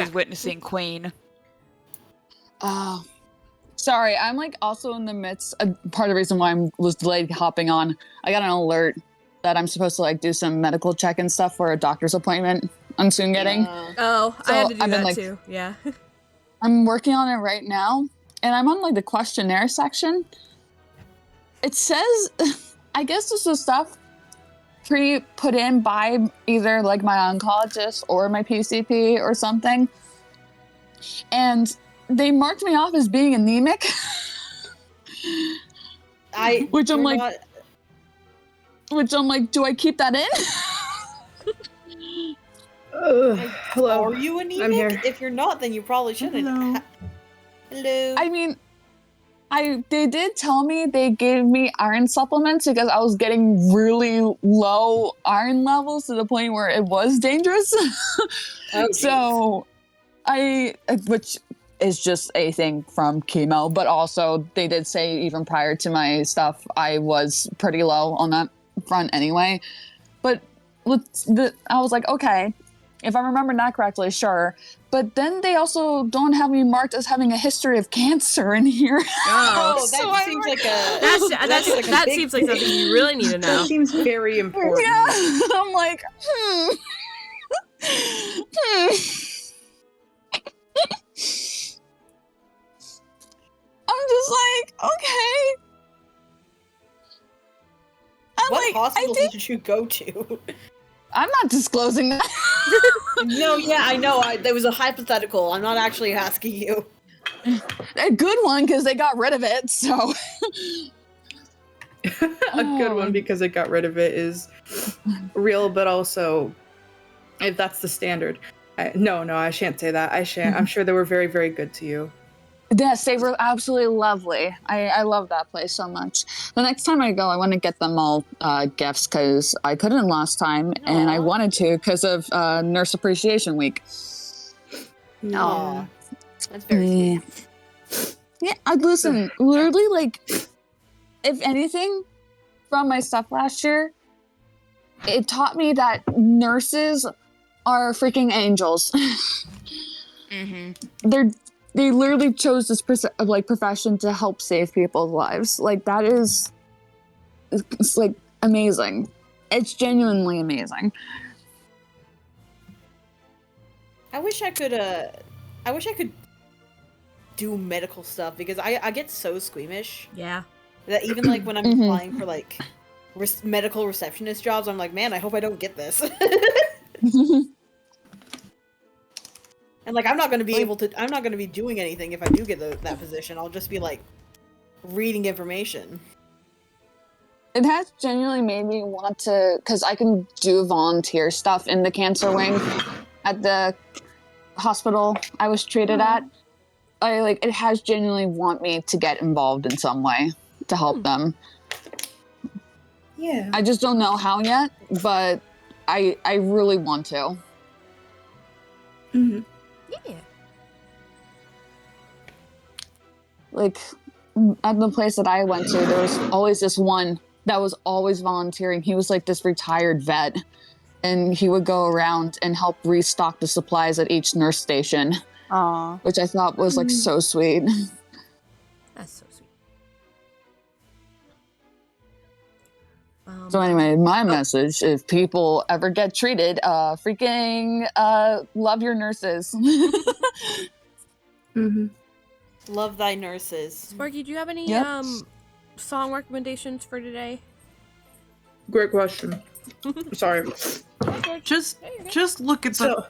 is witnessing Queen. Sorry, I'm like also in the midst of part of the reason why I was delayed hopping on. I got an alert that I'm supposed to like do some medical check and stuff for a doctor's appointment I'm soon getting. Oh, So I had to do I've been, that like, too. Yeah. I'm working on it right now, and I'm on like the questionnaire section. It says, I guess this is stuff put in by either like my oncologist or my PCP or something, and they marked me off as being anemic. Which I'm like, do I keep that in? Hello. Are you anemic? I'm here. If you're not, then you probably shouldn't. Hello. I mean, they did tell me they gave me iron supplements because I was getting really low iron levels to the point where it was dangerous. So which is just a thing from chemo, but also they did say even prior to my stuff, I was pretty low on that front anyway. But I was like, okay, if I remember that correctly, sure. But then they also don't have me marked as having a history of cancer in here. Oh, that So seems like a... That seems like something you really need to know. That seems very important. Yeah, I'm like, I'm just like, okay. What hospital did you go to? I'm not disclosing that. No, yeah, I know. There was a hypothetical. I'm not actually asking you. A good one, because they got rid of it, so... A good one because it got rid of it is real, but also, if that's the standard. No, I shan't say that. I shan't. I'm sure they were very, very good to you. Yes, they were absolutely lovely. I love that place so much. The next time I go, I want to get them all gifts because I couldn't last time, and I wanted to because of Nurse Appreciation Week. Aww. That's very sweet. Yeah, listen, literally, like, if anything, from my stuff last year, it taught me that nurses are freaking angels. They literally chose this profession to help save people's lives. Like, that is, it's like amazing. It's genuinely amazing. I wish I could do medical stuff because I get so squeamish. Yeah. That even like when I'm applying for like medical receptionist jobs, I'm like, man, I hope I don't get this. And like, I'm not going to be doing anything if I do get that position. I'll just be like reading information. It has genuinely made me want to, because I can do volunteer stuff in the cancer wing at the hospital I was treated at. It has genuinely want me to get involved in some way to help them. Yeah. I just don't know how yet, but I really want to. Yeah. Like, at the place that I went to, there was always this one that was always volunteering. He was like this retired vet, and he would go around and help restock the supplies at each nurse station. Aww. Which I thought was like so sweet. That's so sweet. So anyway, my message, if people ever get treated, freaking love your nurses. Love thy nurses. Sparky, do you have any song recommendations for today? Great question. Sorry. Just look at the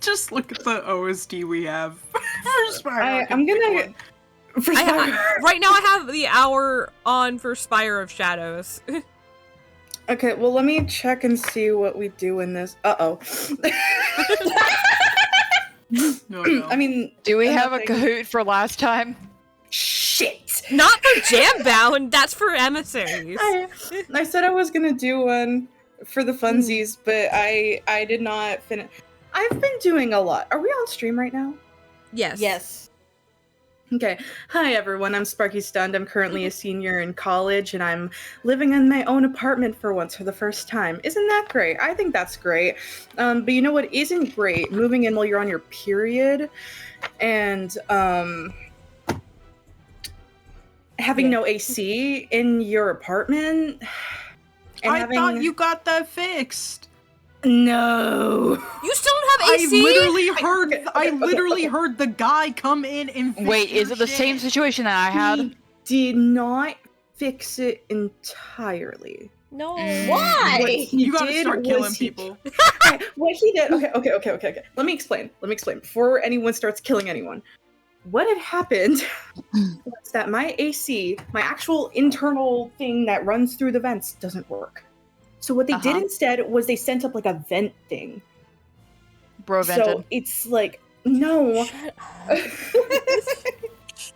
just look at the OSD we have for Spire. I'm gonna right now I have the hour on for Spire of Shadows. Okay, well let me check and see what we do in this. No. I mean, do we have a Kahoot for last time? Shit! Not for Jambound, that's for emissaries. I said I was gonna do one for the funsies, but I did not finish. I've been doing a lot. Are we on stream right now? Yes. Yes. Okay. Hi, everyone. I'm Sparkystunned. I'm currently a senior in college, and I'm living in my own apartment for once for the first time. Isn't that great? I think that's great. But you know what isn't great? Moving in while you're on your period, and having no AC in your apartment. And I thought you got that fixed. No. You still don't have AC? I literally heard the guy come in and fix Wait, is your it the shit. same situation that I had? He did not fix it entirely. No. Why? What he You gotta did start was killing he- people. What he did. Okay. Let me explain. Before anyone starts killing anyone. What had happened was that my AC, my actual internal thing that runs through the vents, doesn't work. So what they did instead was they sent up like a vent thing. Bro vented. So it's like, no.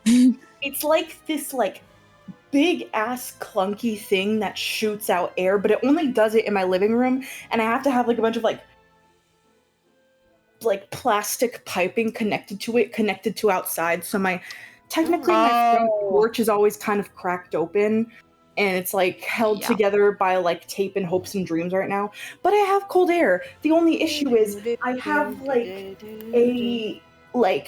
It's like this like big ass clunky thing that shoots out air, but it only does it in my living room, and I have to have like a bunch of like plastic piping connected to outside. So my front porch is always kind of cracked open, and it's like held together by like tape and hopes and dreams right now. But I have cold air. The only issue is I have I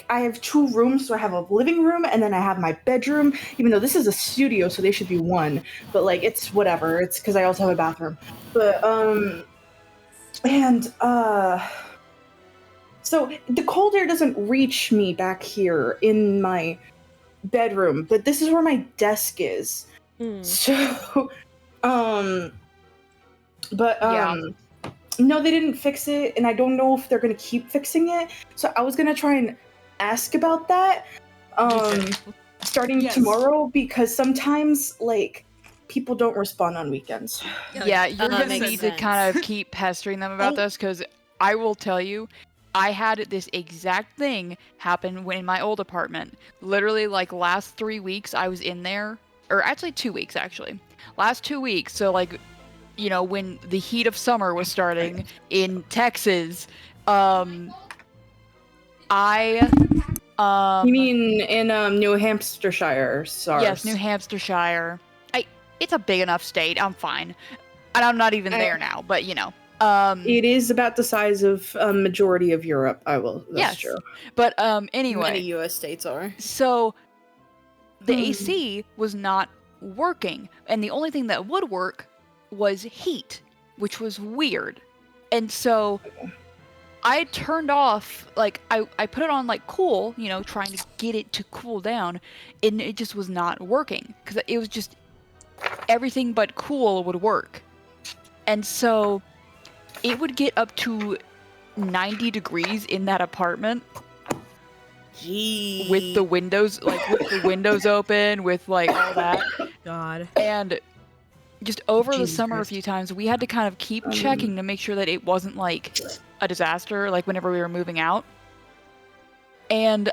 have 2 rooms, so I have a living room and then I have my bedroom, even though this is a studio, so they should be one, but like it's whatever. It's because I also have a bathroom. But so the cold air doesn't reach me back here in my bedroom, but this is where my desk is. So no, they didn't fix it, and I don't know if they're gonna keep fixing it. So I was gonna try and ask about that starting tomorrow, because sometimes like people don't respond on weekends. Yeah, you're gonna makes need to sense. kind of keep pestering them about this, because I will tell you, I had this exact thing happen in my old apartment. Literally, like, last 3 weeks I was in there, or actually 2 weeks, actually. Last 2 weeks, so like, you know, when the heat of summer was starting in Texas, You mean in New Hampshire? Sorry. Yes, New Hampshire. It's a big enough state. I'm fine. And I'm not even there now, but you know. It is about the size of a majority of Europe. That's yes. true. But anyway. Many U.S. states are. So the AC was not working, and the only thing that would work was heat, which was weird. And so I turned off, like, I put it on, like, cool, you know, trying to get it to cool down, and it just was not working, because it was just everything but cool would work. And so it would get up to 90 degrees in that apartment. Gee. With the windows, like, with the windows open, with, like, all that. God. And just over the Jesus summer Christ. a few times, we had to kind of keep checking to make sure that it wasn't, like, a disaster, like, whenever we were moving out. And,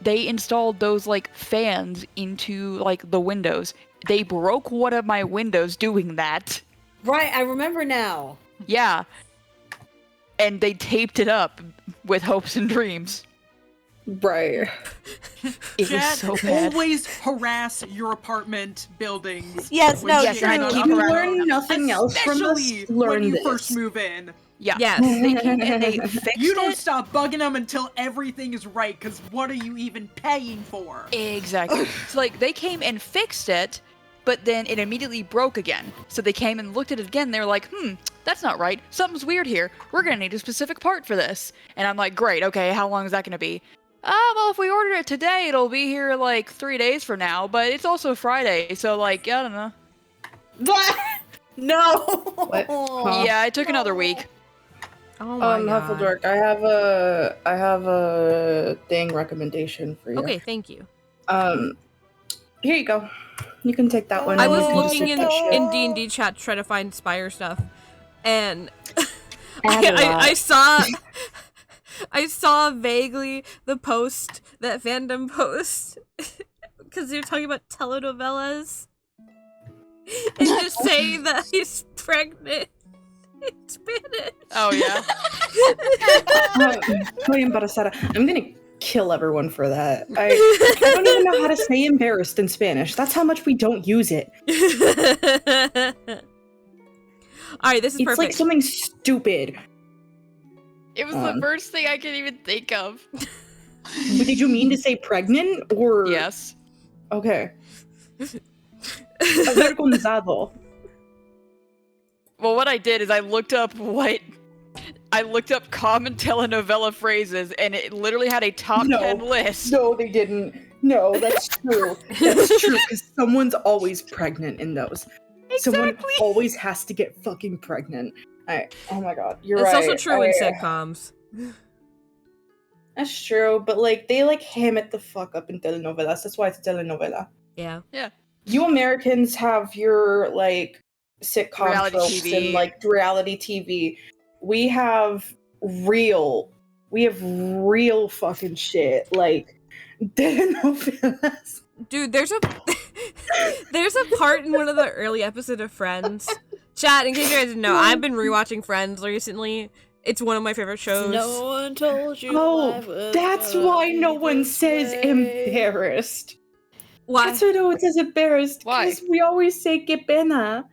they installed those, like, fans into, like, the windows. They broke one of my windows doing that. Right, I remember now. Yeah. And they taped it up with hopes and dreams. Right. It Chad, was so bad. always harass your apartment buildings. Yes, when no, shit yes, and goes keep up it and learn down. nothing else from us, Especially learn when you this. first move in. Yeah. Yes. They came and they fixed You don't it. stop bugging them until everything is right, because what are you even paying for? Exactly. So, like, they came and fixed it, but then it immediately broke again. So they came and looked at it again. They were like, that's not right. Something's weird here. We're going to need a specific part for this. And I'm like, great. Okay, how long is that going to be? Well, if we order it today, it'll be here, like, 3 days from now. But it's also Friday, so, like, I don't know. No. What? Huh? Yeah, it took another week. Oh my God. Huffledork, I have a thing recommendation for you. Okay, thank you. Here you go. You can take that one. I and was you can just looking take that shit. in D&D chat to try to find Spire stuff, and Avalon. I saw vaguely the post that fandom post because they're talking about telenovelas and just saying that he's pregnant in Spanish. Oh, yeah. Muy embarazada. I'm gonna kill everyone for that. I don't even know how to say embarrassed in Spanish. That's how much we don't use it. Alright, this is It's perfect. like something stupid. It was the first thing I could even think of. But did you mean to say pregnant or? Yes. Okay. Avergonzado. Well, what I did is I looked up common telenovela phrases, and it literally had a top 10 list. No, they didn't. No, that's true. That's true, because someone's always pregnant in those. Someone Exactly. always has to get fucking pregnant. Oh my god, you're It's right. also true in sitcoms. That's true, but like they like ham it the fuck up in telenovelas. That's why it's a telenovela. Yeah. You Americans have your like sitcom Reality tropes TV. and like reality TV. We have real fucking shit like telenovelas. Dude, there's a part in one of the early episodes of Friends. Chat, in case you guys didn't know, I've been rewatching Friends recently. It's one of my favorite shows. No one told you. Oh, that's why no one says embarrassed. Why? That's why no one says embarrassed. Why? Because we always say que pena.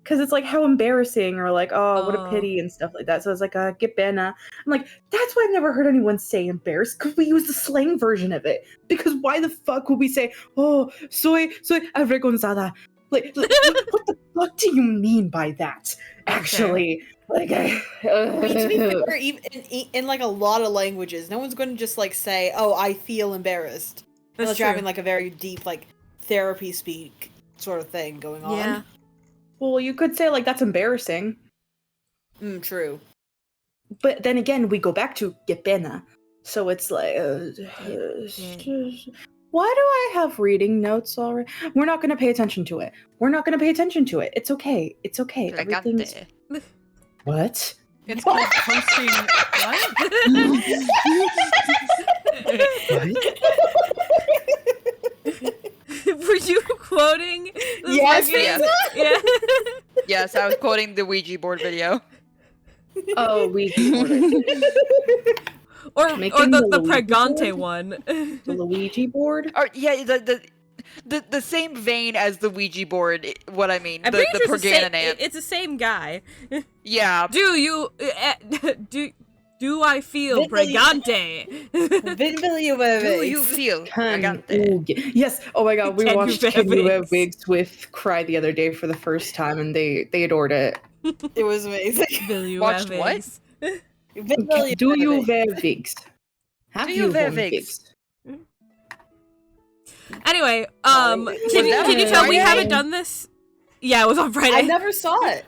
Because it's like how embarrassing or like, oh, what a Oh. pity and stuff like that. So it's like, que pena. I'm like, that's why I've never heard anyone say embarrassed. Because we use the slang version of it. Because why the fuck would we say, oh, soy avergonzada? Like, what the fuck do you mean by that? Actually, like, I mean, to be fair, even in like a lot of languages, no one's going to just like say, "Oh, I feel embarrassed," unless you're having like a very deep like therapy speak sort of thing going on. Yeah. well, you could say like that's embarrassing, True. but then again, we go back to que pena. So it's like, why do I have reading notes already? We're not going to pay attention to it. We're not going to pay attention to it. It's okay. It's okay. Everything's... Elegante. What? It's called posting. What? Were you quoting? The Yes, fucking- Yeah. Yes, I was quoting the Ouija board video. Oh, we or Making the the Luigi pregante board? one. the Luigi board. Or yeah, the same vein as the Ouija board. What I mean, I'm the pretty sure it's the same. Perganon ant. It's the same guy. Yeah. Do you do I feel Literally- pregante? Do you feel elegante? Yes. Oh my god, we Can you watched wear Can You Wear wigs? Wigs with Cry the other day for the first time, and they adored it. It was amazing. Will you Watched have what? eggs? Do you wear wigs? Have Do you wear worn wigs? Anyway, Sorry. can you Was that tell we Friday? haven't done this? Yeah, it was on Friday. I never saw it.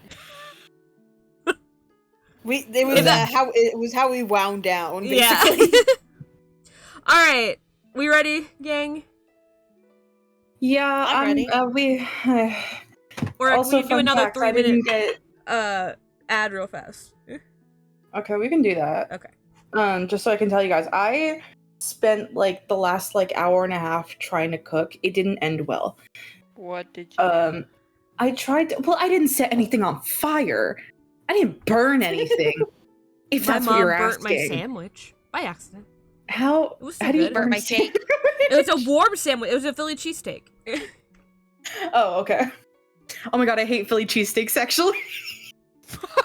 It was how we wound down. Yeah. Basically. All right, we ready, gang? Yeah, I'm ready. We Or also we do fun another fact, I didn't 3-minute get. ad real fast. Okay, we can do that. Okay. Just so I can tell you guys, I spent like the last like hour and a half trying to cook. It didn't end well. What did you? I tried to. Well, I didn't set anything on fire. I didn't burn anything. If My that's mom what you're burnt asking. my sandwich by accident. How? It was so How do you good. burn my a cake. It was a warm sandwich. It was a Philly cheesesteak. Oh, okay. Oh my god, I hate Philly cheesesteaks. Actually,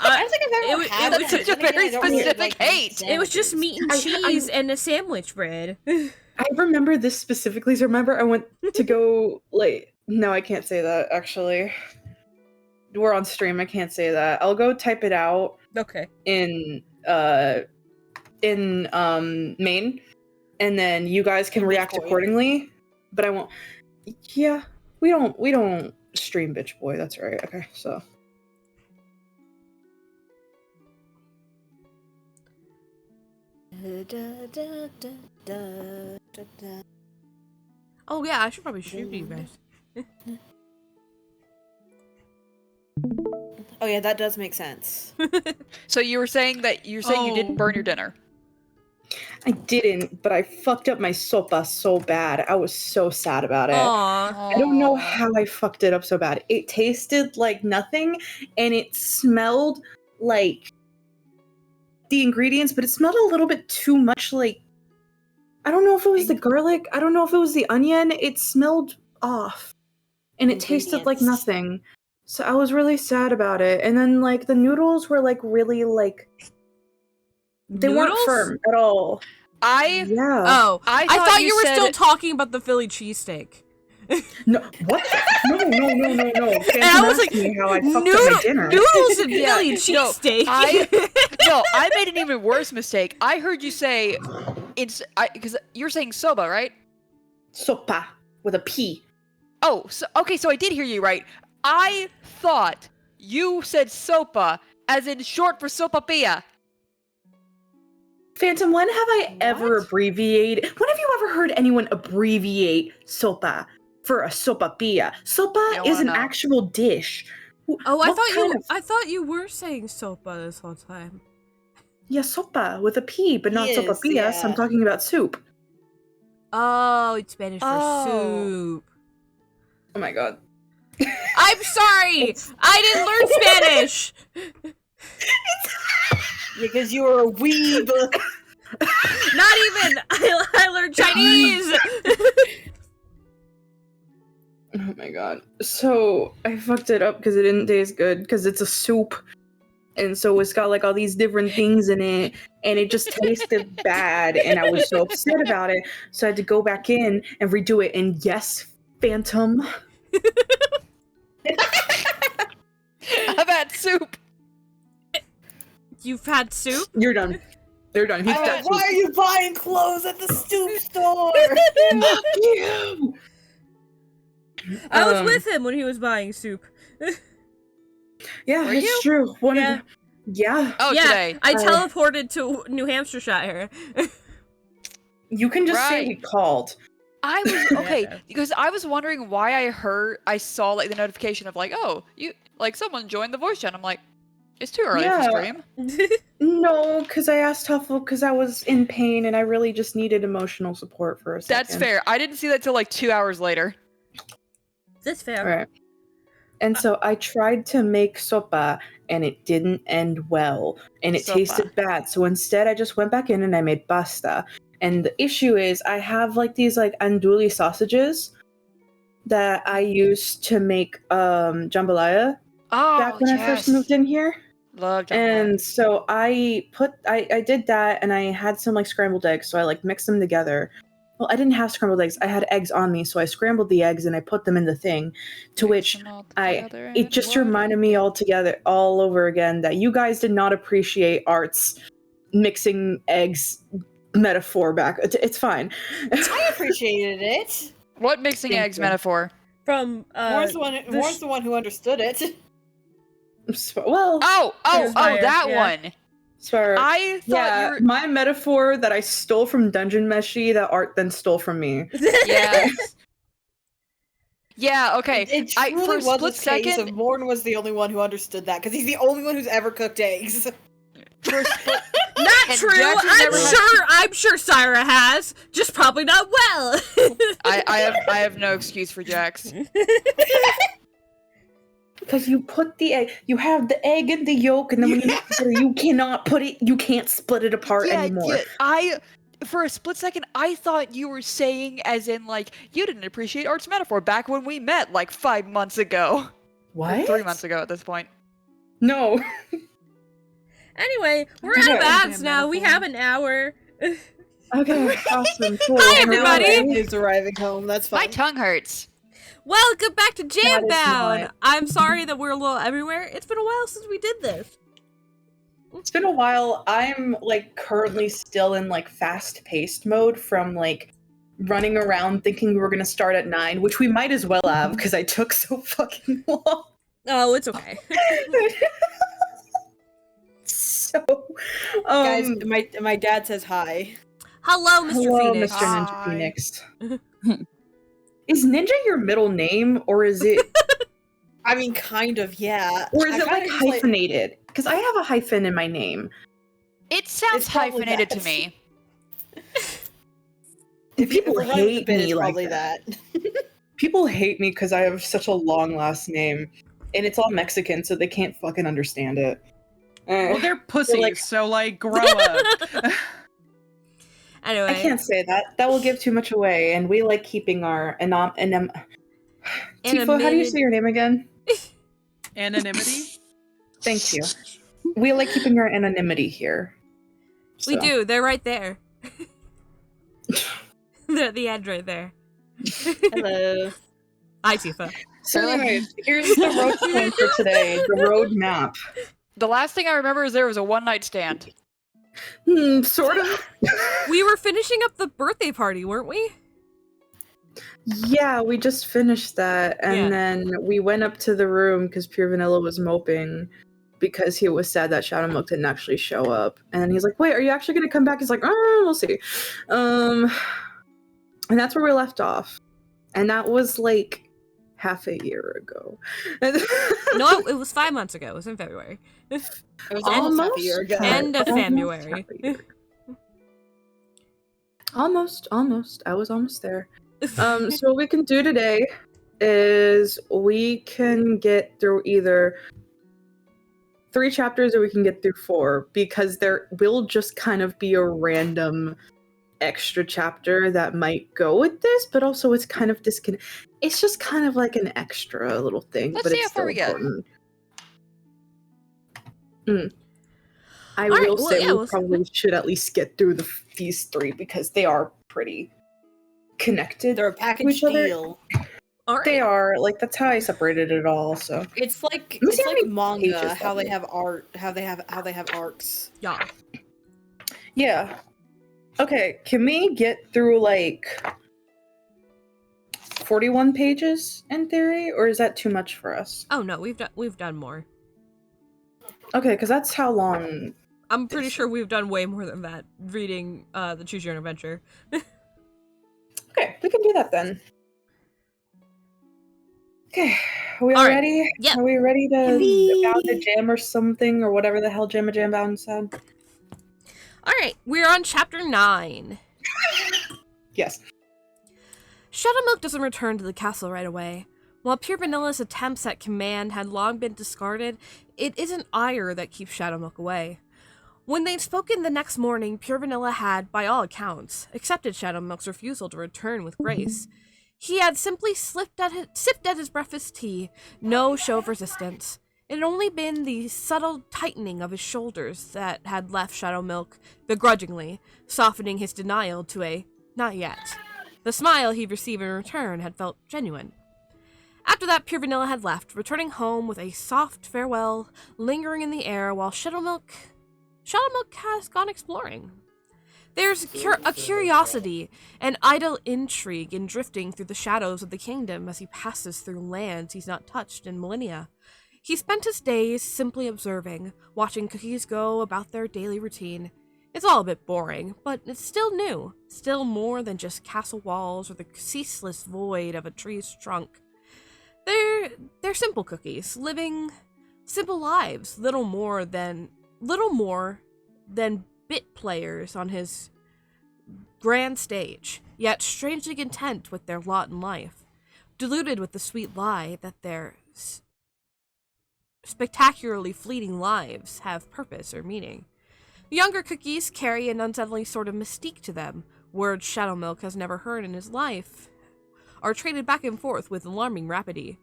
I don't think I've ever It had was it. such a Then again, very I don't really specific like hate. It was just meat and I- cheese and a sandwich bread. I remember this specifically. So remember, I went to go like. No, I can't say that. Actually, we're on stream. I can't say that. I'll go type it out Okay. in main, and then you guys can In react Bitch Boy. accordingly. But I won't. Yeah, we don't stream bitch boy. That's right. Okay, so. Oh yeah, I should probably shoot you guys. Oh yeah, that does make sense. So you were saying that you didn't burn your dinner. I didn't, but I fucked up my sopa so bad. I was so sad about it. Aw. I don't know how I fucked it up so bad. It tasted like nothing, and it smelled like the ingredients, but it smelled a little bit too much like I don't know if it was the garlic. I don't know if it was the onion. It smelled off. And it tasted like Ingredients. nothing. So I was really sad about it. And then like the noodles were like really like they weren't Noodles? firm at all. I Yeah. Oh, I I thought you were said- still talking about the Philly cheesesteak. No, what? No. And I was like, how I fucked up my dinner. noodles and Yeah, Philly no, cheesesteak. I made an even worse mistake. I heard you say it's because you're saying soba, right? Sopa with a P. Oh, so, okay, so I did hear you right. I thought you said sopa as in short for sopapilla. Phantom, when have I ever What? abbreviated? When have you ever heard anyone abbreviate sopa for a sopapilla? Sopa don't is wanna an know. actual dish. Oh, What kind of- I thought you were saying sopa this whole time. Yeah, sopa with a P, but not Yes, sopapilla. So I'm yeah. talking about soup. Oh, it's Spanish for Oh. soup. Oh my god. I'm sorry! I didn't learn Spanish! Because you were a weeb. Not even! I learned Chinese! Oh my god. So I fucked it up because it didn't taste good because it's a soup. And so it's got like all these different things in it and it just tasted bad and I was so upset about it. So I had to go back in and redo it. And yes, Phantom. I've had soup. You've had soup? You're done. They're done. He's got Why are you buying clothes at the stoop store? you. I was with him when he was buying soup. Yeah, Were it's you? true. Yeah. Yeah. Oh, yeah, today. I teleported to New Hampshire. You can just say Right. we called. I was okay Yeah. because I was wondering why I saw like the notification of like, oh, you like someone joined the voice chat. I'm like, it's too early Yeah. for stream. No, because I asked Huffle because I was in pain and I really just needed emotional support for a second. That's fair. I didn't see that till like 2 hours later. That's fair. Right. And so I tried to make sopa and it didn't end well and it Sopa. tasted bad. So instead I just went back in and I made pasta. And the issue is I have like these like andouille sausages that I used to make jambalaya Oh, back when I first moved in here. Love jambalaya. And so I did that and I had some like scrambled eggs. So I like mixed them together. Well, I didn't have scrambled eggs. I had eggs on me. So I scrambled the eggs and I put them in the thing to which it just reminded me all over again that you guys did not appreciate Art's mixing eggs metaphor back. It's fine. I appreciated it. What mixing Thank eggs you. metaphor? From, Warren's the one who understood it. Well, Oh, Here's Fire, that yeah. one. sorry. I thought you were. My metaphor that I stole from Dungeon Meshi that Art then stole from me. Yeah. Yeah. Okay. It I- truly for a was split this case second- of Morn was the only one who understood that because he's the only one who's ever cooked eggs. For a split- Not And true! Jax has never had- I'm sure Syra has, just probably not well. I have no excuse for Jax. Because you put the egg, you have the egg and the yolk, and then when you cannot put it, you can't split it apart anymore. For a split second, I thought you were saying as in like you didn't appreciate Art's metaphor back when we met like 5 months ago. What? Or 3 months ago at this point. No. Anyway, we're out of Okay. ads now. We have an hour. Okay, awesome, cool. Hi, everybody. Is arriving home. That's My fine. tongue hurts. Welcome back to That Jambound. is not- I'm sorry that we're a little everywhere. It's been a while since we did this. It's been a while. I'm like currently still in like fast-paced mode from like running around thinking we were gonna start at 9, which we might as well have because I took so fucking long. Oh, it's okay. So, Guys, my dad says hi. Hello, Mr. hello, Phoenix. Mr. Ninja Hi. Phoenix. Is Ninja your middle name, or is it, I mean, kind of, yeah. or is I it like kinda just, hyphenated? Because I have a hyphen in my name. It sounds It's probably hyphenated to that. me. People if we're going with the hate bit, me it's like probably that. that. People hate me because I have such a long last name, and it's all Mexican, so they can't fucking understand it. Well, they're pussies, like- so like, grow up. Anyway. I can't say that. That will give too much away, and we like keeping our Tifo, how do you say your name again? Anonymity? Thank you. We like keeping our anonymity here. We So. do. They're right there. They're at the end right there. Hello. Hi, Tifa. So anyways, here's the road plan for today. The road map. The last thing I remember is there was a one-night stand. Sort of. We were finishing up the birthday party, weren't we? Yeah, we just finished that, and then we went up to the room because Pure Vanilla was moping because he was sad that Shadow Milk didn't actually show up. And he's like, "Wait, are you actually gonna come back?" He's like, "Oh, we'll see." And that's where we left off, and that was like half a year ago. No, it was 5 months ago. It was in February. It was almost half a year ago. End of Almost February. half a year. Almost. I was almost there. So what we can do today is we can get through either 3 chapters or we can get through 4, because there will just kind of be a random extra chapter that might go with this, but also it's kind of it's just kind of like an extra little thing. Let's but see it's how far still we get. important. I All right, will well, say yeah, we probably should at least get through these 3 because they are pretty connected. They're a to package each other. deal. All right. They are, like, that's how I separated it all. So It's like Let me see how many manga, pages how that they have art, how they have arcs. Yeah. yeah. Okay, can we get through like 41 pages in theory, or is that too much for us? Oh no, we've done more. Okay, because that's how long. I'm pretty sure we've done way more than that reading the Choose Your Own Adventure. Okay, we can do that then. Okay, are we All all right. ready? Yep. Are we ready to bound the jam or something, or whatever the hell Jambound said? All right, we're on chapter 9. Yes. Shadowmilk doesn't return to the castle right away. While Pure Vanilla's attempts at command had long been discarded, it isn't ire that keeps Shadowmilk away. When they'd spoken the next morning, Pure Vanilla had, by all accounts, accepted Shadowmilk's refusal to return with grace. He had simply sipped at his breakfast tea, no show of resistance. It had only been the subtle tightening of his shoulders that had left Shadowmilk begrudgingly, softening his denial to a not yet. The smile he received in return had felt genuine. After that, Pure Vanilla had left, returning home with a soft farewell lingering in the air while Shadowmilk has gone exploring. There's a curiosity, an idle intrigue in drifting through the shadows of the kingdom as he passes through lands he's not touched in millennia. He spent his days simply observing, watching cookies go about their daily routine. It's all a bit boring, but it's still new, still more than just castle walls or the ceaseless void of a tree's trunk. They're simple cookies, living simple lives, little more than bit players on his grand stage, yet strangely content with their lot in life, deluded with the sweet lie that their spectacularly fleeting lives have purpose or meaning. The younger cookies carry an unsettling sort of mystique to them, words Shadowmilk has never heard in his life are traded back and forth with alarming rapidity.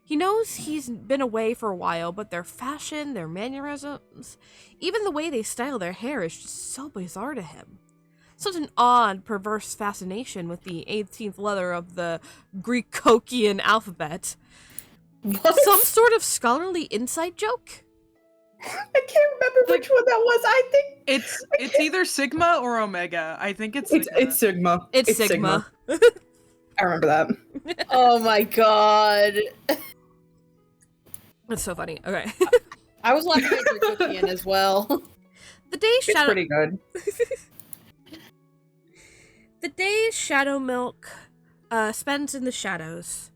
He knows he's been away for a while, but their fashion, their mannerisms, even the way they style their hair is just so bizarre to him. Such an odd, perverse fascination with the 18th letter of the Greek-Kokian alphabet. What? Some sort of scholarly insight joke? I can't remember which one that was. I think It's either Sigma or Omega. I think it's Sigma. it's Sigma. It's Sigma. I remember that. Oh my god. That's so funny. Okay. I was laughing at your cookie in as well. The day It's pretty good. The days Shadowmilk spends in the shadows,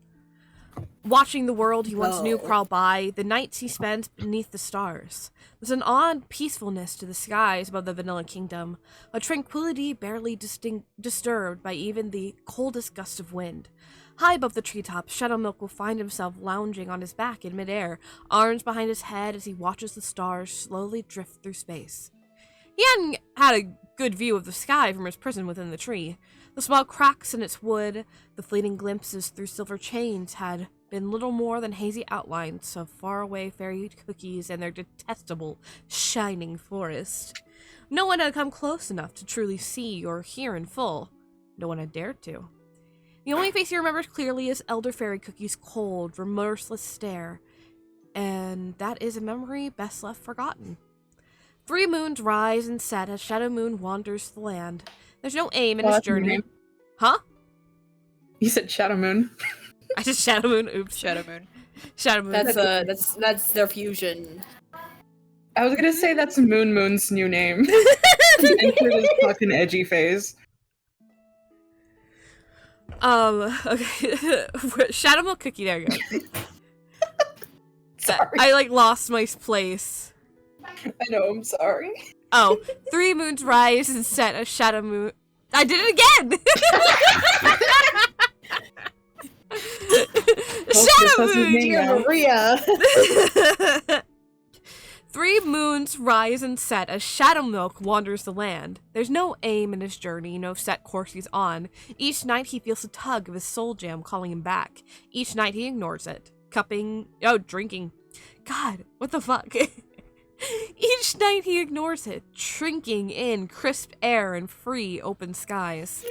watching the world he once knew crawl by, the nights he spends beneath the stars. There's an odd peacefulness to the skies above the Vanilla Kingdom, a tranquility barely disturbed by even the coldest gust of wind. High above the treetops, Shadowmilk will find himself lounging on his back in midair, arms behind his head as he watches the stars slowly drift through space. He hadn't had a good view of the sky from his prison within the tree. The small cracks in its wood, the fleeting glimpses through silver chains had been little more than hazy outlines of faraway fairy cookies and their detestable, shining forest. No one had come close enough to truly see or hear in full. No one had dared to. The only face he remembers clearly is Elder Fairy Cookie's cold, remorseless stare, and that is a memory best left forgotten. 3 moons rise and set as Shadow Moon wanders the land. There's no aim in his journey. Huh? You said Shadow Moon. I just Shadow Moon. Oops. Shadow Moon. Shadow Moon. That's their fusion. I was gonna say that's Moon's new name. Enter this fucking edgy phase. Okay. Shadow Milk Cookie, there you go. Sorry. I lost my place. I know, I'm sorry. Oh, 3 moons rise and set as Shadow Moon. I did it again! Shadow Moon! Maria. 3 moons rise and set as Shadow Milk wanders the land. There's no aim in his journey, no set course he's on. Each night he feels a tug of his soul gem calling him back. Each night he ignores it. Drinking. God, what the fuck? Each night he ignores it, drinking in crisp air and free, open skies.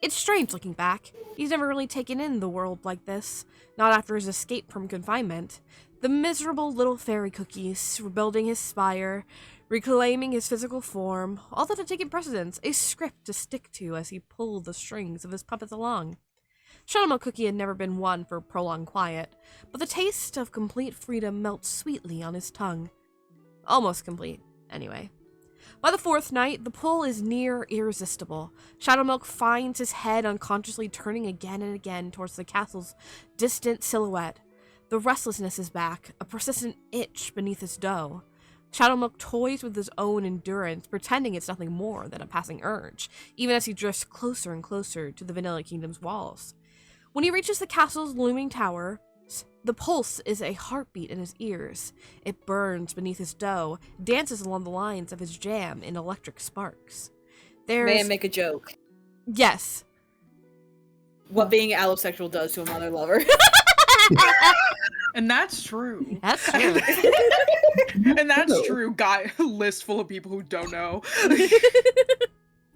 It's strange looking back. He's never really taken in the world like this, not after his escape from confinement. The miserable little fairy cookies, rebuilding his spire, reclaiming his physical form, all that had taken precedence, a script to stick to as he pulled the strings of his puppets along. Shadow Milk Cookie had never been one for prolonged quiet, but the taste of complete freedom melts sweetly on his tongue. Almost complete, anyway. By the 4th night, the pull is near irresistible. Shadow Milk finds his head unconsciously turning again and again towards the castle's distant silhouette. The restlessness is back, a persistent itch beneath his dough. Shadow Milk toys with his own endurance, pretending it's nothing more than a passing urge, even as he drifts closer and closer to the Vanilla Kingdom's walls. When he reaches the castle's looming tower, the pulse is a heartbeat in his ears. It burns beneath his dough, dances along the lines of his jam in electric sparks. May I make a joke? Yes. What being allosexual does to a mother lover. And that's true. That's true. And that's true. Guy list full of people who don't know.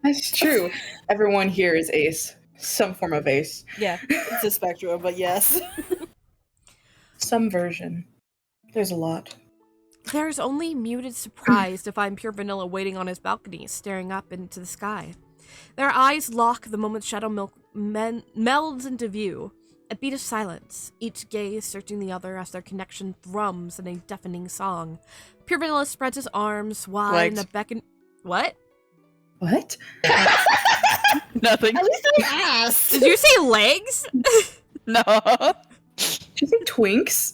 That's true. Everyone here is ace. Some form of ace. Yeah, it's a spectrum, but yes. Some version. There's a lot. There's only muted surprise to find Pure Vanilla waiting on his balcony, staring up into the sky. Their eyes lock the moment Shadow Milk melds into view. A beat of silence, each gaze searching the other as their connection thrums in a deafening song. Pure Vanilla spreads his arms wide in a beckon. What? What? Nothing. At least I asked. Did you say legs? No. Do you think twinks?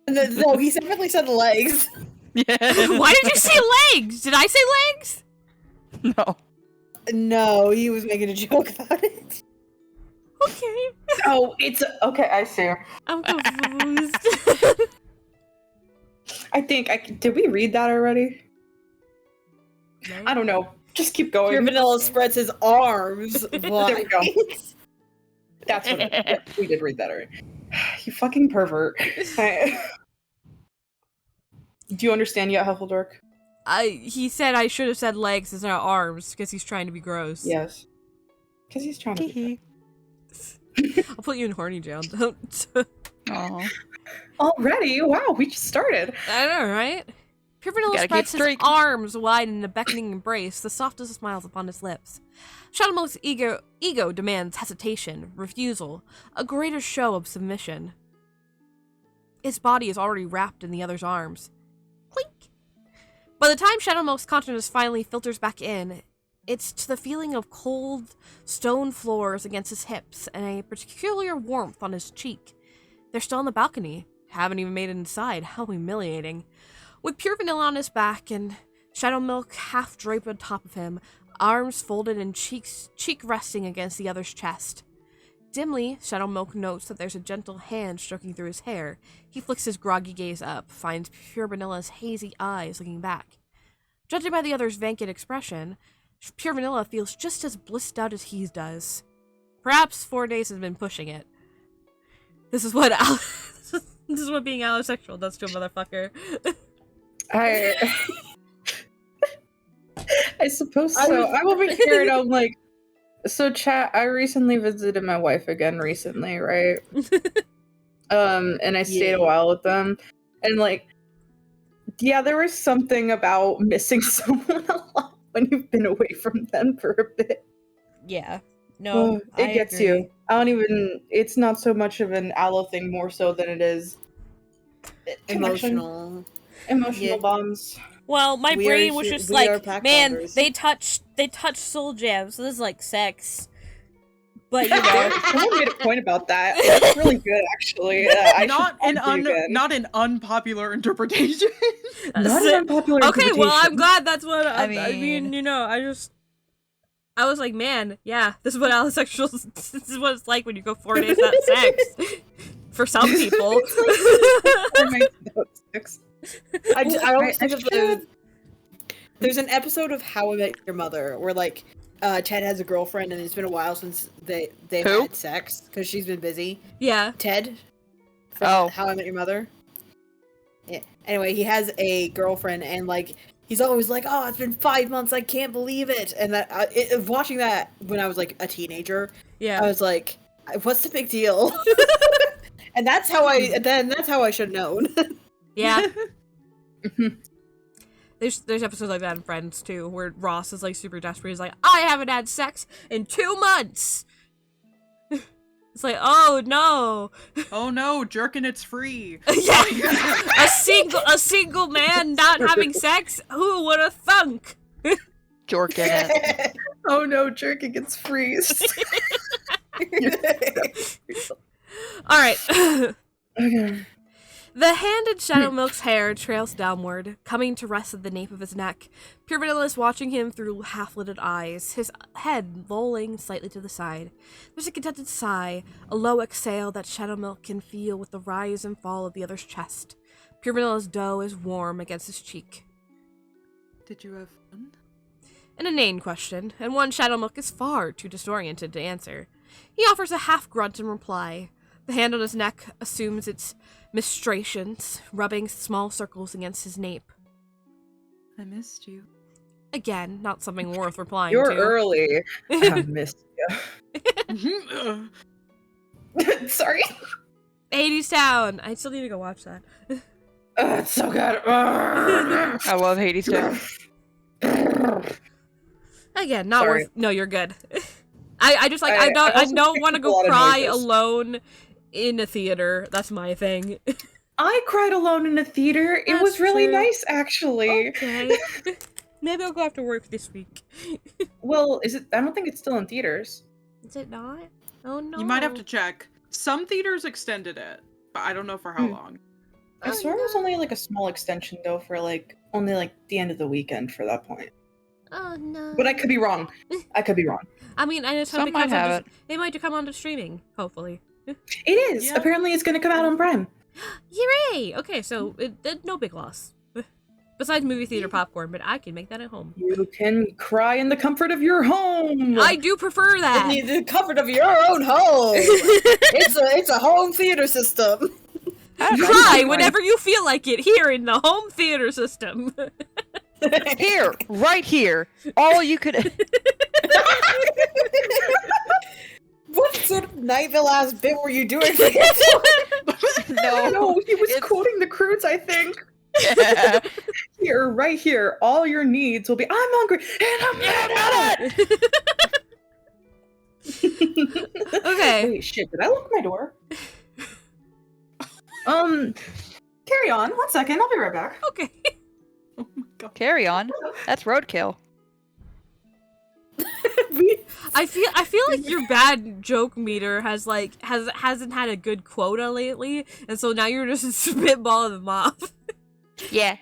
No, he definitely said legs. Yeah. Why did you say legs? Did I say legs? No. No, he was making a joke about it. Okay. Oh, it's okay. I see. I'm confused. I think did we read that already? I don't know. Just keep going. Pure Vanilla spreads his arms. There we go. That's what we did read that already. You fucking pervert. Do you understand yet, Huffledork? He said I should have said legs instead of arms because he's trying to be gross. Yes. Because he's trying to be. I'll put you in horny jail. Don't. Aw. Already? Wow, we just started. I know, right? Pure Vanilla Gotta keep spreads his straight. arms wide in a beckoning embrace, the softest of smiles upon his lips. Shadow Milk's ego demands hesitation, refusal, a greater show of submission. His body is already wrapped in the other's arms. Clink! By the time Shadow Milk's consciousness finally filters back in, it's to the feeling of cold stone floors against his hips and a peculiar warmth on his cheek. They're still on the balcony. Haven't even made it inside. How humiliating. With Pure Vanilla on his back and Shadow Milk half draped on top of him, arms folded and cheek resting against the other's chest. Dimly, Shadow Milk notes that there's a gentle hand stroking through his hair. He flicks his groggy gaze up, finds Pure Vanilla's hazy eyes looking back. Judging by the other's vacant expression, Pure Vanilla feels just as blissed out as he does. Perhaps 4 days has been pushing it. This is what this is what being allosexual does to a motherfucker. I suppose so. I'm over here and I'm like, so chat, I recently visited my wife again recently, right? And I stayed a while with them. And like, yeah, there was something about missing someone a lot when you've been away from them for a bit. Yeah. No, it gets agree. you. It's not so much of an allo thing more so than it is Emotional bonds. Well, my brain was just like, man, bonders. they touched Soul Jam, so this is like sex. But you know, Someone made a point about that. That's really good, actually. Not an unpopular interpretation. Not an unpopular okay, well, I'm interpretation. glad that's what I mean, mean, you know, I was like, man, yeah, this is what allosexuals, this is what it's like when you go 4 days without sex. For some people. I always think of there's an episode of How I Met Your Mother where like Ted has a girlfriend and it's been a while since they've had sex because she's been busy. Yeah. Ted from How I Met Your Mother. Yeah. Anyway, he has a girlfriend and like he's always like, "Oh, it's been 5 months. I can't believe it." And that watching that when I was like a teenager, I was like, "What's the big deal?" And that's how I should have known. Yeah. There's episodes like that in Friends too, where Ross is like super desperate. He's like, I haven't had sex in 2 months. It's like, oh no. Oh no, jerking it's free. Yeah. a single man not having sex? Who would have thunk? Jorking it. Oh no, jerking it's free. Alright. Okay. The hand in Shadow Milk's hair trails downward, coming to rest at the nape of his neck. Pure Vanilla is watching him through half-lidded eyes, his head lolling slightly to the side. There's a contented sigh, a low exhale that Shadow Milk can feel with the rise and fall of the other's chest. Pure Vanilla's dough is warm against his cheek. Did you have fun? An inane question, and one Shadow Milk is far too disoriented to answer. He offers a half-grunt in reply. The hand on his neck assumes its mistrations, rubbing small circles against his nape. I missed you. Again, not something worth replying You're to. early. I missed you. Sorry. Hades Town! I still need to go watch that. It's so good. I love Hades Town. Again, not Sorry. worth. No, you're good. I don't want to go cry alone in a theater. That's my thing. I cried alone in a theater. It That's was really true. nice, actually. Okay. Maybe I'll go after work this week. Well, is it? I don't think it's still in theaters. Is it not? Oh no. You might have to check. Some theaters extended it, but I don't know for how long. I swear it was only like a small extension though, for like only like the end of the weekend for that point. Oh no. But I could be wrong. I could be wrong. I mean, I know Some might have it. It might come onto streaming, hopefully. It is. Yeah. Apparently, it's gonna come out on Prime. Hooray! Okay, so no big loss. Besides movie theater popcorn, but I can make that at home. You can cry in the comfort of your home. I do prefer that. In the comfort of your own home. It's a home theater system. Cry whenever you feel like it here in the home theater system. Here, right here. All you could. What sort of Nightville ass bit were you doing? No, he was quoting the Croods, I think. Here, right here, all your needs will be. I'm hungry and I'm mad at it. Okay. Wait, shit! Did I lock my door? Carry on. 1 second. I'll be right back. Okay. Oh my god. Carry on. That's roadkill. I feel like your bad joke meter hasn't had a good quota lately, and so now you're just spitballing them off. Yeah.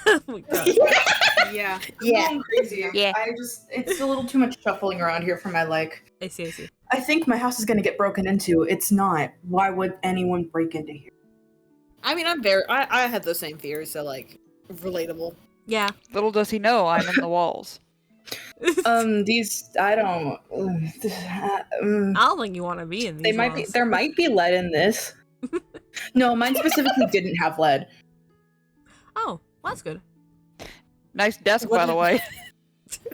Oh my god. Yeah. Yeah. I'm going crazy. Yeah. It's a little too much shuffling around here for my like. I see. I think my house is gonna get broken into. It's not. Why would anyone break into here? I mean, I had those same fears, so like, relatable. Yeah. Little does he know I'm in the walls. These I don't. I don't think you want to be in these They might be. walls. There might be lead in this. No, mine specifically didn't have lead. Oh, well, that's good. Nice desk, by the way.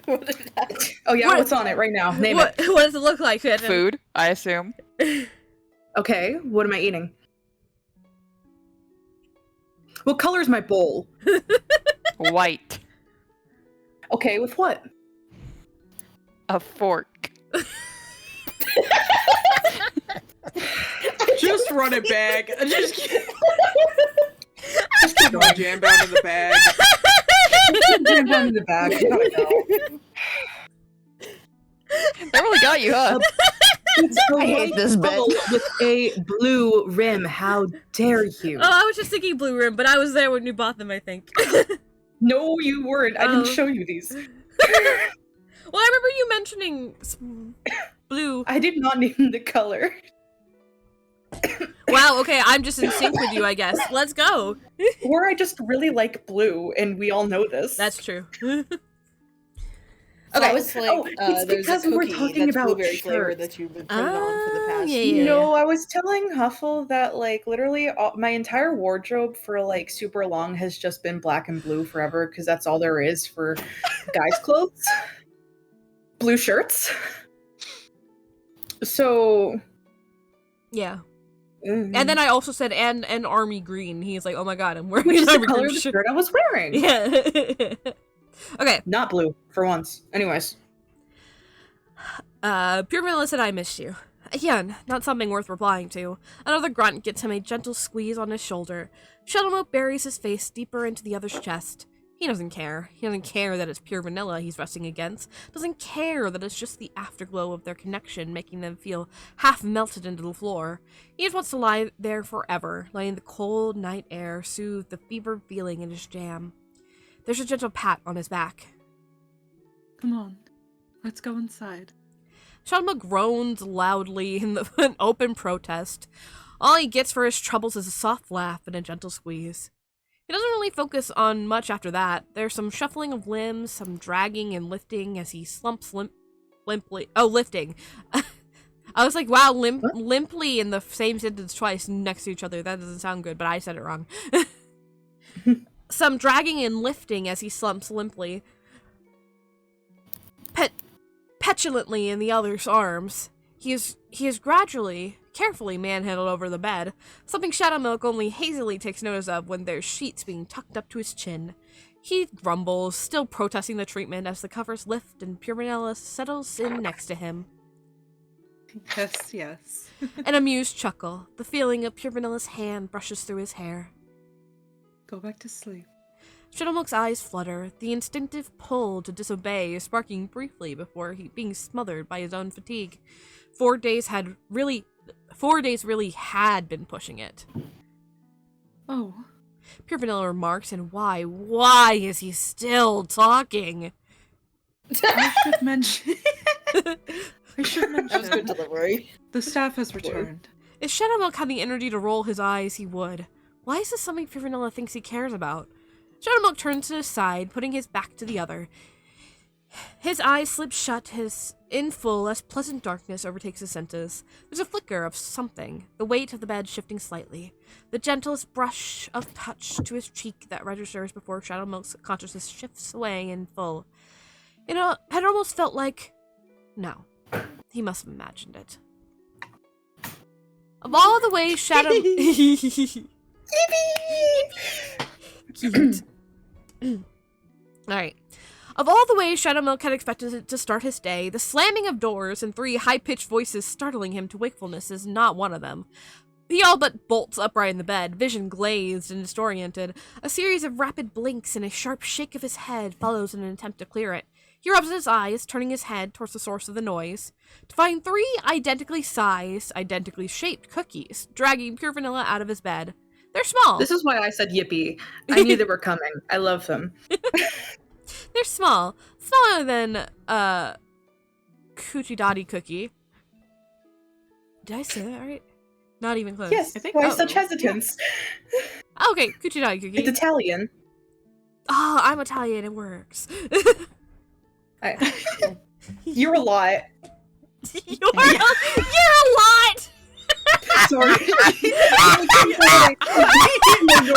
What did that? Oh yeah, What- what's on it right now? Name What does it look like? Phantom? Food, I assume. it. Okay, what am I eating? What color is my bowl? White. Okay, with what? A fork. Just run it back. Just keep going. Jambound in the bag. Jambound in the bag. I gotta go. That really got you, huh? It's a I hate white this bit. bowl with a blue rim. How dare you? Oh, I was just thinking blue rim, but I was there when you bought them, I think. No, you weren't. I Oh. didn't show you these. Well, I remember you mentioning blue. I did not name the color. Wow, okay, I'm just in sync with you, I guess. Let's go. Or I just really like blue, and we all know this. That's true. Okay. I was like, it's there's because a we were cookie talking that's about blueberry flavor shirts. that you've been putting on for the past. yeah, You know, I was telling Huffle that, like, literally my entire wardrobe for, like, super long has just been black and blue forever, because that's all there is for guys' clothes. Blue shirts. So... Yeah. And then I also said, and army green. He's like, oh my god, I'm wearing Which is an the army color green of the shirt. shirt I was wearing. Yeah. Okay. Not blue, for once. Anyways. Pure Vanilla said I missed you. Again, not something worth replying to. Another grunt gets him a gentle squeeze on his shoulder. Shuttlemote buries his face deeper into the other's chest. He doesn't care. He doesn't care that it's Pure Vanilla he's resting against. Doesn't care that it's just the afterglow of their connection making them feel half melted into the floor. He just wants to lie there forever, letting the cold night air soothe the fevered feeling in his jam. There's a gentle pat on his back. Come on. Let's go inside. Shanma groans loudly in open protest. All he gets for his troubles is a soft laugh and a gentle squeeze. He doesn't really focus on much after that. There's some shuffling of limbs, some dragging and lifting as he slumps limply. Oh, lifting. I was like, wow, limply in the same sentence twice next to each other. That doesn't sound good, but I said it wrong. Some dragging and lifting as he slumps limply. Petulantly in the other's arms. He is gradually, carefully manhandled over the bed, something Shadowmilk only hazily takes notice of when there's sheets being tucked up to his chin. He grumbles, still protesting the treatment as the covers lift and Pure Vanilla settles in next to him. Yes, yes. An amused chuckle, the feeling of Pure Vanilla's hand brushes through his hair. Go back to sleep. Shadowmilk's eyes flutter, the instinctive pull to disobey sparking briefly before being smothered by his own fatigue. 4 days really had been pushing it. Oh. Pure Vanilla remarks, and why is he still talking? I should mention... That was good delivery. The staff has returned. If Shadowmilk had the energy to roll his eyes, he would. Why is this something Pure Vanilla thinks he cares about? Shadowmilk turns to his side, putting his back to the other. His eyes slip shut in full as pleasant darkness overtakes his senses. There's a flicker of something, the weight of the bed shifting slightly. The gentlest brush of touch to his cheek that registers before Shadowmilk's consciousness shifts away in full. It had almost felt like... No. He must have imagined it. Of all the ways Shadow... Cute. Alright. Of all the ways Shadowmilk had expected to start his day, the slamming of doors and 3 high-pitched voices startling him to wakefulness is not one of them. He all but bolts upright in the bed, vision glazed and disoriented. A series of rapid blinks and a sharp shake of his head follows in an attempt to clear it. He rubs his eyes, turning his head towards the source of the noise, to find 3 identically sized, identically shaped cookies, dragging Pure Vanilla out of his bed. They're small. This is why I said yippee. I knew they were coming. I love them. They're small. Smaller than, Coochie Dotty Cookie. Did I say that right? Not even close. Yes, I think why so. such hesitance? Oh, okay, Coochie Dotty Cookie. It's Italian. Oh, I'm Italian. It works. You're a lot. You're a lot. Sorry.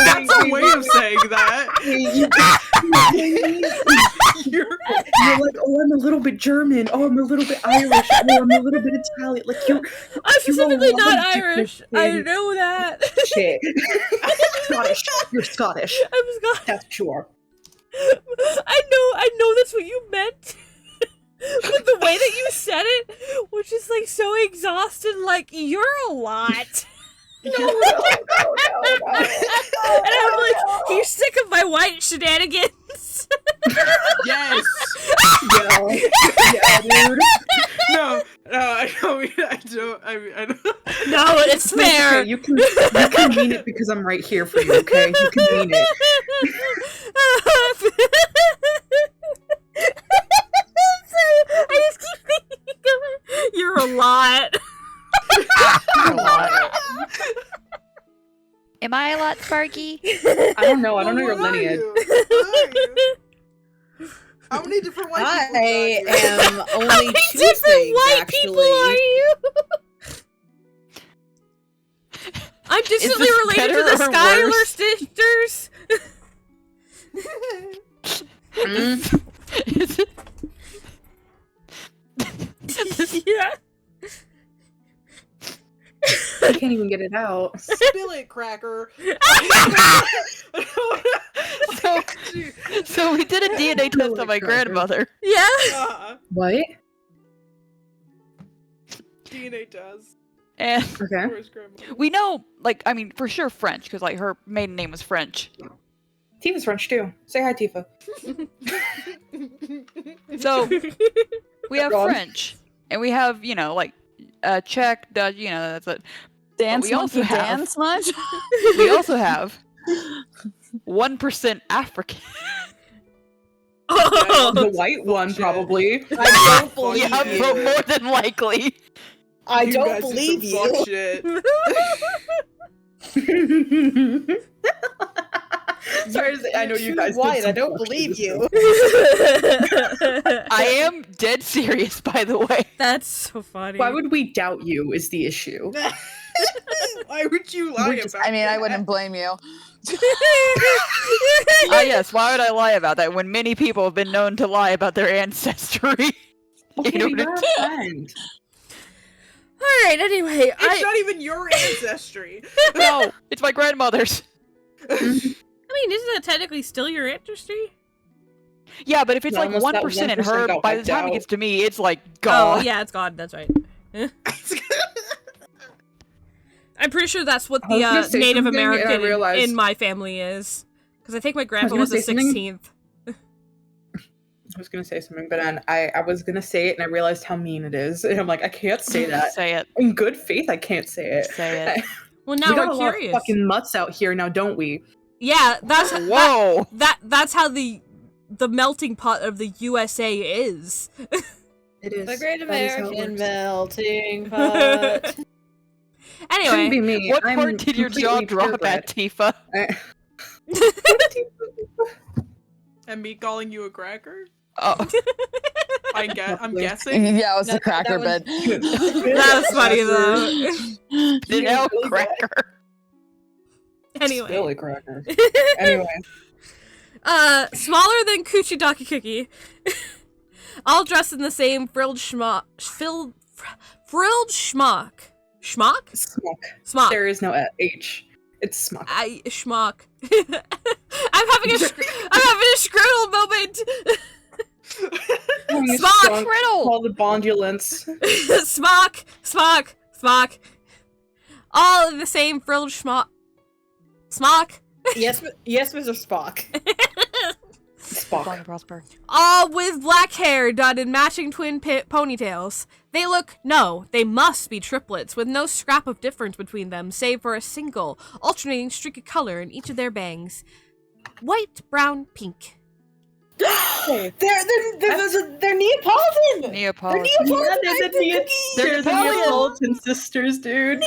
That's a way of saying that. You're like, oh, I'm a little bit German. Oh, I'm a little bit Irish. Oh, I'm a little bit Italian. Like I'm specifically not Irish. I know that. Shit. Scottish. You're Scottish. I'm Scottish. That's pure. I know that's what you meant. But the way that you said it was just like so exhausted, like, you're a lot. No. And I'm like, are you sick of my white shenanigans? Yes. Yeah, dude. No, I don't. No, it's fair. Okay, you can mean it because I'm right here for you. Okay, you can mean it. I just keep thinking of it. You're a lot. You're a lot. Am I a lot, Sparky? I don't know. I don't know your What are lineage. you? How many different white people I got you? am only How two many different things, white actually. people are you? I'm distantly this related to better the or Skylar worse? sisters. Is it? Yeah. I can't even get it out. Spill it, cracker. So we did a DNA test on my grandmother. Yeah. What? DNA test. And Okay. Where's grandma? we know, like, I mean, for sure French, because, like, her maiden name was French. Tifa's French too. Say hi, Tifa. So we have Wrong. French, and we have, you know, like, Czech, Dutch, you know, that's it. Dance we also monkey have- dance much? We also have 1% African. Oh. The white one, Shit. probably. I don't believe Yeah, you. but more than likely. I You don't guys did believe some fuck you. shit. Sorry, I know you guys. did White. I some don't fuck believe shit. you. I am dead serious, by the way. That's so funny. Why would we doubt you? Is the issue? Why would you lie about I mean, I that? wouldn't blame you. Yes, why would I lie about that when many people have been known to lie about their ancestry? Okay, You you're know, a friend. Alright, anyway, It's not even your ancestry. No, it's my grandmother's. I mean, isn't that technically still your ancestry? Yeah, but if it's No, like unless that 1% in 1% her, got by the wiped time it out. gets to me, it's like Oh, gone. yeah, it's gone. That's right. I'm pretty sure that's what I was the gonna say Native something, and I American realized- in my family is. Because I think my grandpa gonna was the say something. 16th. I was gonna say something, but then I was gonna say it, and I realized how mean it is, and I'm like, I can't say that. Say it. In good faith, I can't say it. Say it. Well, We now got we're a lot of curious. fucking mutts out here now, don't we? Yeah, that's Whoa! that's how the melting pot of the USA is. It is. The Great That is how it American works. melting pot. Anyway, Shouldn't be me. what I'm part did your jaw completely drop at, Tifa? And me calling you a cracker? Oh, I'm Probably. guessing. Yeah, it was No, the cracker that bit. That was funny though. the L cracker. Anyway. Billy cracker. Anyway. Smaller than Kuchidaki Cookie. All dressed in the same frilled schmuck. Frilled schmuck. Schmuck? Smuck. Smock. There is no H. It's smuck. Schmuck. I'm having a Scroodle moment. Smock. Riddle. Call the bondulance. Smock. All in the same frilled schmuck. Smock. Yes, Mr. Spock. Spock. Prosper. All with black hair done in matching twin ponytails. They must be triplets, with no scrap of difference between them, save for a single, alternating streak of color in each of their bangs. White, brown, pink. They're Neapolitan. Neapolitan. Yeah, they're the Neapolitan sisters, dude.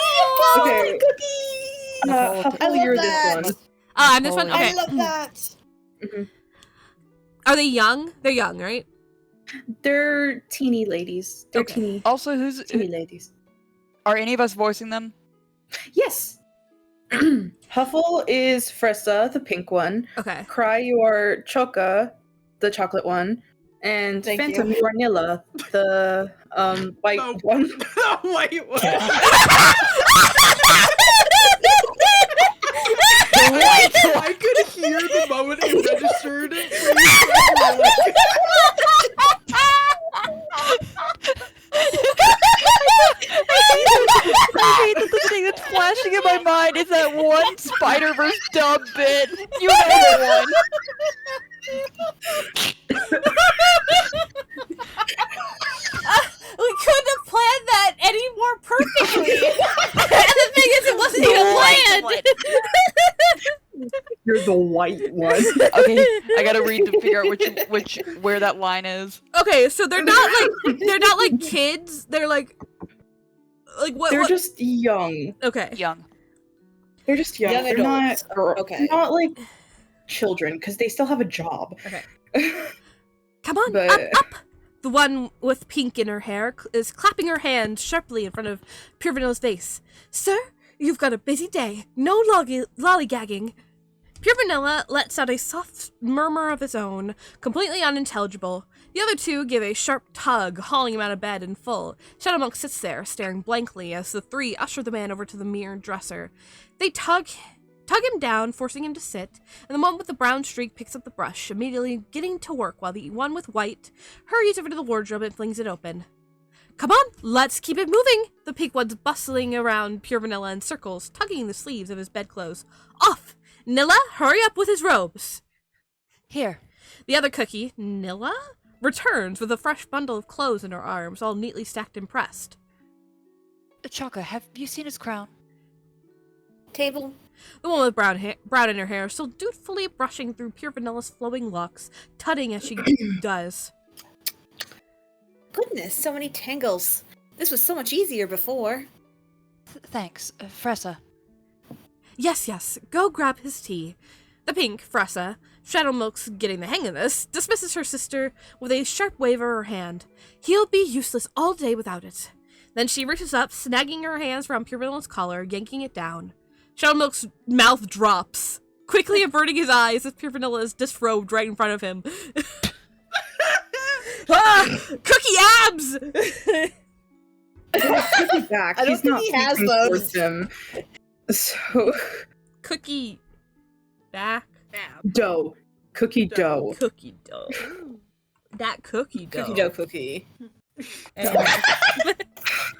Okay. cookie. How I love you're that. this one? I'm this one? Napoleon. Okay. I love that. Are they young? They're young, right? They're teeny ladies. They're Okay. Also, teeny ladies. are any of us voicing them? Yes. Huffle is Fressa, the pink one. Okay. Cry, you are Choka, the chocolate one. And Thank Phantom, you. you are Nilla, the white Oh. one. White one. I could hear the moment it registered. I hate that the thing that's flashing in my mind is that one Spider-Verse dub bit. You know the one. We couldn't have planned that any more perfectly. And the thing is, it wasn't even planned. You're the white one. Okay, I gotta read to figure out where that line is. Okay, so they're not like kids. They're like what? They're what? just young. Okay. Young. They're just young. Young They're adults. not girl. Okay. Not like children, because they still have a job. Okay. Come on, But- up. The one with pink in her hair is clapping her hands sharply in front of Pure Vanilla's face. Sir, you've got a busy day. No lollygagging. Pure Vanilla lets out a soft murmur of his own, completely unintelligible. The other two give a sharp tug, hauling him out of bed in full. Shadowmonk sits there, staring blankly as the three usher the man over to the mirrored dresser. They tug him down, forcing him to sit, and the one with the brown streak picks up the brush, immediately getting to work while the one with white hurries over to the wardrobe and flings it open. Come on, let's keep it moving! The pink one's bustling around Pure Vanilla in circles, tugging the sleeves of his bedclothes. Off! Nilla, hurry up with his robes! Here. The other cookie, Nilla, returns with a fresh bundle of clothes in her arms, all neatly stacked and pressed. Chaka, have you seen his crown? Table. The one with brown in her hair, still dutifully brushing through Pure Vanilla's flowing locks, tutting as she does. Goodness, so many tangles. This was so much easier before. Thanks, Fressa. Yes, go grab his tea. The pink, Fressa, Shadowmilk's getting the hang of this, dismisses her sister with a sharp wave of her hand. He'll be useless all day without it. Then she reaches up, snagging her hands around Pure Vanilla's collar, yanking it down. Shadowmilk's mouth drops, quickly averting his eyes as Pure Vanilla is disrobed right in front of him. Cookie abs! Cookie back. I don't He's think not he has facing those. towards him. So Cookie back. dough. Cookie dough. Cookie dough. That cookie dough. Cookie dough cookie.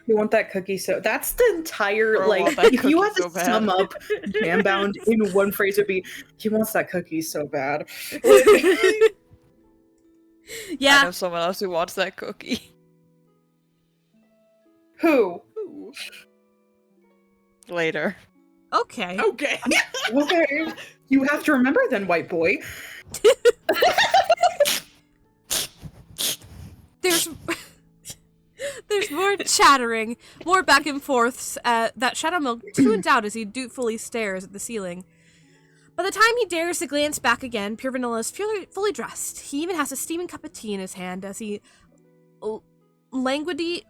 You want that cookie so that's the entire I like want that if you cookie had to so bad. sum up Jambound in one phrase it'd be he wants that cookie so bad. I Yeah. know someone else who wants that cookie. Who? Later. Okay. Okay. Okay. You have to remember then, white boy. There's more chattering, more back and forths that Shadowmilk tunes out as he dutifully stares at the ceiling. By the time he dares to glance back again, Pure Vanilla is fully dressed. He even has a steaming cup of tea in his hand as he languidly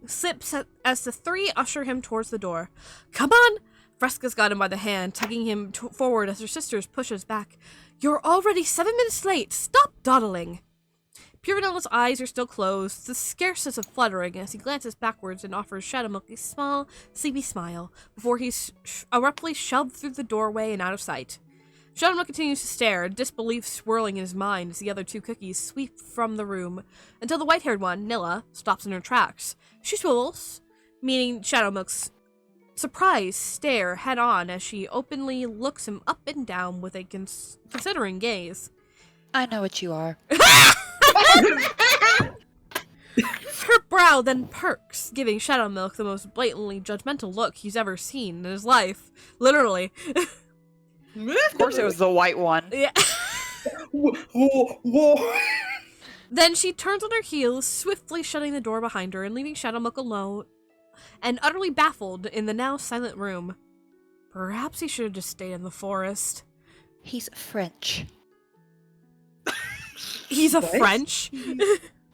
sips as the three usher him towards the door. Come on! Fresca's got him by the hand, tugging him forward as her sisters pushes back. You're already 7 minutes late. Stop dawdling. Pure Vanilla's eyes are still closed, the scarcest of fluttering as he glances backwards and offers Shadowmilk a small, sleepy smile before he's abruptly shoved through the doorway and out of sight. Shadowmilk continues to stare, disbelief swirling in his mind as the other two cookies sweep from the room, until the white-haired one, Nilla, stops in her tracks. She swivels, meeting Shadowmilk's surprised stare head-on as she openly looks him up and down with a considering gaze. I know what you are. Her brow then perks, giving Shadowmilk the most blatantly judgmental look he's ever seen in his life. Literally. Of course it was the white one. Yeah. Whoa. Then she turns on her heels, swiftly shutting the door behind her and leaving Shadowmilk alone and utterly baffled in the now silent room. Perhaps he should have just stayed in the forest. He's French. He's a What? French?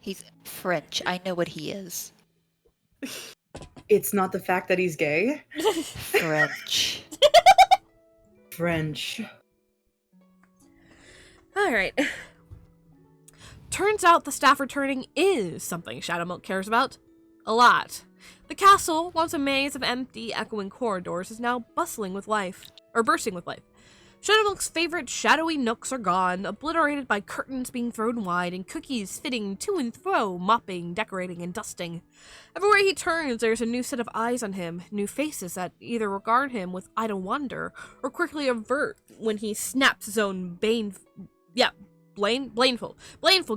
He's French. I know what he is. It's not the fact that he's gay. French. French. Alright. Turns out the staff returning is something Shadowmilk cares about. A lot. The castle, once a maze of empty, echoing corridors, is now bustling with life. Or bursting with life. Shadowmilk's favorite shadowy nooks are gone, obliterated by curtains being thrown wide and cookies fitting to and fro, mopping, decorating, and dusting. Everywhere he turns, there's a new set of eyes on him, new faces that either regard him with idle wonder or quickly avert when he snaps his own blameful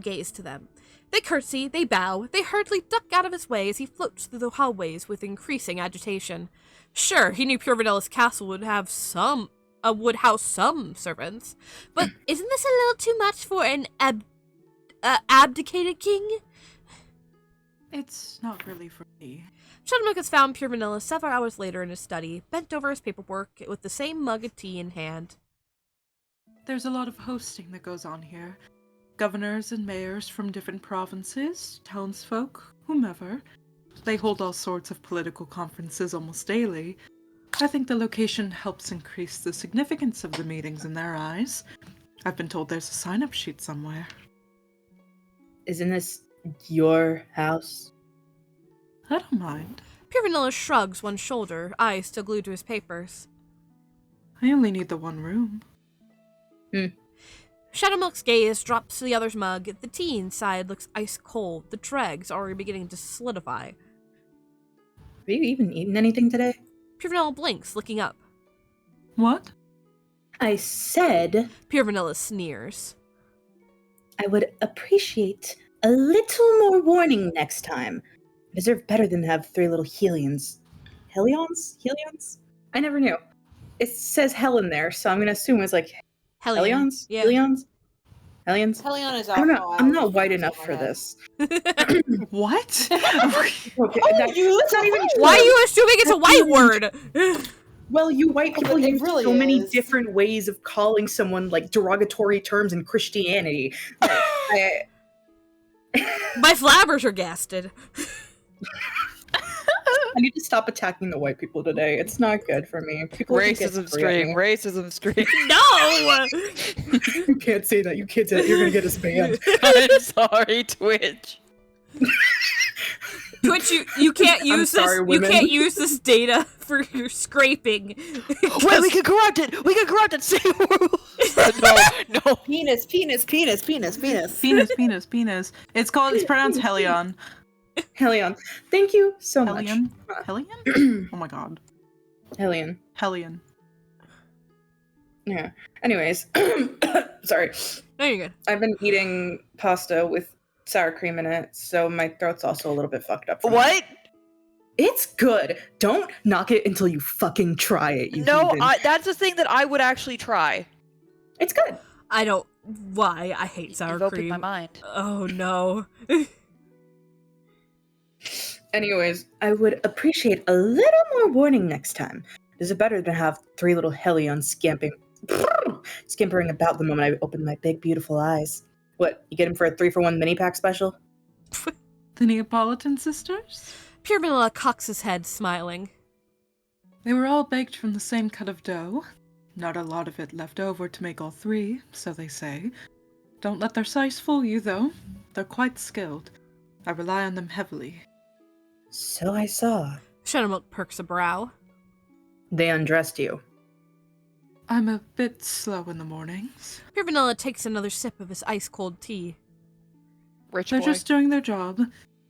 gaze to them. They curtsy, they bow, they hurriedly duck out of his way as he floats through the hallways with increasing agitation. Sure, he knew Pure Vanilla's castle would house some servants, but isn't this a little too much for an abdicated king? It's not really for me. Shadowmilk has found Pure Vanilla several hours later in his study, bent over his paperwork with the same mug of tea in hand. There's a lot of hosting that goes on here. Governors and mayors from different provinces, townsfolk, whomever. They hold all sorts of political conferences almost daily. I think the location helps increase the significance of the meetings in their eyes. I've been told there's a sign-up sheet somewhere. Isn't this your house? I don't mind. Pure Vanilla shrugs one shoulder, eyes still glued to his papers. I only need the one room. Shadowmilk's gaze drops to the other's mug. The tea inside looks ice cold, the dregs already beginning to solidify. Have you even eaten anything today? Pure Vanilla blinks, looking up. What? I said Pure Vanilla sneers. I would appreciate a little more warning next time. I deserve better than to have 3 little Helions. Helions? Helions? I never knew. It says hell in there, so I'm gonna assume it's like Helions? Yeah. Helions? Helions? Helion is I don't know. alcohol. I'm not white enough for this. What? Okay, That's not even Why are you assuming it's a white word? Well, you white people But it use really so many is. different ways of calling someone like derogatory terms in Christianity. My flabbers are gasted. I need to stop attacking the white people today. It's not good for me. People think it's Racism great. stream. Racism stream. No! You can't say that. You can't say that. You're gonna get us banned. I'm sorry, Twitch. Twitch, you can't use sorry, this. You women. can't use this data for your scraping. Wait, we can corrupt it. We can corrupt it. Say no. Penis. It's pronounced Helion. Helion. Thank you so Helion? Helion? Oh my god. much. Helion. Helion. Yeah. Anyways, sorry. No, you're good. I've been eating pasta with sour cream in it, so my throat's also a little bit fucked up. from it. What? It's good. Don't knock it until you fucking try it. You No, heathen. that's the thing that I would actually try. It's good. I don't. Why? I hate sour You've opened cream. my mind. Oh no. Anyways, I would appreciate a little more warning next time. Is it better to have 3 little Helions scampering about the moment I open my big, beautiful eyes? What, you get him for a 3-for-1 mini pack special? The Neapolitan sisters? Pure Vanilla cocks his head, smiling. They were all baked from the same cut of dough. Not a lot of it left over to make all 3, so they say. Don't let their size fool you, though. They're quite skilled. I rely on them heavily. So I saw. Shadowmilk perks a brow. They undressed you. I'm a bit slow in the mornings. Pure Vanilla takes another sip of his ice-cold tea. Rich They're boy. just doing their job.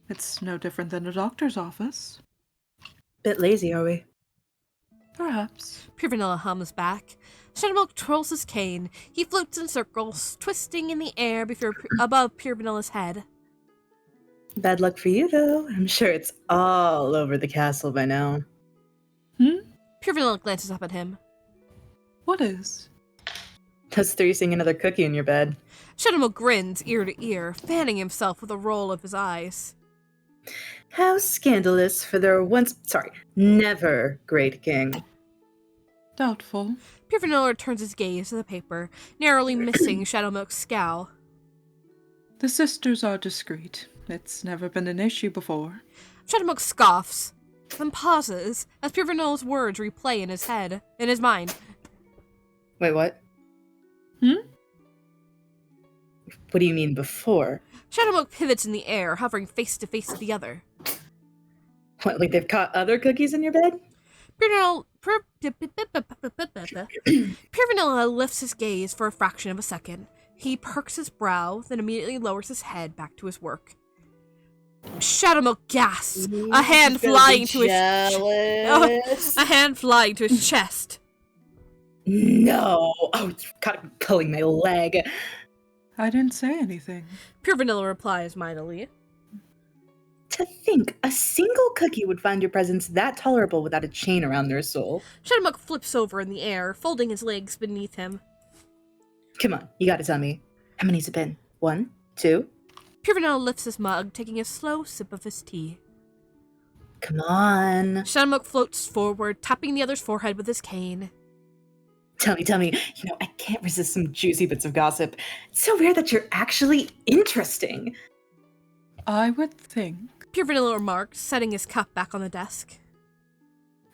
It's no different than a doctor's office. Bit lazy, are we? Perhaps. Pure Vanilla hums back. Shadowmilk twirls his cane. He floats in circles, twisting in the air above Pure Vanilla's head. Bad luck for you, though. I'm sure it's all over the castle by now. Pure Vanilla glances up at him. What is? Those 3 seeing another cookie in your bed. Shadowmilk grins ear to ear, fanning himself with a roll of his eyes. How scandalous for their never great king. Doubtful. Pure Vanilla turns his gaze to the paper, narrowly missing Shadowmilk's scowl. The sisters are discreet. It's never been an issue before. Shadowmilk scoffs, then pauses as Pure Vanilla's words replay in his mind. Wait, what? What do you mean before? Shadowmilk pivots in the air, hovering face to face with the other. What, like they've caught other cookies in your bed? Pure Vanilla lifts his gaze for a fraction of a second. He perks his brow, then immediately lowers his head back to his work. Shadowmilk gasps, a hand flying to his chest. No! Oh, it's kind of pulling my leg. I didn't say anything. Pure Vanilla replies mildly. To think a single cookie would find your presence that tolerable without a chain around their soul. Shadowmilk flips over in the air, folding his legs beneath him. Come on, you gotta tell me. How many's it been? 1, 2? Pure Vanilla lifts his mug, taking a slow sip of his tea. Come on. Shadowmilk floats forward, tapping the other's forehead with his cane. Tell me. You know, I can't resist some juicy bits of gossip. It's so weird that you're actually interesting. I would think Pure Vanilla remarks, setting his cup back on the desk.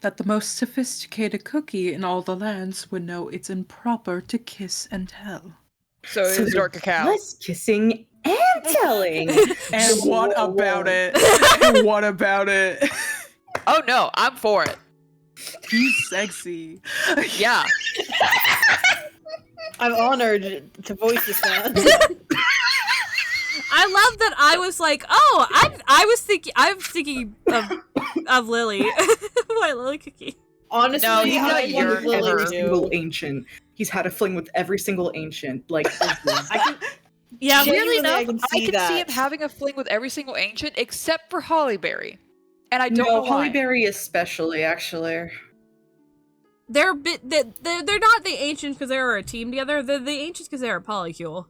that the most sophisticated cookie in all the lands would know it's improper to kiss and tell. So it's dark cacao. Less kissing and telling. And what about it? And what about it? Oh no, I'm for it. He's sexy. Yeah. I'm honored to voice this man. I love that I was like, oh, I was thinking of Lily. White Lily cookie. Honestly, No, he's I not wanted your Lily ever. to Every single ancient. He's had a fling with every single ancient. Like, I can, Yeah, Genuinely, Weirdly I enough, can I see can that. see him having a fling with every single ancient except for Hollyberry. And I don't know why. Hollyberry especially, actually. they're not the ancients because they were a team together. They're the ancients because they're a polycule.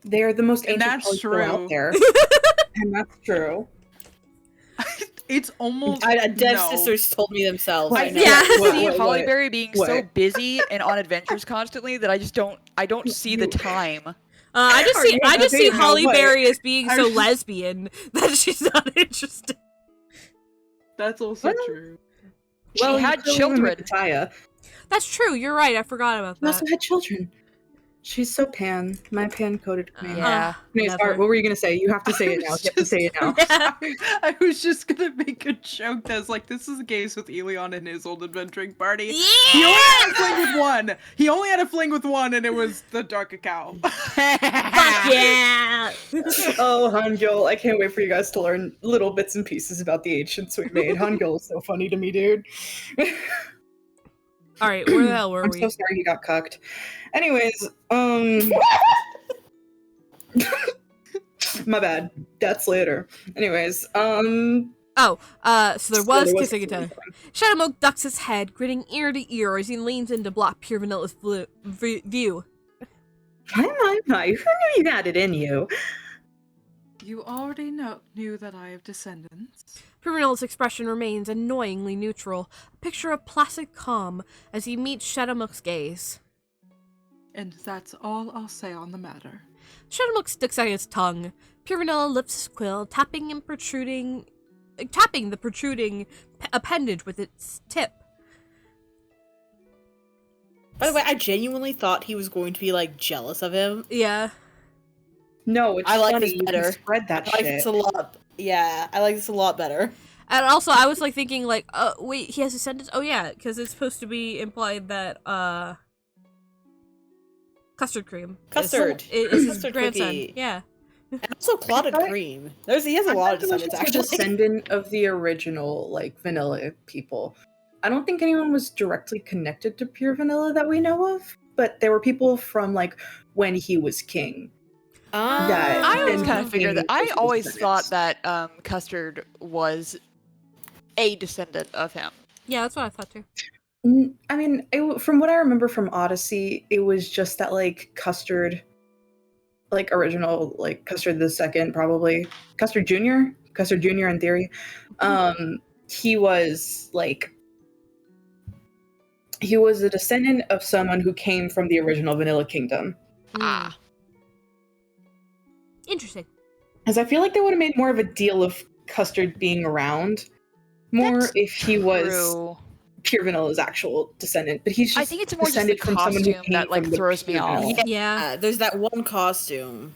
They're the most And ancient that's polycule true. out there. And that's true. It's almost Dev no. sisters told me themselves. I know. Yeah. I What, see what, what? Hollyberry being so What? busy and on adventures constantly that I don't see the time. I just see now Holly what? Berry as being I so was- lesbian that she's not interested. That's also Well, true. She you had clearly remember children. Taya. That's true. You're right. I forgot about She that. also had children. She's so pan. My pan-coded queen. Yeah. Anyways, never. Art, what were you gonna say? You have to say it now. You have to say it now. Yeah. I was just gonna make a joke that's like, this is the case with Elion and his old adventuring party. He only had a fling with one. He only had a fling with one, and it was the dark cacao. Fuck yeah! Oh, Hangul, I can't wait for you guys to learn little bits and pieces about the ancients we made. Hangul is so funny to me, dude. All right, where the hell were I'm we? so sorry he got cucked. Anyways, my bad. That's later. Anyways, So there was kissing and telling. kissing. Shadowmilk ducks his head, grinning ear to ear as he leans in to block Pure Vanilla's view. My, who knew you had it in you? You already knew that I have descendants. Pure Vanilla's expression remains annoyingly neutral, a picture of placid calm as he meets Shadowmilk's gaze. And that's all I'll say on the matter. Shadowmilk sticks out his tongue. Pure Vanilla lifts his quill, tapping the protruding appendage with its tip. By the way, I genuinely thought he was going to be like jealous of him. Yeah. No, it's I like funny. this You can better. spread that I like shit. this a lot. Yeah, I like this a lot better. And also, I was like thinking, like, wait, he has descendants? Oh yeah, because it's supposed to be implied that custard cream. Custard. Is his Custard grandson. cookie. Yeah. And also clotted I thought- cream. He has a lot of descendants, A actually. descendant of the original, like, vanilla people. I don't think anyone was directly connected to pure vanilla that we know of, but there were people from, like, when he was king. Ah. I always and kind of figured that. I his always descendants. thought that Custard was a descendant of him. Yeah, that's what I thought too. I mean, from what I remember from Odyssey, it was just that, like, Custard, like, original, like, Custard the Second, probably. Custard Jr. In theory. He was, like, He was a descendant of someone who came from the original Vanilla Kingdom. Ah. Interesting. Because I feel like they would have made more of a deal of Custard being around more That's if he was True. Pure Vanilla's actual descendant. But he's just I think it's more just the descended from someone who costume came that like from the throws me Pure off. Vanilla. Yeah. There's that one costume.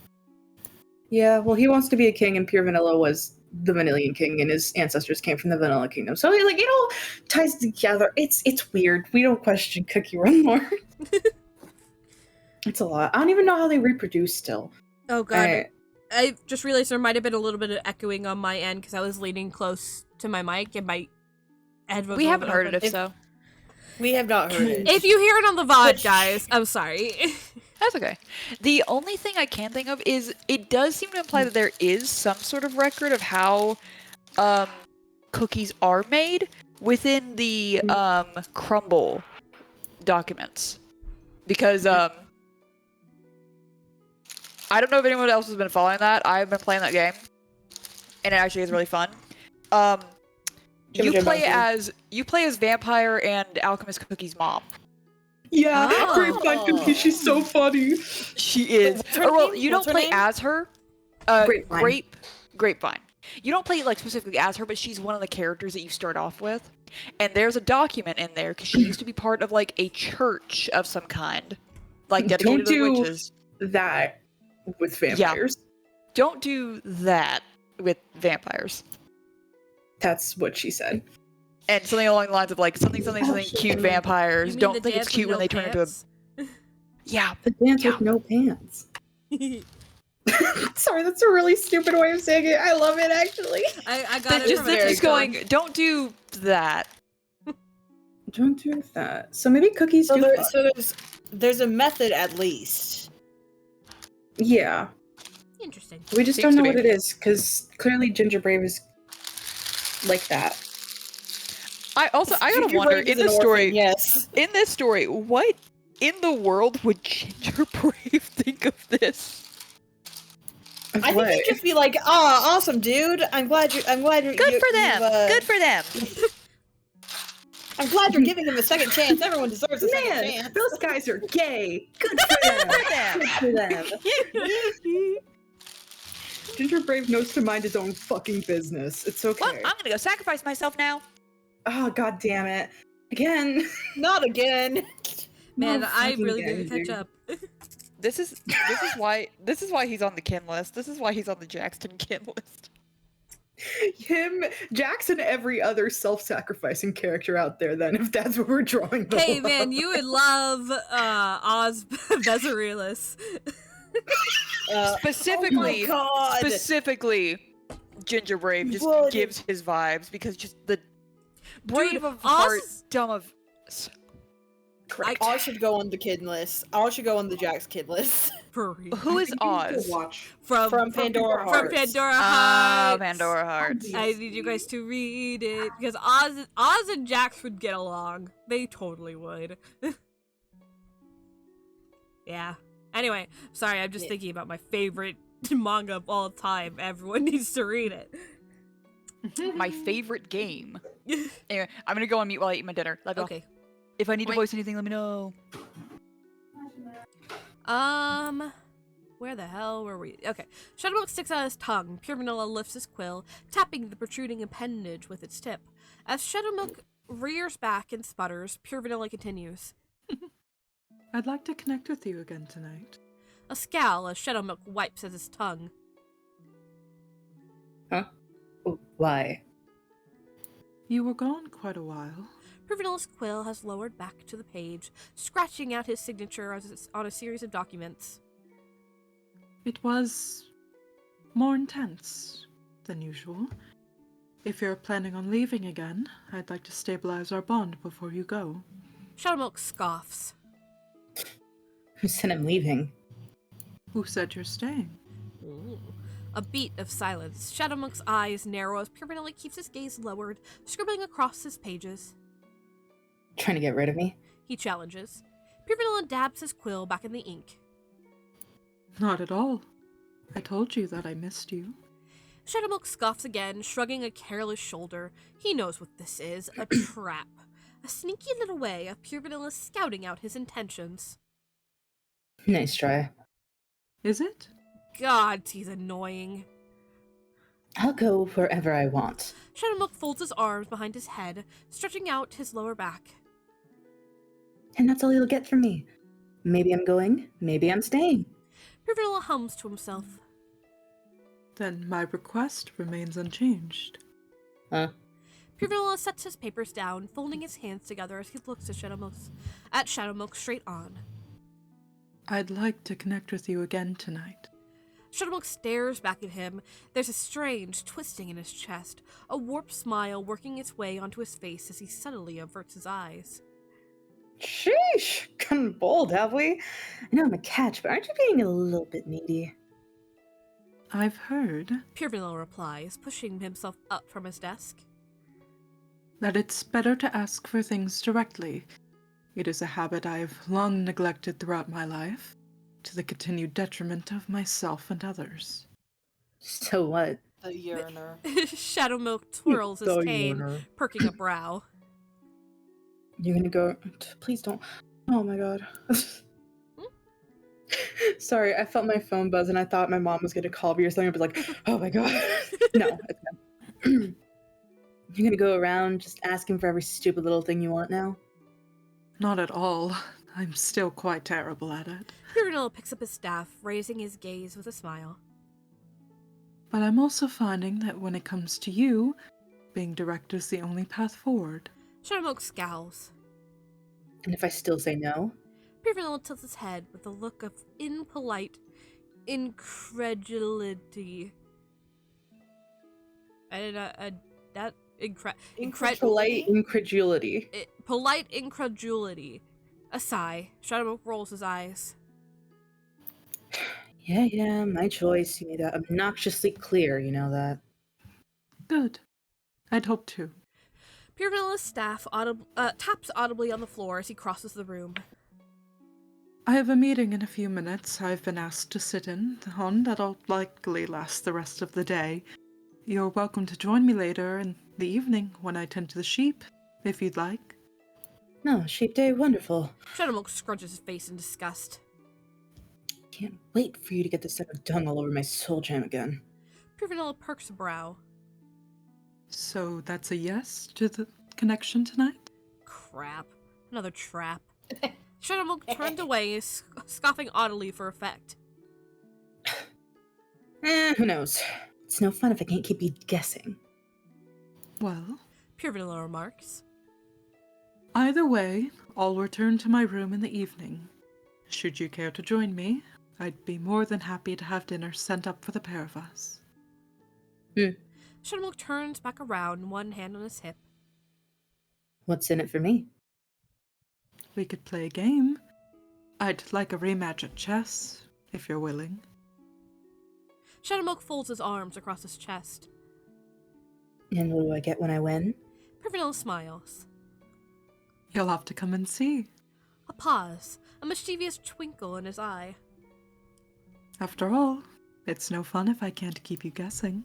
Yeah, well, he wants to be a king, and Pure Vanilla was the Vanillian king, and his ancestors came from the Vanilla Kingdom. So, like, it all ties together. It's weird. We don't question Cookie Run more. It's a lot. I don't even know how they reproduce still. Oh god. I just realized there might have been a little bit of echoing on my end because I was leaning close to my mic and my headphones. We were haven't heard it open. if so. We have not heard it. If you hear it on the VOD, Which- guys, I'm sorry. That's okay. The only thing I can think of is it does seem to imply that there is some sort of record of how cookies are made within the crumble documents. Because I don't know if anyone else has been following that. I've been playing that game, and it actually is really fun. You play as Vampire and Alchemist Cookie's mom. Yeah, Oh. Grapevine Cookie, she's so funny. She is. What's her Or, well, name? you What's don't her play name? as her. Grapevine. Grapevine. You don't play like specifically as her, but she's one of the characters that you start off with. And there's a document in there because she used to be part of like a church of some kind, like dedicated to the witches. That with vampires. Don't do that with vampires. That's what she said. And something along the lines of like something cute vampires. You mean Don't the think it's dance cute with when no they turn into a pants? yeah. The dance Yeah. with no pants. Sorry, that's a really stupid way of saying it. I love it actually. I got it Just, from a just TikTok. going. Don't do that. Don't do that. So maybe cookies So, do. there's a method at least. Yeah, Interesting. we just Seems don't to know be. what it is because clearly Ginger Brave is like that. I gotta Ginger wonder Brave in is an this orphan, story. yes. In this story, what in the world would Ginger Brave think of this? I think he'd just be like, "Ah, awesome, dude! I'm glad you're. Good for them. Good for them. I'm glad you're giving him a second chance. Everyone deserves a second Man, chance." those guys are gay. Good for them. Good for them. Ginger Brave knows to mind his own fucking business. It's okay. Well, I'm gonna go sacrifice myself now. Oh, god damn it. Again. Not again. Man, No I fucking really again, didn't catch dude. up. This is why he's on the kin list. This is why he's on the Jackson kin list. Him, Jackson, every other self-sacrificing character out there, then, if that's what we're drawing the Hey line. man, you would love Oz Bezarilus. Specifically, God. specifically, Ginger Brave just What? gives his vibes because just the brave Dude, of Oz heart, is- dumb of. Correct. I should go on the kid list. I should go on the Jack's kid list. For real. Who is Oz? From Pandora from Hearts. Pandora Ah, Hearts. Pandora Hearts. I need you guys to read it because Oz and Jax would get along. They totally would. Yeah. Anyway, sorry, I'm just Yeah. thinking about my favorite manga of all time. Everyone needs to read it. My favorite game. Anyway, I'm gonna go on mute while I eat my dinner. Love y'all. Okay. If I need to Wait. voice anything, let me know. Where the hell were we? Okay. Shadowmilk sticks out his tongue. Pure Vanilla lifts his quill, tapping the protruding appendage with its tip. As Shadowmilk rears back and sputters, Pure Vanilla continues. I'd like to connect with you again tonight. A scowl as Shadowmilk wipes at his tongue. Why? You were gone quite a while. Pure Vanilla's quill has lowered back to the page, scratching out his signature on a series of documents. It was more intense than usual. If you're planning on leaving again, I'd like to stabilize our bond before you go. Shadowmilk scoffs. Who said I'm leaving? Who said you're staying? Ooh. A beat of silence. Shadowmilk's eyes narrow as Pure Vanilla keeps his gaze lowered, scribbling across his pages. Trying to get rid of me? He challenges. Pure Vanilla dabs his quill back in the ink. Not at all. I told you that I missed you. Shadowmilk scoffs again, shrugging a careless shoulder. He knows what this is, a trap. a sneaky little way of pure vanilla scouting out his intentions. Nice try. Is it? God, he's annoying. I'll go wherever I want. Shadowmilk folds his arms behind his head, stretching out his lower back. And that's all you'll get from me. Maybe I'm going, maybe I'm staying. Pure vanilla hums to himself. Then my request remains unchanged. Pure vanilla sets his papers down, folding his hands together as he looks at Shadowmilk straight on. I'd like to connect with you again tonight. Shadowmilk stares back at him. There's a strange twisting in his chest, a warped smile working its way onto his face as he subtly averts his eyes. Sheesh, gone bold, have we? I know I'm a catch, but aren't you being a little bit needy? I've heard Pure vanilla replies, pushing himself up from his desk. that it's better to ask for things directly. It is a habit I've long neglected throughout my life, to the continued detriment of myself and others. So what? The yearner. Shadowmilk twirls his The cane, yearner. perking a brow. You're gonna go. Please don't. Oh my god. Sorry, I felt my phone buzz and I thought my mom was gonna call me or something. I was like, oh my god. No, it's not. You're gonna go around just asking for every stupid little thing you want now? Not at all. I'm still quite terrible at it. Pure vanilla picks up his staff, raising his gaze with a smile. But I'm also finding that when it comes to you, being direct is the only path forward. Shadowmilk scowls. And if I still say no? Pure vanilla tilts his head with a look of impolite incredulity. Polite incredulity. Polite incredulity. A sigh. Shadowmilk rolls his eyes. Yeah, my choice. You made that obnoxiously clear, you know that. Good. I'd hope to. Pure vanilla's staff taps audibly on the floor as he crosses the room. I have a meeting in a few minutes I've been asked to sit in on that'll likely last the rest of the day. You're welcome to join me later in the evening when I tend to the sheep, if you'd like. No, sheep day, wonderful. Shadowmilk scrunches his face in disgust. Can't wait for you to get this sack of dung all over my soul jam again. Pure vanilla perks a brow. So that's a yes to the connection tonight? Crap. Another trap. Shadowmilk turned away, scoffing audibly for effect. Who knows? It's no fun if I can't keep you guessing. Well, Pure vanilla remarks. either way, I'll return to my room in the evening. Should you care to join me, I'd be more than happy to have dinner sent up for the pair of us. Shadowmilk turns back around, one hand on his hip. What's in it for me? We could play a game. I'd like a rematch at chess, if you're willing. Shadowmilk folds his arms across his chest. And what do I get when I win? Pure vanilla smiles. You'll have to come and see. A pause, a mischievous twinkle in his eye. After all, it's no fun if I can't keep you guessing.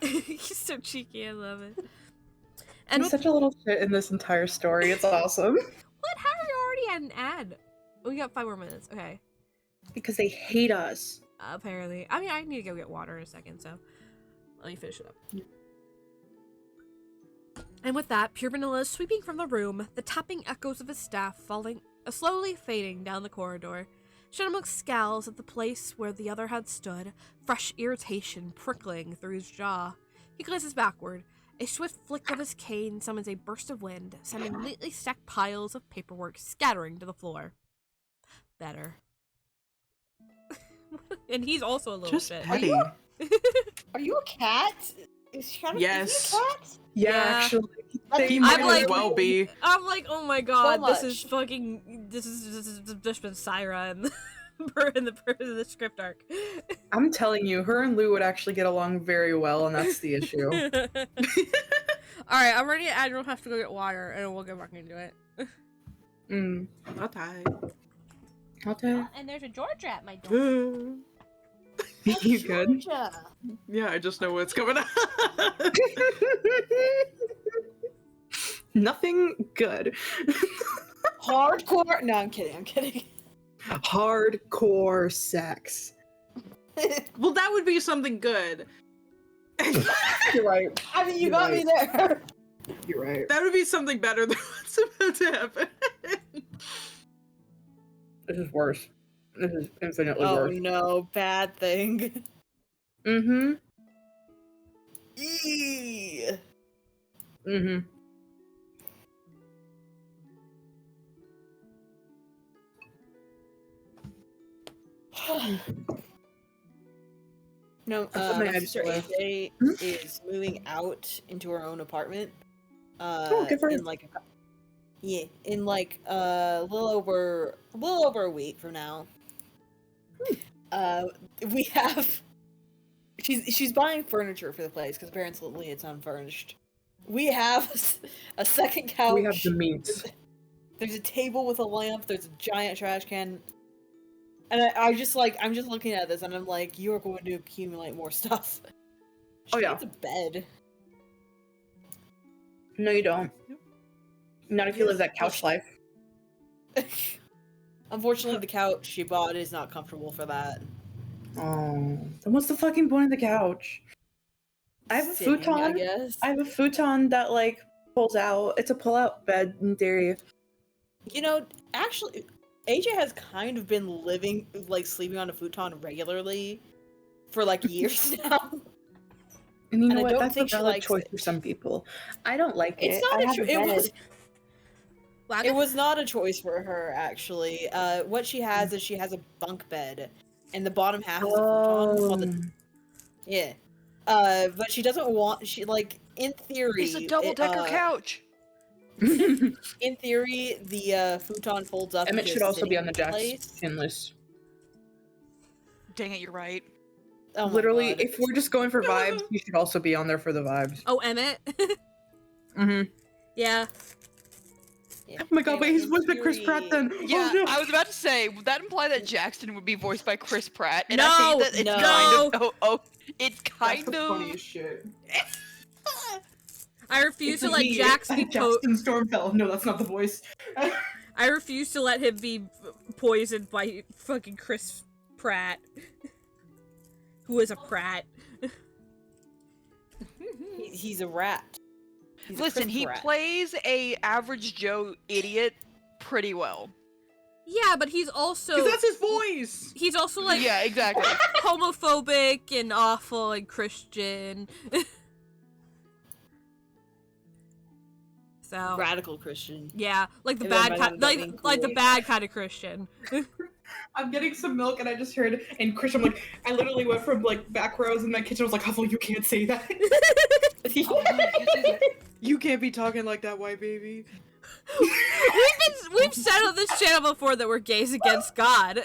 He's so cheeky, I love it. And He's such a little shit in this entire story. It's awesome. What? How are you already at an ad? We got 5 more minutes. Okay. Because they hate us. Apparently. I mean, I need to go get water in a second, so let me finish it up. And with that, Pure Vanilla is sweeping from the room, the tapping echoes of his staff slowly fading down the corridor. Shadowmilk scowls at the place where the other had stood, fresh irritation prickling through his jaw. He glances backward. A swift flick of his cane summons a burst of wind, sending neatly stacked piles of paperwork scattering to the floor. Better. And he's also a little Just shit. petty. Are you a cat? Is Shadow Yes. is he a cat? Yeah, Yeah. actually. He He might might like- as well be. I'm like, oh my god, this is much. fucking, this is just been Syra and in the script arc. I'm telling you, her and Lou would actually get along very well, and that's the issue. Alright, I'm ready to add, you'll have to go get water, and we'll get back into it. Okay. Okay. And there's a Georgia at my door. You good? Georgia. Yeah, I just know what's coming up. Nothing good. Hardcore. No, I'm kidding. Hardcore sex. Well, that would be something good. You're right. I mean, you You're got me there. You're right. That would be something better than what's about to happen. This is worse. This is infinitely Oh worse. no, bad thing. Mm-hmm. Eee. Mm-hmm. No, something my I sister just AJ Hmm? is moving out into her own apartment. Good for her. In like a little over a week from now. We have she's buying furniture for the place because apparently it's unfurnished. We have a second couch. We have the meats. There's a table with a lamp. There's a giant trash can. And I'm just looking at this and I'm like, you are going to accumulate more stuff. Oh, yeah. It's a bed. No, you don't. Not if you live that couch life. Unfortunately, the couch she bought is not comfortable for that. Oh, then what's the fucking point of the couch? I have a Sitting, futon. I guess. I have a futon that like pulls out. It's a pull-out bed in theory. You know, actually, AJ has kind of been sleeping on a futon regularly for like years now. And you know I what? don't That's a think she valid likes choice it. for some people. I don't like it. It's not I a have choice. bed. It was not a choice for her, actually. What she has is she has a bunk bed, and the bottom half is a futon. Well, yeah. But she doesn't want. In theory, It's a double-decker couch. in theory, the futon folds up. Emmett into a should also be sitting on the Jack's place. pin list. Dang it, you're right. Oh my Literally, God. if we're just going for vibes, you should also be on there for the vibes. Oh, Emmett? Mm-hmm. Yeah. Yeah. Oh my god, wait, Anyway, he's in voiced by Chris Pratt theory- then. Yeah, Oh, no. I was about to say, would that imply that Jackson would be voiced by Chris Pratt? And No, I think that it's no. it's That's kind the of funniest shit. I refuse It's to a let me, Jax be Jackson Stormfell. No, that's not the voice. I refuse to let him be poisoned by fucking Chris Pratt. Who is a Pratt. He's a rat. He's a Listen, Chris he Pratt. plays a average Joe idiot pretty well. Yeah, but he's also Because that's his voice! he's also like Yeah, exactly. homophobic and awful and Christian. So Radical Christian. yeah, like the And then bad my kind, mom got me like the cool. bad kind of Christian. I'm getting some milk and I just heard, and Christian, like, I literally went from, like, back rows in my kitchen. I was like, Huffle, you can't say that. You can't be talking like that, white baby. We've said on this channel before that we're gays against God.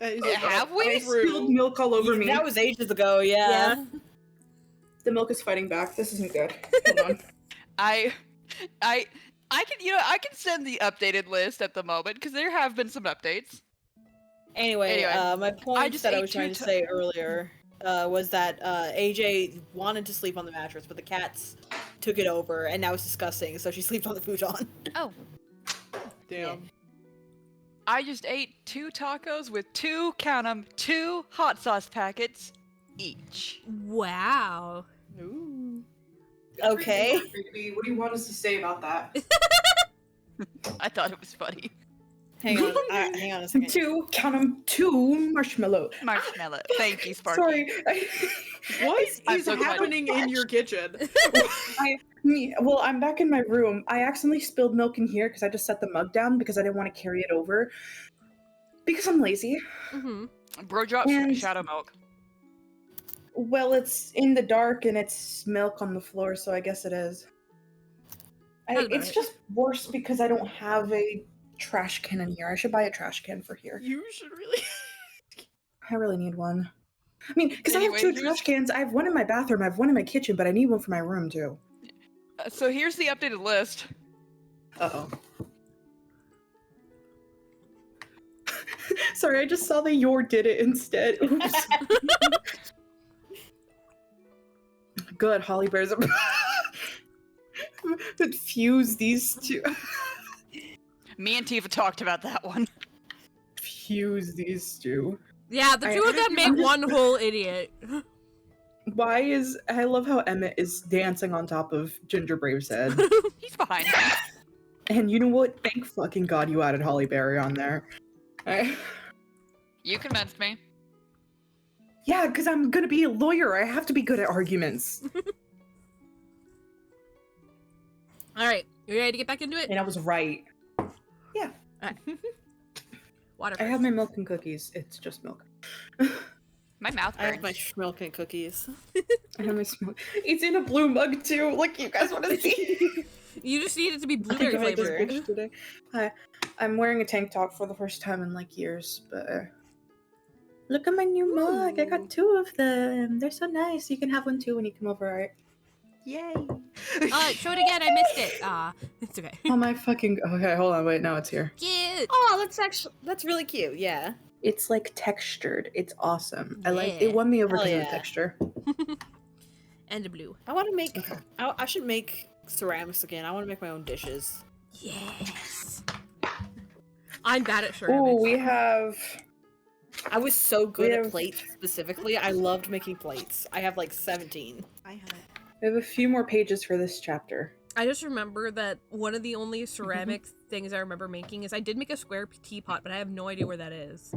Have we? I spilled milk all over me. That was ages ago, yeah. The milk is fighting back. This isn't good. Hold on. I can send the updated list at the moment because there have been some updates. Anyway, my point just that I ate was trying to two say earlier was that AJ wanted to sleep on the mattress, but the cats took it over, and now it's disgusting, so she sleeps on the futon. Oh, Damn. I just ate 2 tacos with 2 hot sauce packets each. Wow. Ooh. Okay. Baby, what do you want us to say about that? I thought it was funny. Hang on a second. 2 marshmallow. Marshmallow. Thank you, Sparky. Sorry. What I'm is so glad- happening in your kitchen? I'm back in my room. I accidentally spilled milk in here because I just set the mug down because I didn't want to carry it over. Because I'm lazy. Mm-hmm. Bro drops And- shadow milk. Well, it's in the dark and it's milk on the floor, so I guess it is. Sounds It's right. just worse because I don't have a trash can in here. I should buy a trash can for here. You should really. I really need one. I mean, because I have Anyway, 2 here's- trash cans. I have one in my bathroom. I have one in my kitchen, but I need one for my room too. So here's the updated list. Uh-oh. Sorry, I just saw that your did it instead. Oops. Good, Holly Bear's fuse these two. Me and Tifa talked about that one. Fuse these two. Yeah, the two of them make one whole idiot. I love how Emmett is dancing on top of Ginger Brave's head. He's fine. And you know what? Thank fucking God you added Holly Berry on there. You convinced me. Yeah, because I'm gonna be a lawyer. I have to be good at arguments. Alright, you ready to get back into it? And I was right. Yeah. Alright. Water I first. have my milk and cookies. It's just milk. My mouth I have burns. my milk and cookies. I have my smoke. It's in a blue mug too. Look, you guys want to see? You just need it to be I blueberry got this flavored. bitch today. I'm wearing a tank top for the first time in like years, but look at my new mug. I got 2 of them. They're so nice. You can have one too when you come over, alright? Yay. Show it again, I missed it. It's okay. Oh my fucking. Okay, hold on. Wait, now it's here. Cute! Oh, that's really cute. Yeah. It's like textured. It's awesome. I like. Yeah. It won me over Hell because of the yeah. texture. And a blue. I want to make. Okay. I should make ceramics again. I want to make my own dishes. Yes! I'm bad at Oh, ceramics. we have. I was so good We at have- plates specifically. I loved making plates. I have like 17. I have it. We have a few more pages for this chapter. I just remember that one of the only ceramic things I remember making is I did make a square teapot, but I have no idea where that is.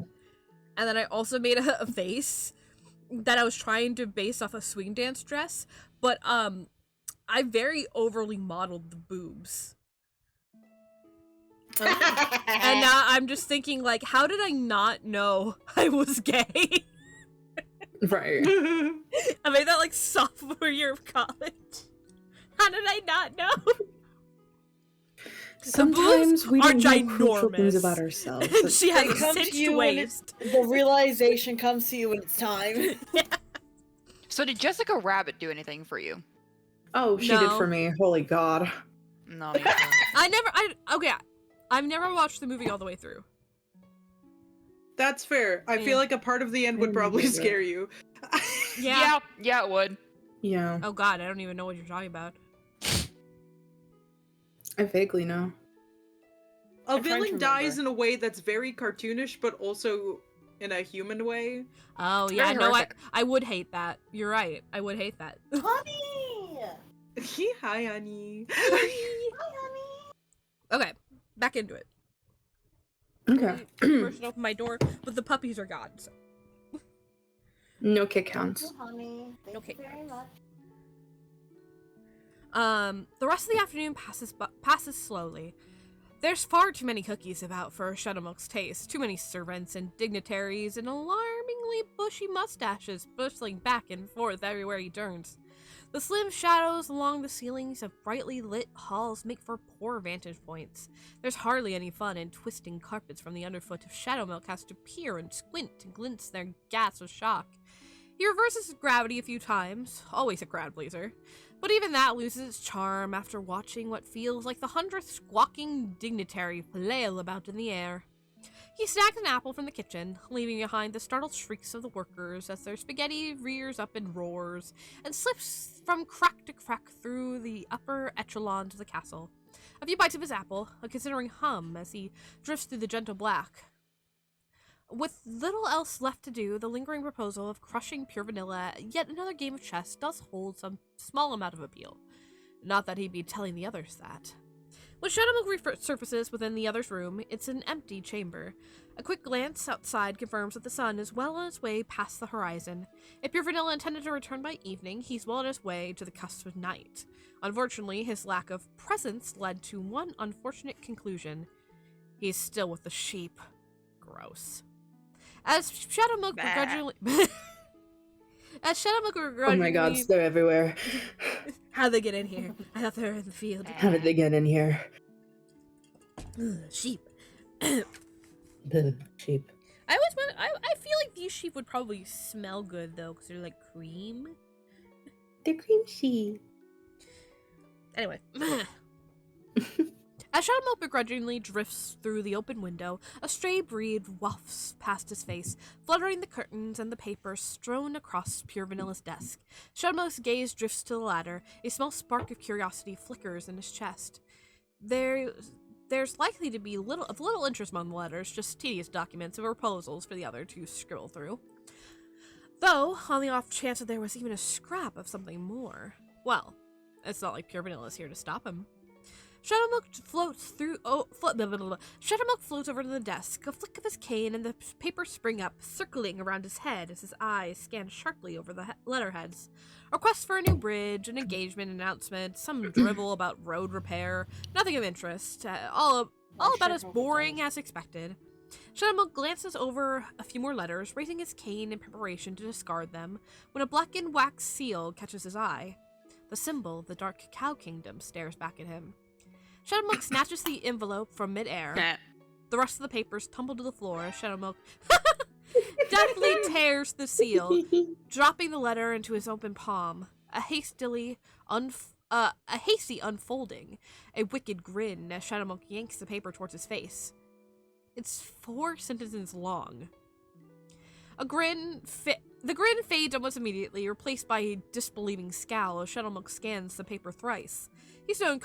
And then I also made a vase that I was trying to base off a swing dance dress, but I very overly modeled the boobs. And now I'm just thinking, like, how did I not know I was gay? Right. I made that like sophomore year of college. How did I not know? Sometimes we are don't know crucial things ginormous. about ourselves. And she has They a come to cinched you when waist. the realization comes to you when it's time. So did Jessica Rabbit do anything for you? Oh, she did No. for me. Holy God. No. me too. I've never watched the movie all the way through. That's fair. I feel like a part of the end would Mm, probably yeah. scare you. Yeah. Yeah, it would. Yeah, Oh god, I don't even know what you're talking about. I vaguely know. A I'm trying to villain dies remember. in a way that's very cartoonish, but also in a human way. Oh yeah, Very no, horrific. I would hate that. You're right. I would hate that. Honey! Hi, honey. Okay, back into it. Okay. First open my door, but the puppies are gone. So. No kick counts. Honey, thank Okay. you very much. The rest of the afternoon passes slowly. There's far too many cookies about for Shadowmilk's taste, too many servants and dignitaries and alarmingly bushy mustaches bristling back and forth everywhere he turns. The slim shadows along the ceilings of brightly lit halls make for poor vantage points. There's hardly any fun in twisting carpets from the underfoot if Shadowmilk has to peer and squint and glints their gasp of shock. He reverses his gravity a few times, always a crowd pleaser, but even that loses its charm after watching what feels like the 100th squawking dignitary flail about in the air. He snags an apple from the kitchen, leaving behind the startled shrieks of the workers as their spaghetti rears up and roars, and slips from crack to crack through the upper echelons of the castle. A few bites of his apple, a considering hum as he drifts through the gentle black. With little else left to do, the lingering proposal of crushing pure vanilla yet another game of chess does hold some small amount of appeal. Not that he'd be telling the others that. When Shadowmilk resurfaces within the other's room, it's an empty chamber. A quick glance outside confirms that the sun is well on its way past the horizon. If Pure Vanilla intended to return by evening, he's well on his way to the cusp of night. Unfortunately, his lack of presence led to one unfortunate conclusion. He's still with the sheep. Gross. As Shadowmilk begrudgingly... As Shadowmilk begrudgingly... Oh my God, they're everywhere. How'd they get in here? I thought they were in the field. How did they get in here? Ugh, sheep. The sheep. I always want. I feel like these sheep would probably smell good though, because they're like cream. They're cream sheep. Anyway, As Shadowmilk begrudgingly drifts through the open window, a stray breeze wafts past his face, fluttering the curtains and the papers strewn across Pure Vanilla's desk. Shadowmilk's gaze drifts to the ladder. A small spark of curiosity flickers in his chest. There's likely to be little interest among the letters, just tedious documents and proposals for the other to scribble through. Though, on the off chance that there was even a scrap of something more, well, it's not like Pure Vanilla's here to stop him. Shadowmilk Shadowmilk floats over to the desk. A flick of his cane and the papers spring up, circling around his head as his eyes scan sharply over the letterheads. A request for a new bridge, an engagement announcement, some drivel about road repair, nothing of interest, all about as boring as expected. Shadowmilk glances over a few more letters, raising his cane in preparation to discard them, when a blackened wax seal catches his eye. The symbol of the Dark Cacao Kingdom stares back at him. Shadowmilk snatches the envelope from midair. The rest of the papers tumble to the floor as Shadowmilk deftly tears the seal, dropping the letter into his open palm. A hasty unfolding, a wicked grin as Shadowmilk yanks the paper towards his face. It's 4 sentences long. The grin fades almost immediately, replaced by a disbelieving scowl as Shadowmilk scans the paper thrice. He's known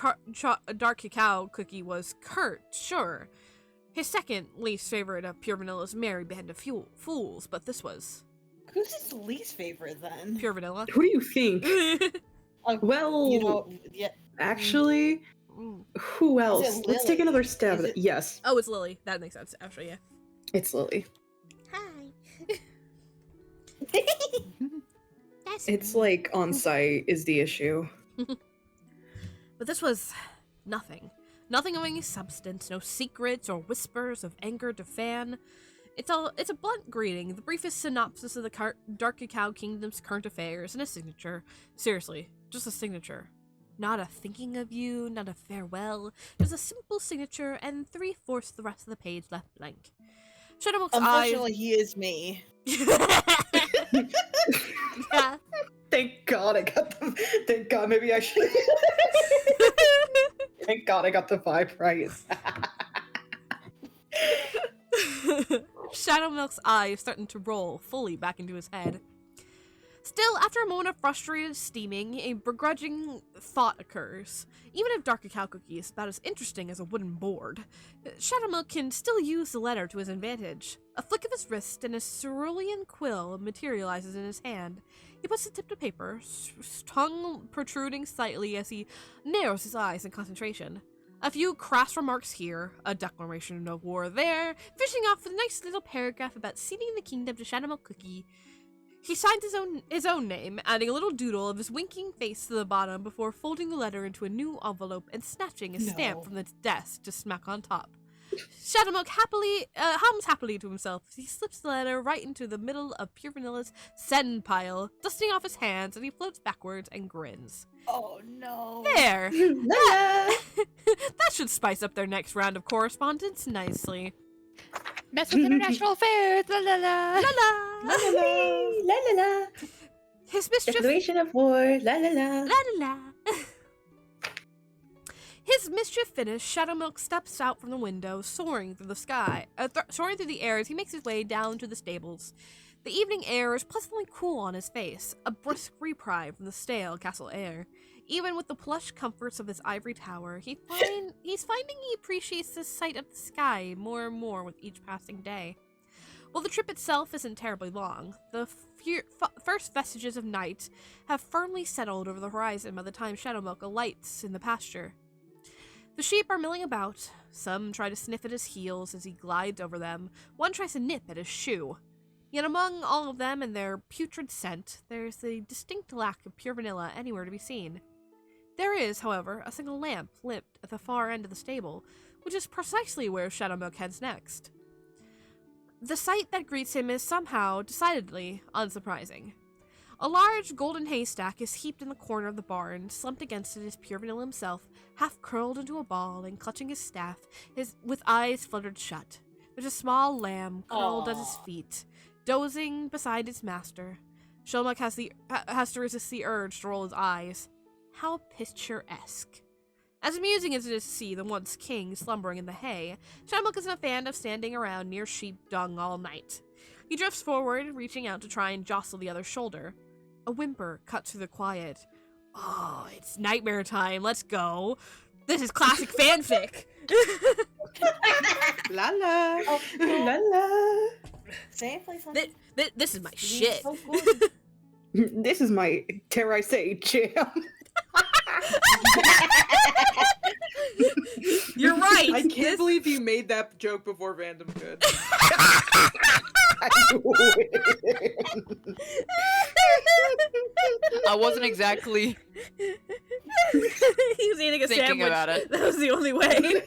Dark Cacao Cookie was curt, sure. His second least favorite of Pure Vanilla's merry band of fools, but this was... Who's his least favorite, then? Pure Vanilla. Who do you think? Well, actually, who else? Let's take another stab at it. Yes. Oh, it's Lily. That makes sense, actually, yeah. It's Lily. Hi. It's like on site is the issue. But this was nothing. Nothing of any substance, no secrets or whispers of anger to fan. It's a blunt greeting, the briefest synopsis of the Dark Cacao Kingdom's current affairs, and a signature. Seriously, just a signature. Not a thinking of you, not a farewell, just a simple signature, and 3/4 the rest of the page left blank. Shadowmilk's Unfortunately, he is me. Yeah. Thank God I got the. Thank God, maybe I should. Thank God I got the vibe right. Shadowmilk's eyes starting to roll fully back into his head. Still, after a moment of frustrated steaming, a begrudging thought occurs. Even if Dark Cacao Cookie is about as interesting as a wooden board, Shadowmilk can still use the letter to his advantage. A flick of his wrist and a cerulean quill materializes in his hand. He puts the tip to paper, tongue protruding slightly as he narrows his eyes in concentration. A few crass remarks here, a declaration of war there, finishing off with a nice little paragraph about ceding the kingdom to Shadowmilk Cookie. He signs his own name, adding a little doodle of his winking face to the bottom before folding the letter into a new envelope and snatching a stamp from the desk to smack on top. Shadowmilk hums happily to himself as he slips the letter right into the middle of Pure Vanilla's send pile, dusting off his hands, and he floats backwards and grins. Oh no. There! That should spice up their next round of correspondence nicely. Mess with international affairs, la la la. La la! La la la, la la la. His mischief... Declaration of war, la la la. La la la. His mischief finished, Shadowmilk steps out from the window, soaring through the air as he makes his way down to the stables. The evening air is pleasantly cool on his face, a brisk reprieve from the stale castle air. Even with the plush comforts of his ivory tower, he's finding he appreciates the sight of the sky more and more with each passing day. While the trip itself isn't terribly long, the first vestiges of night have firmly settled over the horizon by the time Shadowmilk alights in the pasture. The sheep are milling about. Some try to sniff at his heels as he glides over them. One tries to nip at his shoe. Yet among all of them and their putrid scent, there's a distinct lack of Pure Vanilla anywhere to be seen. There is, however, a single lamp lit at the far end of the stable, which is precisely where Shadowmilk heads next. The sight that greets him is somehow decidedly unsurprising. A large golden haystack is heaped in the corner of the barn. Slumped against it is Pure Vanilla himself, half curled into a ball and clutching his staff, with eyes fluttered shut. There's a small lamb curled at his feet, dozing beside its master. Shadowmilk has to resist the urge to roll his eyes. How picturesque. As amusing as it is to see the once king slumbering in the hay, Shadowmilk isn't a fan of standing around near sheep dung all night. He drifts forward, reaching out to try and jostle the other's shoulder. A whimper cuts through the quiet. Oh, it's nightmare time, let's go. This is classic fanfic. La la. Oh, la la. Say it, please. honey. This is my shit. So good. This is my, dare I say, jam. You're right. I can't believe you made that joke before Vandom could. I wasn't exactly He was eating a thinking sandwich. about it. That was the only way.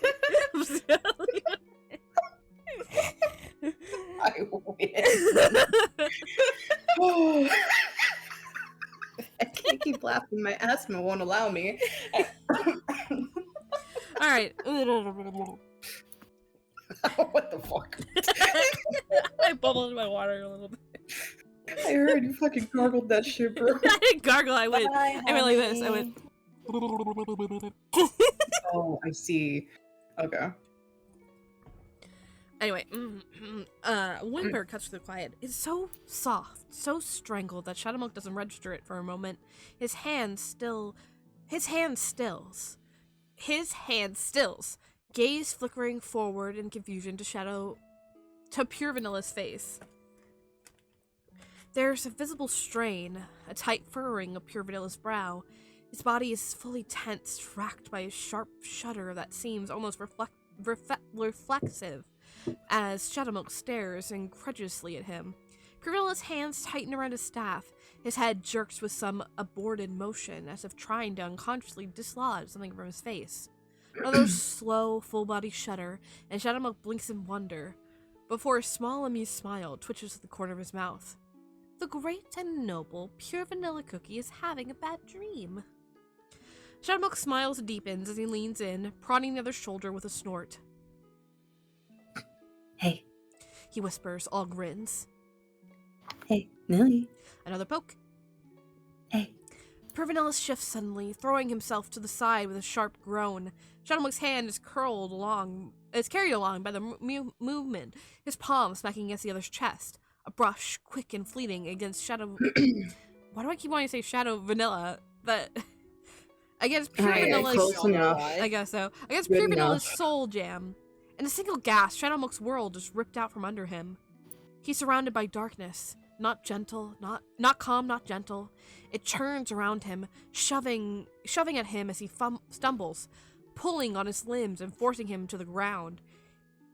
I win. Oh. I can't keep laughing. My asthma won't allow me. All right. What the fuck? I bubbled my water a little bit. I heard you fucking gargled that shit, bro. I didn't gargle. I went. Bye, I went like this. I honey. went. Oh, I see. Okay. Anyway, whimper cuts through the quiet. It's so soft, so strangled that Shadowmilk doesn't register it for a moment. His hand stills. Gaze flickering forward in confusion to Pure Vanilla's face. There's a visible strain, a tight furrowing of Pure Vanilla's brow. His body is fully tensed, racked by a sharp shudder that seems almost reflexive as Shadowmilk stares incredulously at him. Pure Vanilla's hands tighten around his staff. His head jerks with some aborted motion, as if trying to unconsciously dislodge something from his face. Another slow, full-body shudder, and Shadowmilk blinks in wonder, before a small, amused smile twitches at the corner of his mouth. The great and noble Pure Vanilla Cookie is having a bad dream. Shadowmilk smiles deepens as he leans in, prodding the other's shoulder with a snort. Hey. He whispers, all grins. Hey, Millie. Another poke. Hey. Pure Vanilla shifts suddenly, throwing himself to the side with a sharp groan. Shadowmilk's hand is carried along by the movement, his palm smacking against the other's chest. A brush, quick and fleeting, against Shadow... Why do I keep wanting to say Shadow Vanilla? But... against Pure Vanilla's... Close enough. I guess so. Against Good Pure enough. Vanilla's soul jam. In a single gasp, Shadowmilk's world is ripped out from under him. He's surrounded by darkness. Not gentle, not calm, not gentle. It churns around him, shoving at him as he stumbles, pulling on his limbs and forcing him to the ground.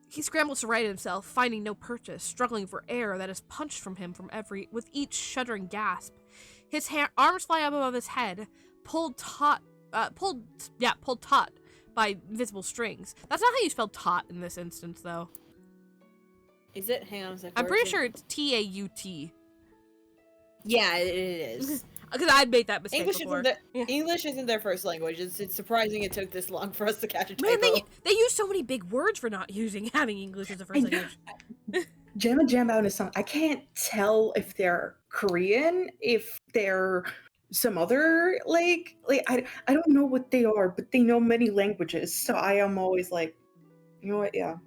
He scrambles to right himself, finding no purchase, struggling for air that is punched from him with each shuddering gasp. His arms fly up above his head, pulled taut by invisible strings. That's not how you spell taut in this instance, though. Is it? Hang on a second. I'm pretty sure it's T-A-U-T. Yeah, it is. Because I'd made that mistake before. English isn't their first language. It's surprising it took this long for us to catch a Man, typo. they use so many big words for not having English as a first language. Jam and Jambound is song. I can't tell if they're Korean, if they're some other I don't know what they are, but they know many languages. So I am always like, you know what? Yeah.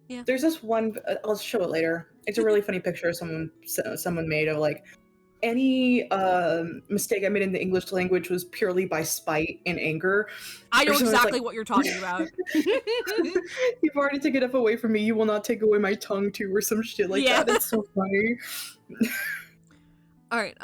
Yeah. There's this one. I'll show it later. It's a really funny picture someone made of like any mistake I made in the English language was purely by spite and anger. I know Or someone's exactly like, what you're talking about. You've already taken enough away from me. You will not take away my tongue too, or some shit like Yeah. that. It's so funny. All right.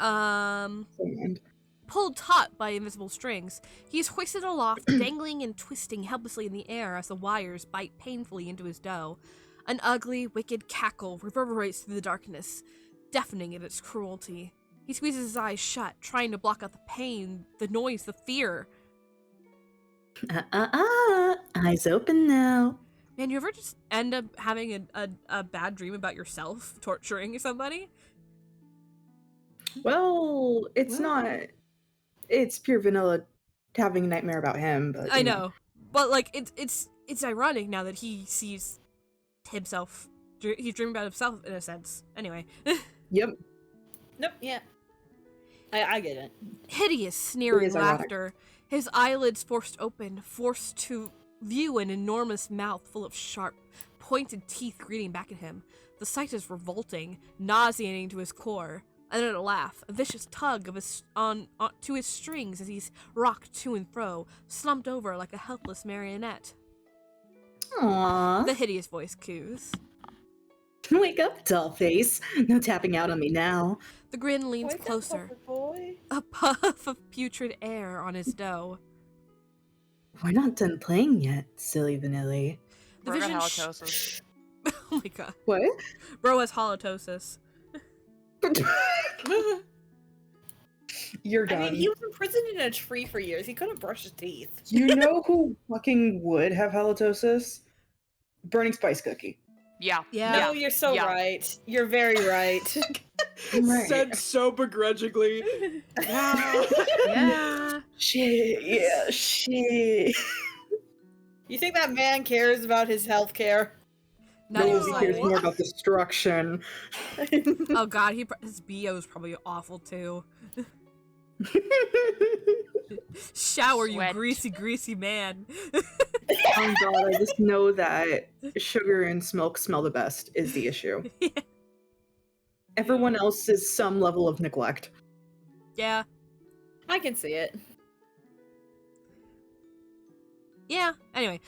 Pulled taut by invisible strings, he's hoisted aloft, dangling and twisting helplessly in the air as the wires bite painfully into his dough. An ugly, wicked cackle reverberates through the darkness, deafening in its cruelty. He squeezes his eyes shut, trying to block out the pain, the noise, the fear. Eyes open now. Man, you ever just end up having a bad dream about yourself torturing somebody? Well, it's not. It's Pure Vanilla having a nightmare about him, but I know, but like it's ironic now that he sees himself. He's dreaming about himself in a sense. Anyway. Yep. Nope. Yeah. I get it. Hideous, sneering is ironic. laughter. His eyelids forced open, forced to view an enormous mouth full of sharp, pointed teeth greeting back at him. The sight is revolting, nauseating to his core. And then a laugh, a vicious tug of his to his strings as he's rocked to and fro, slumped over like a helpless marionette. Aww. The hideous voice coos. Wake up, dollface. No tapping out on me now. The grin leans Wake up, closer, puppet boy. a puff of putrid air on his dough. We're not done playing yet, silly Vanilli. The Bro got vision halitosis. Oh my god. What? Bro has halitosis. You're I done. mean, he was imprisoned in a tree for years. He couldn't brush his teeth. You know who fucking would have halitosis? Burning Spice Cookie. Yeah. Yeah. No, you're so Yeah. right. You're very right. Right. Said so begrudgingly. Yeah. Yeah. Shit, yeah, shit. You think that man cares about his health care? Not No, even he slightly. cares more about destruction. Oh god, his BO is probably awful too. Shower, you Sweat. greasy man. Oh god, I just know that sugar and milk smell the best is the issue. Yeah. Everyone else is some level of neglect. Yeah. I can see it. Yeah. Anyway,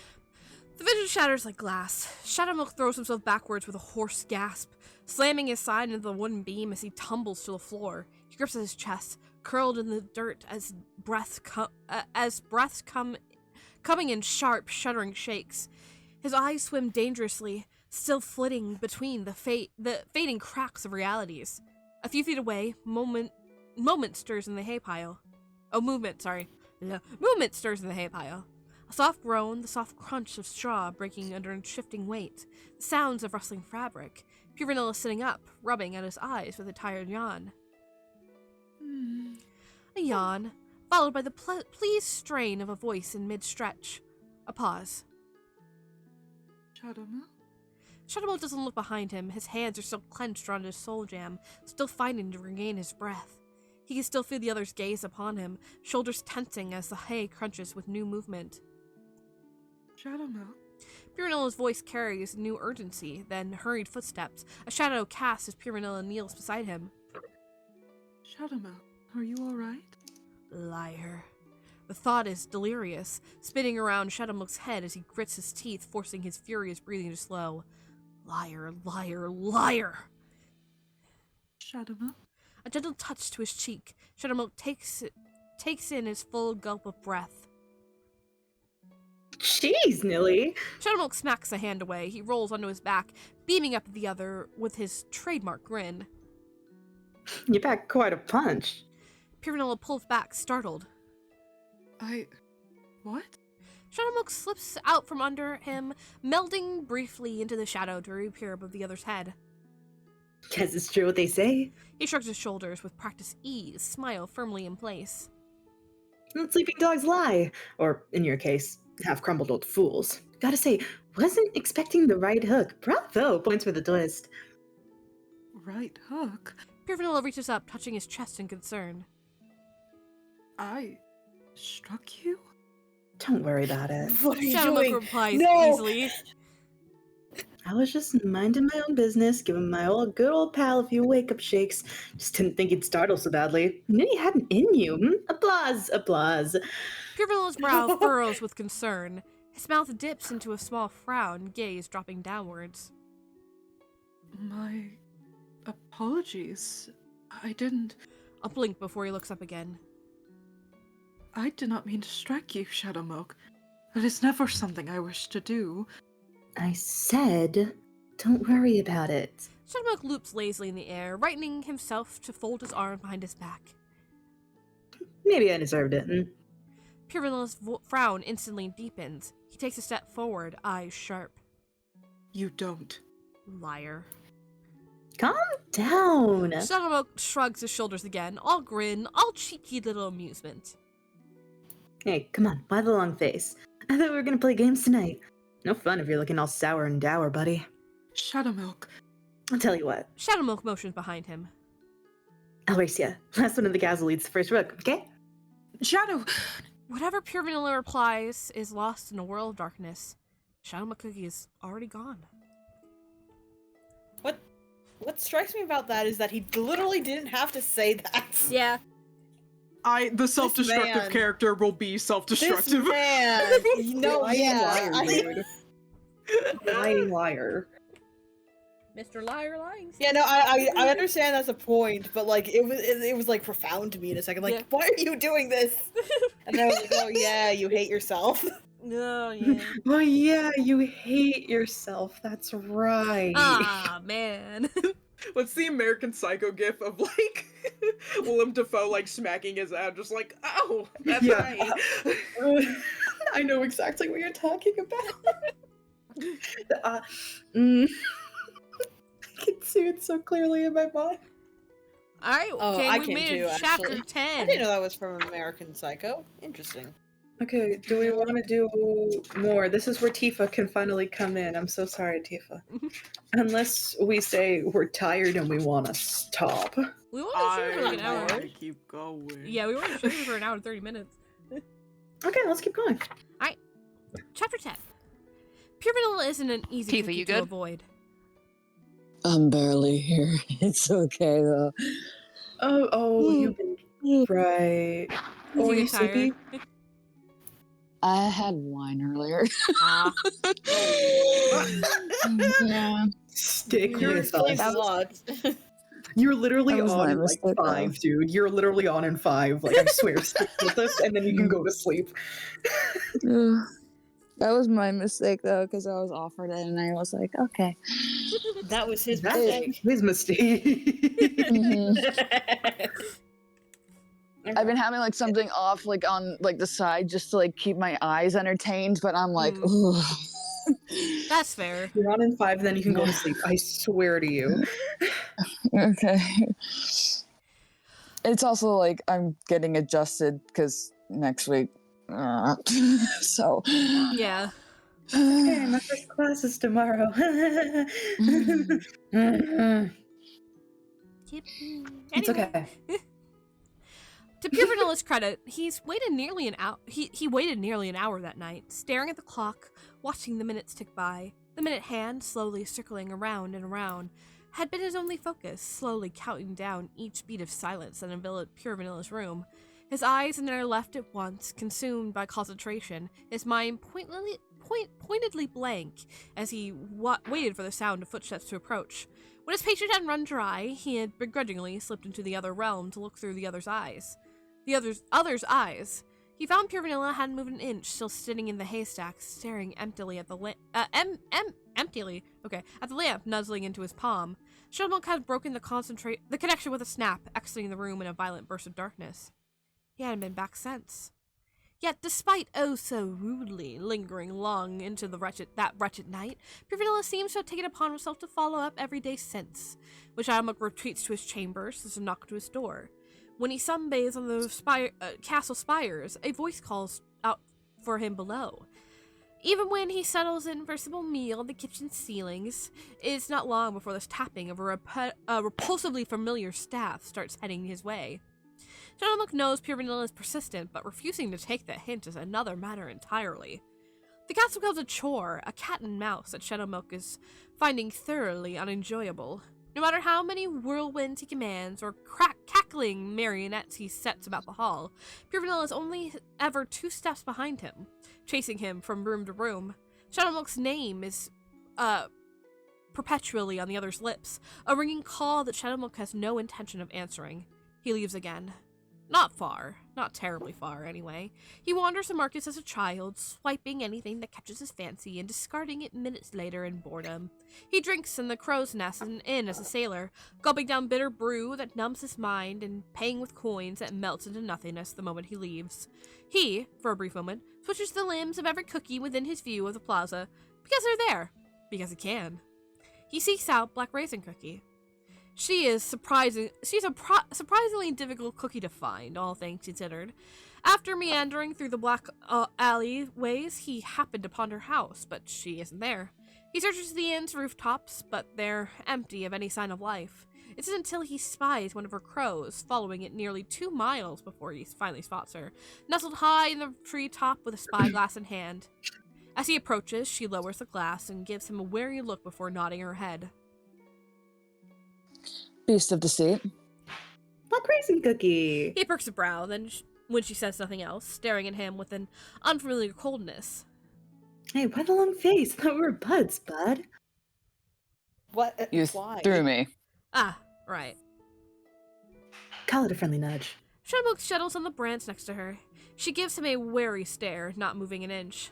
the vision shatters like glass. Shadowmilk throws himself backwards with a hoarse gasp, slamming his side into the wooden beam as he tumbles to the floor. He grips at his chest, curled in the dirt as breaths coming in sharp, shuddering shakes. His eyes swim dangerously, still flitting between the fading cracks of realities. A few feet away, movement stirs in the hay pile. Movement stirs in the hay pile. A soft groan, the soft crunch of straw breaking under a shifting weight, the sounds of rustling fabric. Pure Vanilla sitting up, rubbing at his eyes with a tired yawn. A yawn, followed by the pleased strain of a voice in mid-stretch. A pause. Shadowmilk? Shadowmilk doesn't look behind him. His hands are still clenched around his soul jam, still fighting to regain his breath. He can still feel the other's gaze upon him, shoulders tensing as the hay crunches with new movement. Shadowmilk? Pure Vanilla's voice carries new urgency, then hurried footsteps. A shadow casts as Pure Vanilla kneels beside him. Shadowmilk, are you alright? Liar. The thought is delirious, spinning around Shadowmilk's head as he grits his teeth, forcing his furious breathing to slow. Liar, liar, liar! Shadowmilk? A gentle touch to his cheek. Shadowmilk takes in his full gulp of breath. Jeez, Nilly. Shadowmilk smacks a hand away. He rolls onto his back, beaming up at the other with his trademark grin. You packed quite a punch. Pure Vanilla pulls back, startled. What? Shadowmilk slips out from under him, melding briefly into the shadow to reappear above the other's head. Guess it's true what they say. He shrugs his shoulders with practiced ease, smile firmly in place. Let sleeping dogs lie. Or, in your case, half-crumbled old fools. Gotta say, wasn't expecting the right hook. Bravo! Points for the twist. Right hook? Pure Vanilla reaches up, touching his chest in concern. I struck you? Don't worry about it. What are you Shadowmilk doing? replies No! easily. I was just minding my own business, giving my good old pal a few wake-up shakes. Just didn't think he'd startle so badly. Knew you had it in you. Applause, applause. Pure Vanilla's brow furrows with concern. His mouth dips into a small frown, gaze dropping downwards. My apologies. I didn't. A blink before he looks up again. I did not mean to strike you, Shadowmilk. That is never something I wish to do. I said, don't worry about it. Shadowmilk loops lazily in the air, rightening himself to fold his arm behind his back. Maybe I deserved it. Pure Vanilla's frown instantly deepens. He takes a step forward, eyes sharp. You don't. Liar. Calm down. Shadowmilk shrugs his shoulders again, all grin, all cheeky little amusement. Hey, come on, why the long face? I thought we were gonna play games tonight. No fun if you're looking all sour and dour, buddy. Shadowmilk. I'll tell you what. Shadowmilk motions behind him. Alvacia, last one of the Gazelle leads the first book, okay? Shadow! Whatever Pure Vanilla replies is lost in a world of darkness. Shadow McCookie is already gone. What strikes me about that is that he literally didn't have to say that. Yeah. The self-destructive man. character will be This self-destructive. man, no, Lying liar, yeah. dude. Lying liar. Mr. Lying. Yeah, no, I understand that's a point, but like it was like profound to me in a second. Like, Yeah. why are you doing this? And I was like, oh yeah, you hate yourself. Oh, yeah. Oh yeah, you hate yourself. That's right. Ah, man. What's the American Psycho gif of, like, Willem Dafoe, like, smacking his ass, just like, oh, that's Yeah. right. I know exactly what you're talking about. I can see it so clearly in my mind. Alright, Oh, okay, I we can made too, it chapter actually. 10. I didn't know that was from American Psycho. Interesting. Okay, do we want to do more? This is where Tifa can finally come in. I'm so sorry, Tifa. Unless we say we're tired and we want to stop. We want to shoot for like an I hour. want to keep going. Yeah, we want to shoot for an hour and 30 minutes. Okay, let's keep going. Chapter 10. Pure Vanilla isn't an easy Tifa, cookie you to good? avoid. I'm barely here. It's okay though. Oh, you've been right. Oh, are you get tired? sleepy? I had wine earlier. Ah. Yeah. Stick You're with sleep us. a lot. You're literally That was on my in like mistake, though. 5, dude. You're literally on in 5. Like, I swear, stick with us, and then you can go to sleep. That was my mistake though, because I was offered it and I was like, okay. That was his That's mistake. his mistake. Mhm. I've been having like something off like on like the side just to like keep my eyes entertained, but I'm like, ooh. That's fair. You're on in 5, then you can go to sleep. I swear to you. Okay. It's also like I'm getting adjusted because next week. So. Yeah. Okay, my first class is tomorrow. It's okay. To Pure Vanilla's credit, he's waited nearly an hour. He waited nearly an hour that night, staring at the clock, watching the minutes tick by. The minute hand, slowly circling around and around, had been his only focus, slowly counting down each beat of silence that enveloped Pure Vanilla's room. His eyes and inner left at once, consumed by concentration, his mind pointedly blank as he waited for the sound of footsteps to approach. When his patient had run dry, he had begrudgingly slipped into the other realm to look through the other's eyes. Other's eyes. He found Pure Vanilla hadn't moved an inch, still sitting in the haystack, staring emptily at the lamp. At the lamp, nuzzling into his palm. Shadowmonk had broken the connection with a snap, exiting the room in a violent burst of darkness. He hadn't been back since. Yet, despite oh so rudely lingering long into that wretched night, Pure Vanilla seems to have taken upon himself to follow up every day since. When Shadowmonk retreats to his chambers, there's a knock to his door. When he sunbathes on the castle spires, a voice calls out for him below. Even when he settles in for a simple meal on the kitchen ceilings, it's not long before this tapping of a repulsively familiar staff starts heading his way. Shadowmonk knows Pure Vanilla is persistent, but refusing to take the hint is another matter entirely. The castle becomes a chore, a cat and mouse that Shadowmonk is finding thoroughly unenjoyable. No matter how many whirlwinds he commands or cackling marionettes he sets about the hall, Pure Vanilla is only ever 2 steps behind him, chasing him from room to room. Shadowmonk's name is perpetually on the other's lips, a ringing call that Shadowmonk has no intention of answering. He leaves again. Not far. Not terribly far, anyway. He wanders the markets as a child, swiping anything that catches his fancy and discarding it minutes later in boredom. He drinks in the crow's nest and inn as a sailor, gulping down bitter brew that numbs his mind and paying with coins that melts into nothingness the moment he leaves. He, for a brief moment, switches the limbs of every cookie within his view of the plaza, because they're there. Because he can. He seeks out Black Raisin Cookie. She's a surprisingly difficult cookie to find, all things considered. After meandering through the black alleyways, he happened upon her house, but she isn't there. He searches the inn's rooftops, but they're empty of any sign of life. It's until he spies one of her crows, following it nearly 2 miles before he finally spots her, nestled high in the treetop with a spyglass in hand. As he approaches, she lowers the glass and gives him a wary look before nodding her head. Beast of deceit. Black raisin cookie. He perks a brow, then when she says nothing else, staring at him with an unfamiliar coldness. Hey, why the long face? I thought we were buds, bud. What? You Why? threw me. Ah, right. Call it a friendly nudge. Shadowmook settles on the branch next to her. She gives him a wary stare, not moving an inch.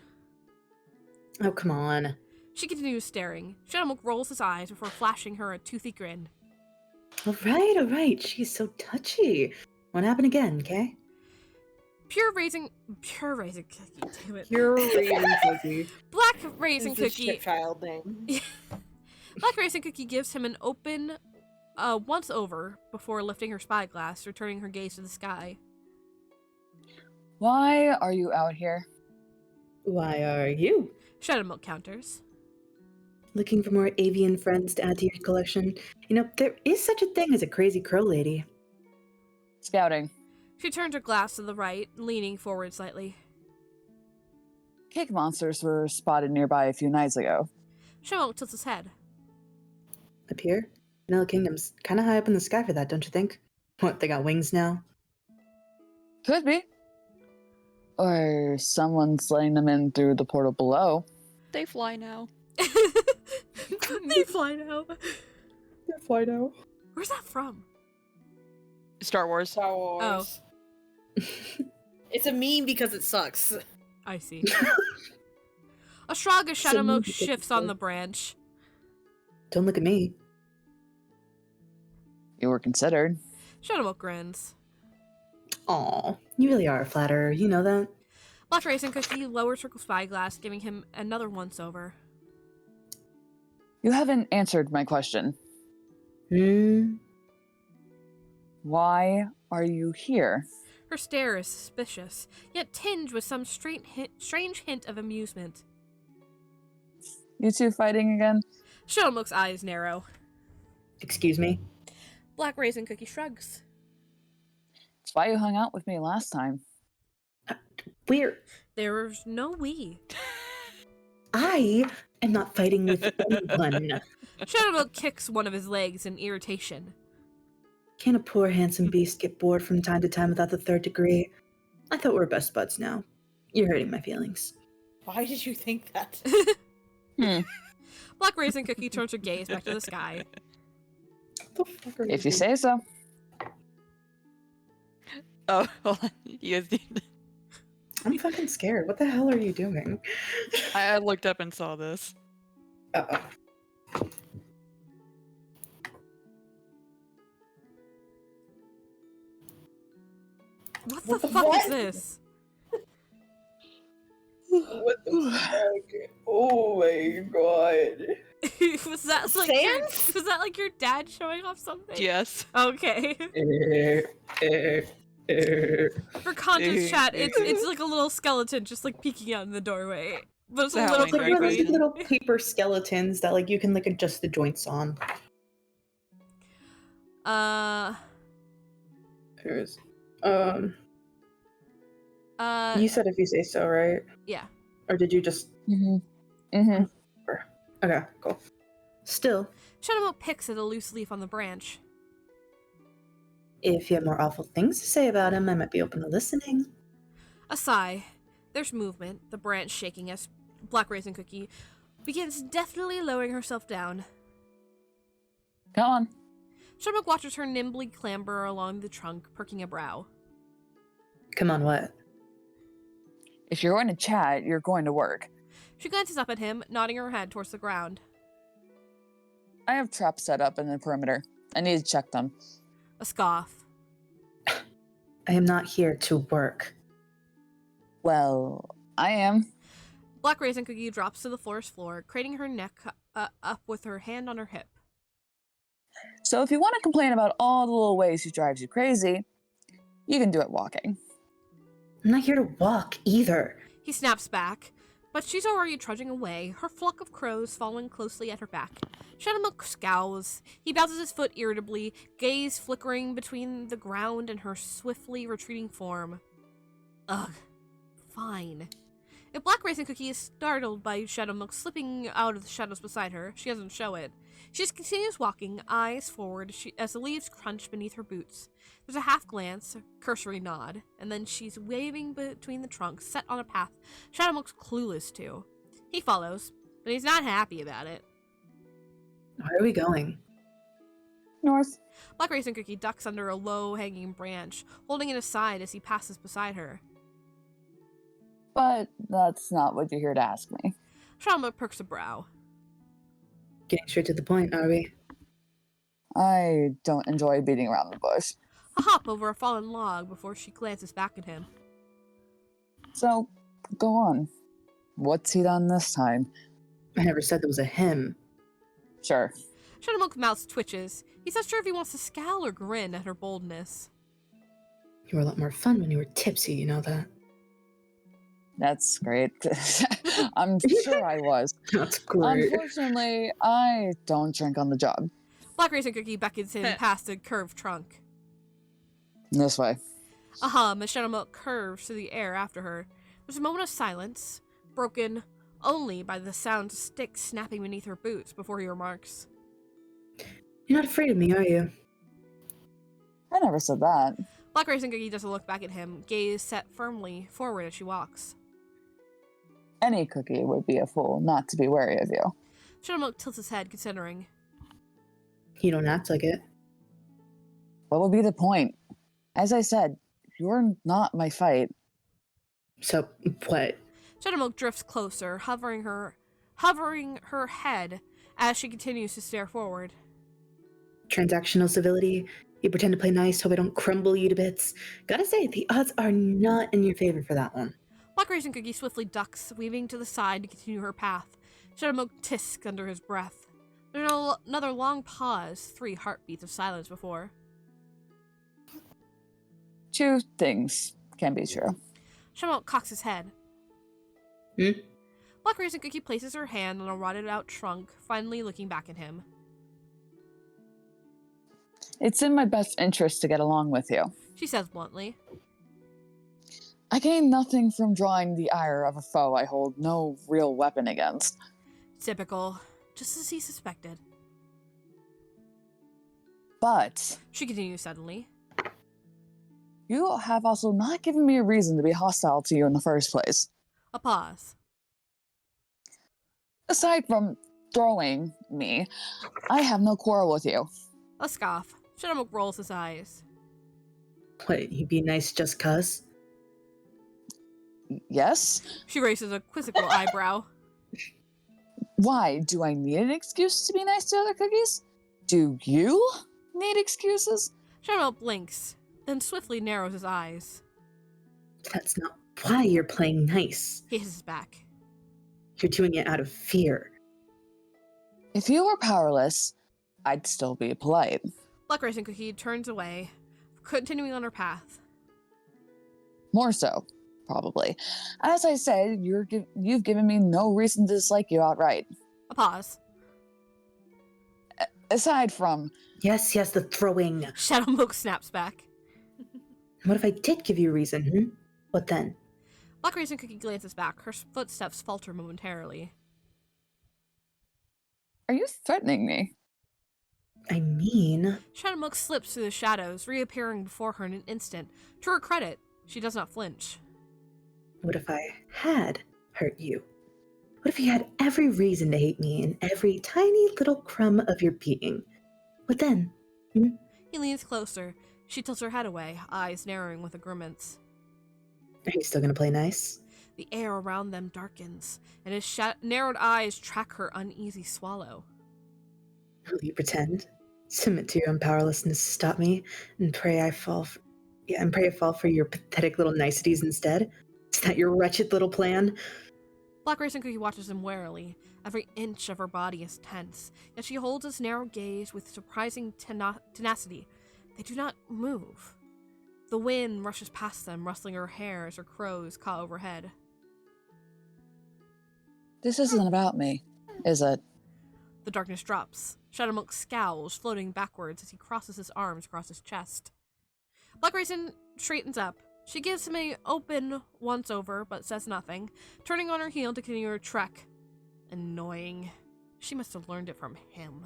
Oh, come on. She continues staring. Shadowmook rolls his eyes before flashing her a toothy grin. All right. She's so touchy. Won't happen again, okay? Pure raisin cookie, damn it. Pure raisin cookie. Black raisin This is the cookie. shit child name. Black raisin cookie gives him an open once over before lifting her spyglass, returning her gaze to the sky. Why are you out here? Why are you? Shadowmook counters. Looking for more avian friends to add to your collection? You know, there is such a thing as a crazy crow lady. Scouting. She turned her glass to the right, leaning forward slightly. Cake monsters were spotted nearby a few nights ago. Shadowmook tilts his head. Up here? Vanilla Kingdom's kind of high up in the sky for that, don't you think? What, they got wings now? Could be. Or someone's letting them in through the portal below. They fly now. They fly now. They're fly now. Where's that from? Star Wars. Star Wars. It's a meme because it sucks. I see. A shrug as Shadowmook So shifts on the branch. Don't look at me. You were considered. Shadowmook grins. Aw, you really are a flatterer, you know that? Black raisin cookie lowers her spyglass, giving him another once-over. You haven't answered my question. Why are you here? Her stare is suspicious, yet tinged with some strange hint of amusement. You two fighting again? Shadowmook's eyes narrow. Excuse me? Black raisin cookie shrugs. It's why you hung out with me last time. We're... There was no we. I am not fighting with anyone. Shadowmook kicks one of his legs in irritation. Can a poor handsome beast get bored from time to time without the third degree? I thought we were best buds now. You're hurting my feelings. Why did you think that? Black raisin cookie turns her gaze back to the sky. What the fuck are If you doing? say so. Oh, hold on. You guys need... I'm fucking scared. What the hell are you doing? I looked up and saw this. Uh-oh. What the fuck is this? What the fuck? Oh my god. Was that like was that like your dad showing off something? Yes. Okay. For context chat, it's like a little skeleton just like peeking out in the doorway. But it's a That little might Like one of those creepy. little paper skeletons that like you can like adjust the joints on. Here's you said if you say so, right? Yeah. Or did you just Okay, cool. Still, Shadowmook picks at a loose leaf on the branch. if you have more awful things to say about him, I might be open to listening. A sigh. There's movement, the branch shaking as Black Raisin Cookie begins deftly lowering herself down. Come on. Shadowmook watches her nimbly clamber along the trunk, perking a brow. Come on, what? If you're going to chat, you're going to work. She glances up at him, nodding her head towards the ground. I have traps set up in the perimeter. I need to check them. A scoff. I am not here to work. Well, I am. Black Raisin Cookie drops to the forest floor, craning her neck up with her hand on her hip. So if you want to complain about all the little ways he drives you crazy, you can do it walking. I'm not here to walk either. He snaps back, But she's already trudging away, her flock of crows following closely at her back. Shadowmilk scowls. He bounces his foot irritably, gaze flickering between the ground and her swiftly retreating form. Ugh. Fine. If Black Raisin Cookie is startled by Shadowmilk slipping out of the shadows beside her, she doesn't show it. She just continues walking, eyes forward, as the leaves crunch beneath her boots. There's a half glance, a cursory nod, and then she's waving between the trunks, set on a path Shadowmilk's clueless to. He follows, but he's not happy about it. Where are we going? North. Black Raisin Cookie ducks under a low-hanging branch, holding it aside as he passes beside her. But that's not what you're here to ask me. Shadowmilk perks a brow. Getting straight to the point, are we? I don't enjoy beating around the bush. A hop over a fallen log before she glances back at him. So, go on. What's he done this time? I never said there was a him. Sure. Shadowmilk's mouth twitches. He's not sure if he wants to scowl or grin at her boldness. You were a lot more fun when you were tipsy, you know that? That's great. I'm sure I was. That's great. Unfortunately, I don't drink on the job. Black Raisin Cookie beckons him past a curved trunk. This way. A hum as Shadowmilk curves through the air after her. There's a moment of silence, broken only by the sound of sticks snapping beneath her boots before he remarks. You're not afraid of me, are you? I never said that. Black Raisin Cookie doesn't look back at him, gaze set firmly forward as she walks. Any cookie would be a fool not to be wary of you. Shadowmilk tilts his head, considering. You don't act like it. What would be the point? As I said, you're not my fight. So, what? Shadowmilk drifts closer, hovering her head as she continues to stare forward. Transactional civility? You pretend to play nice so I don't crumble you to bits? Gotta say, the odds are not in your favor for that one. Black Raisin Cookie swiftly ducks, weaving to the side to continue her path. Shadowmilk tisks under his breath. There's another long pause, 3 heartbeats of silence before. 2 things can be true. Shadowmilk cocks his head. Black Raisin Cookie places her hand on a rotted out trunk, finally looking back at him. It's in my best interest to get along with you. She says bluntly. I gain nothing from drawing the ire of a foe I hold no real weapon against. Typical. Just as he suspected. But She continues suddenly. you have also not given me a reason to be hostile to you in the first place. A pause. Aside from throwing me, I have no quarrel with you. A scoff. Shadowmilk rolls his eyes. What, you be nice just cuz? Yes? She raises a quizzical eyebrow. Why? Do I need an excuse to be nice to other cookies? Do you need excuses? Shadowmilk blinks, then swiftly narrows his eyes. That's not why you're playing nice. He hisses back. You're doing it out of fear. If you were powerless, I'd still be polite. Black Raisin Cookie turns away, continuing on her path. More so, probably. As I said, you've given me no reason to dislike you outright. A pause. Aside from... Yes, the throwing. Shadowmilk snaps back. What if I did give you a reason, What then? Black Raisin Cookie glances back, her footsteps falter momentarily. Are you threatening me? I mean... Shadowmilk slips through the shadows, reappearing before her in an instant. To her credit, she does not flinch. What if I had hurt you? What if you had every reason to hate me and every tiny little crumb of your being? What then? He leans closer. She tilts her head away, eyes narrowing with a grimace. Are you still gonna play nice? The air around them darkens, and his narrowed eyes track her uneasy swallow. Will you pretend? Submit to your own powerlessness to stop me, and pray I fall for your pathetic little niceties instead? Is that your wretched little plan? Black Raisin Cookie watches him warily. Every inch of her body is tense, yet she holds his narrow gaze with surprising tenacity. They do not move. The wind rushes past them, rustling her hair as her crows caw overhead. This isn't about me, is it? The darkness drops. Shadowmonk scowls, floating backwards as he crosses his arms across his chest. Black Raisin straightens up. She gives him a open once-over, but says nothing, turning on her heel to continue her trek. Annoying. She must have learned it from him.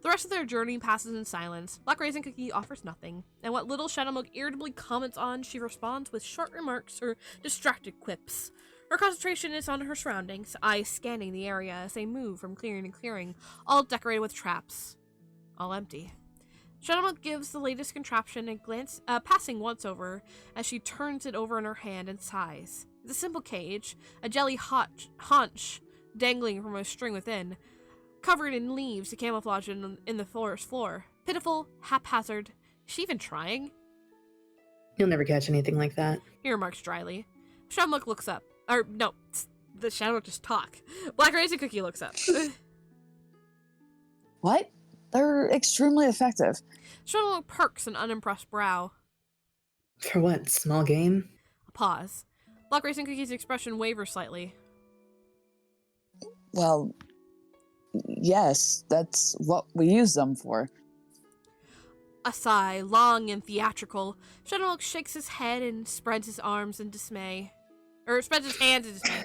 The rest of their journey passes in silence. Black Raisin Cookie offers nothing, and what little Shadowmonk irritably comments on, she responds with short remarks or distracted quips. Her concentration is on her surroundings, eyes scanning the area as they move from clearing to clearing, all decorated with traps. All empty. Shadowmonk gives the latest contraption a glance, passing once over, as she turns it over in her hand and sighs. It's a simple cage, a jelly haunch dangling from a string within, covered in leaves to camouflage in the forest floor. Pitiful, haphazard. Is she even trying? You'll never catch anything like that. He remarks dryly. Shadowmonk looks up. Or, no, the Shadowmonk just talk. Black Raisin Cookie looks up. What? They're extremely effective. Shadowmonk perks an unimpressed brow. For what? Small game? A pause. Black Raisin Cookie's expression wavers slightly. Well, yes, that's what we use them for. A sigh, long and theatrical. Shadowmonk shakes his head and spreads his arms in dismay. Or spreads his hands in dismay.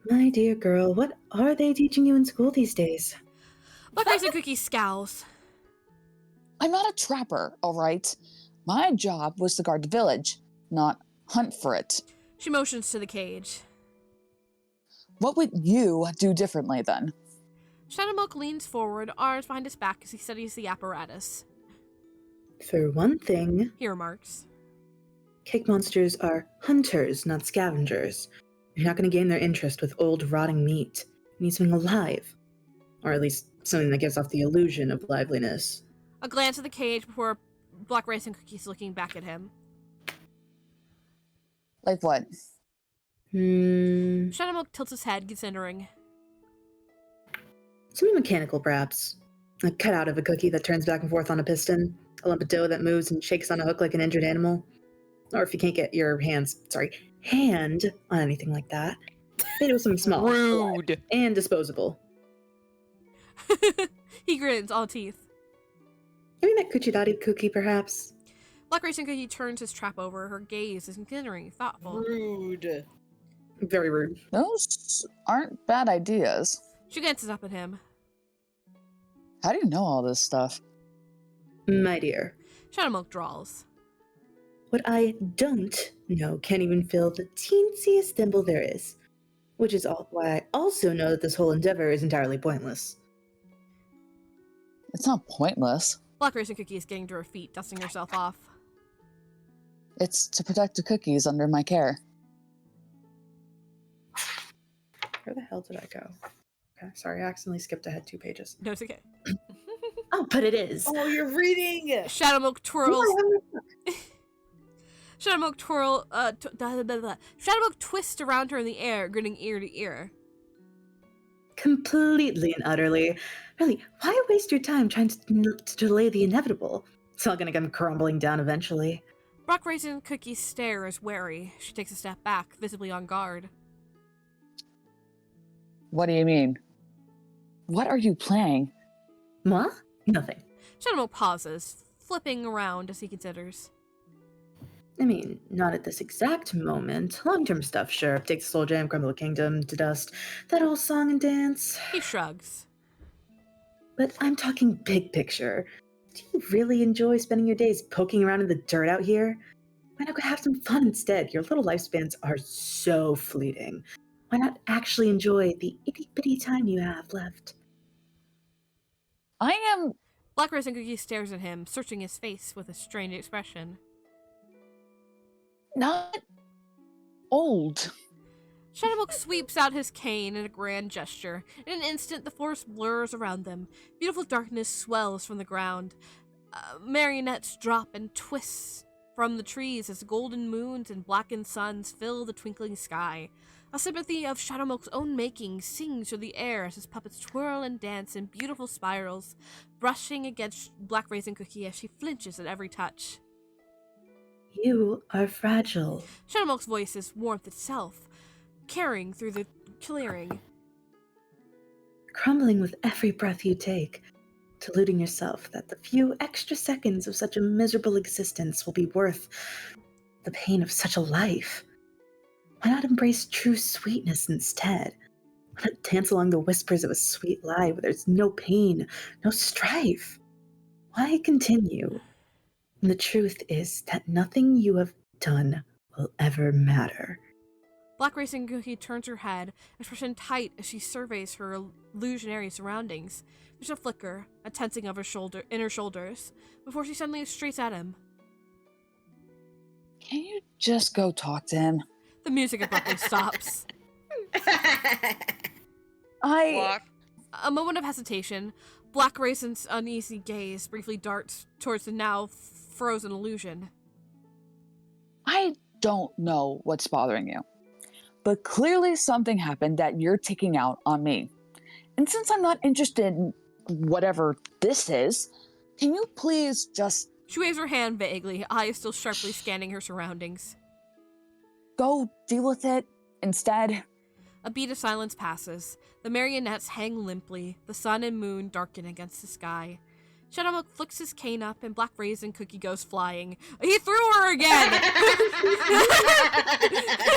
My dear girl, what are they teaching you in school these days? Black Raisin Cookie scowls. I'm not a trapper, all right? My job was to guard the village, not hunt for it. She motions to the cage. What would you do differently then? Shadowmonk leans forward, arms behind his back as he studies the apparatus. For one thing, He remarks. cake monsters are hunters, not scavengers. You're not going to gain their interest with old, rotting meat. You need something alive. Or at least something that gives off the illusion of liveliness. A glance at the cage before Black Raisin Cookie's looking back at him. Like what? Shadowmonk tilts his head, considering. Something mechanical, perhaps. A cutout of a cookie that turns back and forth on a piston. A lump of dough that moves and shakes on a hook like an injured animal. Or if you can't get your hand on anything like that, maybe it was something small. Rude. And disposable. He grins, all teeth. Maybe that Kuchidari cookie, perhaps? Black Raisin Cookie turns his trap over. Her gaze is considering, thoughtful. Rude. Very rude. Those aren't bad ideas. She glances up at him. How do you know all this stuff? My dear, Shadowmonk drawls. what I don't know can't even fill the teensiest thimble there is. Which is why I also know that this whole endeavor is entirely pointless. It's not pointless. Black Raisin Cookie is getting to her feet, dusting herself off. It's to protect the cookies under my care. Where the hell did I go? Okay, sorry, I accidentally skipped ahead 2 pages. No, it's okay. Oh, but it is. Oh, you're reading. Shadowmonk twirls. Oh, Shadowmonk Shadowmonk twists around her in the air, grinning ear to ear. completely and utterly. Really, why waste your time trying to delay the inevitable? It's all gonna come crumbling down eventually. Black Raisin Cookie's stare is wary. She takes a step back, visibly on guard. What do you mean? What are you playing? Moi? Nothing. Shadowmonk pauses, flipping around as he considers. I mean, not at this exact moment. Long-term stuff, sure. Take the Soul Jam, crumble a kingdom to dust. That whole song and dance. He shrugs. But I'm talking big picture. Do you really enjoy spending your days poking around in the dirt out here? Why not go have some fun instead? Your little lifespans are so fleeting. Why not actually enjoy the itty-bitty time you have left? I am Black Raisin Cookie stares at him, searching his face with a strained expression. not old. Shadowmonk sweeps out his cane in a grand gesture. In an instant, the forest blurs around them. Beautiful darkness swells from the ground. Marionettes drop and twist from the trees as golden moons and blackened suns fill the twinkling sky. A sympathy of Shadowmonk's own making sings through the air as his puppets twirl and dance in beautiful spirals, brushing against Black Raisin Cookie as she flinches at every touch. You are fragile. Shadowmonk's voice is warmth itself, carrying through the clearing. Crumbling with every breath you take, deluding yourself that the few extra seconds of such a miserable existence will be worth the pain of such a life. Why not embrace true sweetness instead? Why not dance along the whispers of a sweet lie where there's no pain, no strife? Why continue? And the truth is that nothing you have done will ever matter. Black Racing Cookie turns her head, expression tight as she surveys her illusionary surroundings. There's a flicker, a tensing of her inner shoulders, before she suddenly streaks at him. Can you just go talk to him? The music abruptly stops. Walk. A moment of hesitation. Black Racin's uneasy gaze briefly darts towards the now frozen illusion. I don't know what's bothering you, but clearly something happened that you're taking out on me. And since I'm not interested in whatever this is, can you please just She waves her hand vaguely, eyes still sharply scanning her surroundings. go deal with it instead? A beat of silence passes. The marionettes hang limply, the sun and moon darken against the sky. Shadowmilk flicks his cane up and Black Raisin Cookie goes flying. He threw her again!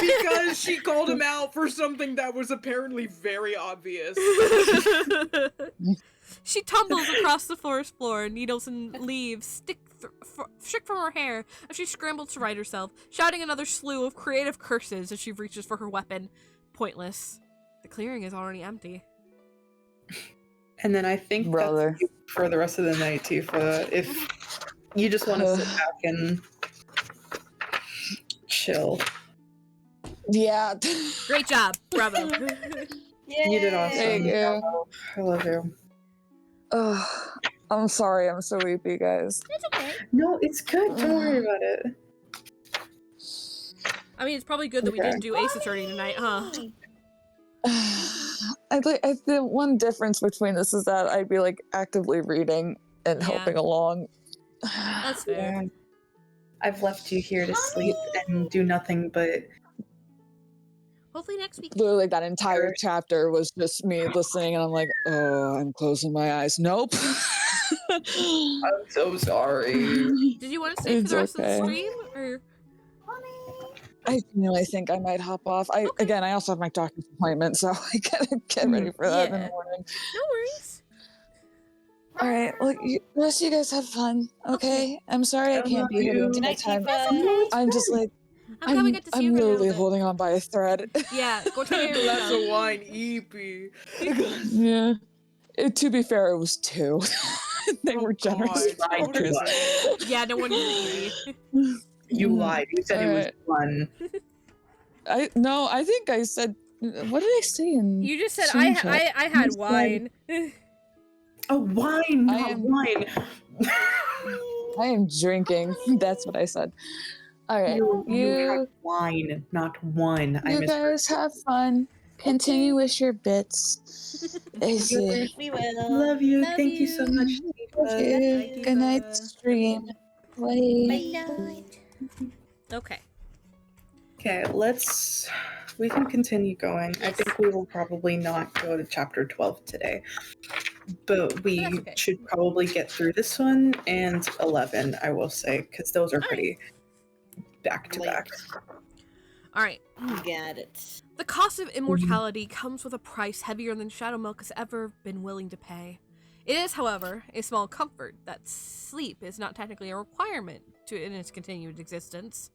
Because she called him out for something that was apparently very obvious. She tumbles across the forest floor, needles and leaves stick from her hair as she scrambles to right herself, shouting another slew of creative curses as she reaches for her weapon. Pointless. The clearing is already empty. And then I think Brother. that's you for the rest of the night, Tifa. If you just want to sit back and chill. Yeah. Great job. Bravo. You did awesome. Thank you. I love you. Ugh, I'm sorry, I'm so weepy, guys. It's okay. No, it's good. Don't worry about it. I mean, it's probably good that we didn't do Ace Attorney tonight, huh? I the one difference between this is that I'd be like actively reading and Yeah. helping along. That's fair. Yeah. I've left you here to sleep and do nothing but Hopefully next week. Literally, that entire chapter was just me listening, and I'm like, oh, I'm closing my eyes. Nope. I'm so sorry. Did you want to stay for It's the rest of the okay. stream? Or I genuinely think I might hop off. Okay. Again, I also have my doctor's appointment, so I gotta get ready for that in the Yeah. morning. no worries. All right, well, rest of you guys have fun, okay? I'm sorry I I can't love be here you. the Good entire night, time. Tifa. I'm just like, I'm glad we got to see you I'm for a little literally bit. holding on by a thread. Yeah, go take care of Glass of yourself. wine, eepy. Yeah. To be fair, it was 2. They Oh, were generous. God. Lied to us. Yeah, no wonder you're easy. You lied. You said it was Alright. fun. I think I said, what did I say in You just said stream chat? I had You wine. Oh, wine, I not am- wine. I am drinking. That's what I said. All right, You you had wine, not one. I you misheard. guys have fun. Continue with your bits. Is it? We will. Love you. Love Thank you so you. much. Love Tifa. you. Good night, stream. Bye. Night. Okay. Okay, we can continue going. I think we will probably not go to chapter 12 today. But we That's okay. should probably get through this one and 11, I will say, because those are pretty back to back. All right. Got it. The cost of immortality comes with a price heavier than Shadowmilk has ever been willing to pay. It is, however, a small comfort that sleep is not technically a requirement in its continued existence.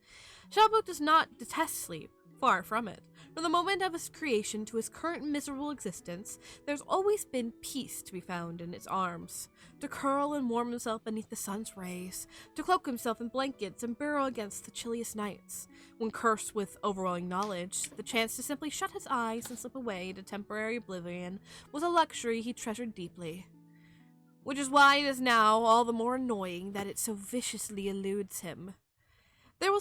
Shadowmilk does not detest sleep, far from it. From the moment of his creation to his current miserable existence, there's always been peace to be found in its arms. To curl and warm himself beneath the sun's rays, to cloak himself in blankets and burrow against the chilliest nights. When cursed with overwhelming knowledge, the chance to simply shut his eyes and slip away to temporary oblivion was a luxury he treasured deeply. Which is why it is now all the more annoying that it so viciously eludes him. There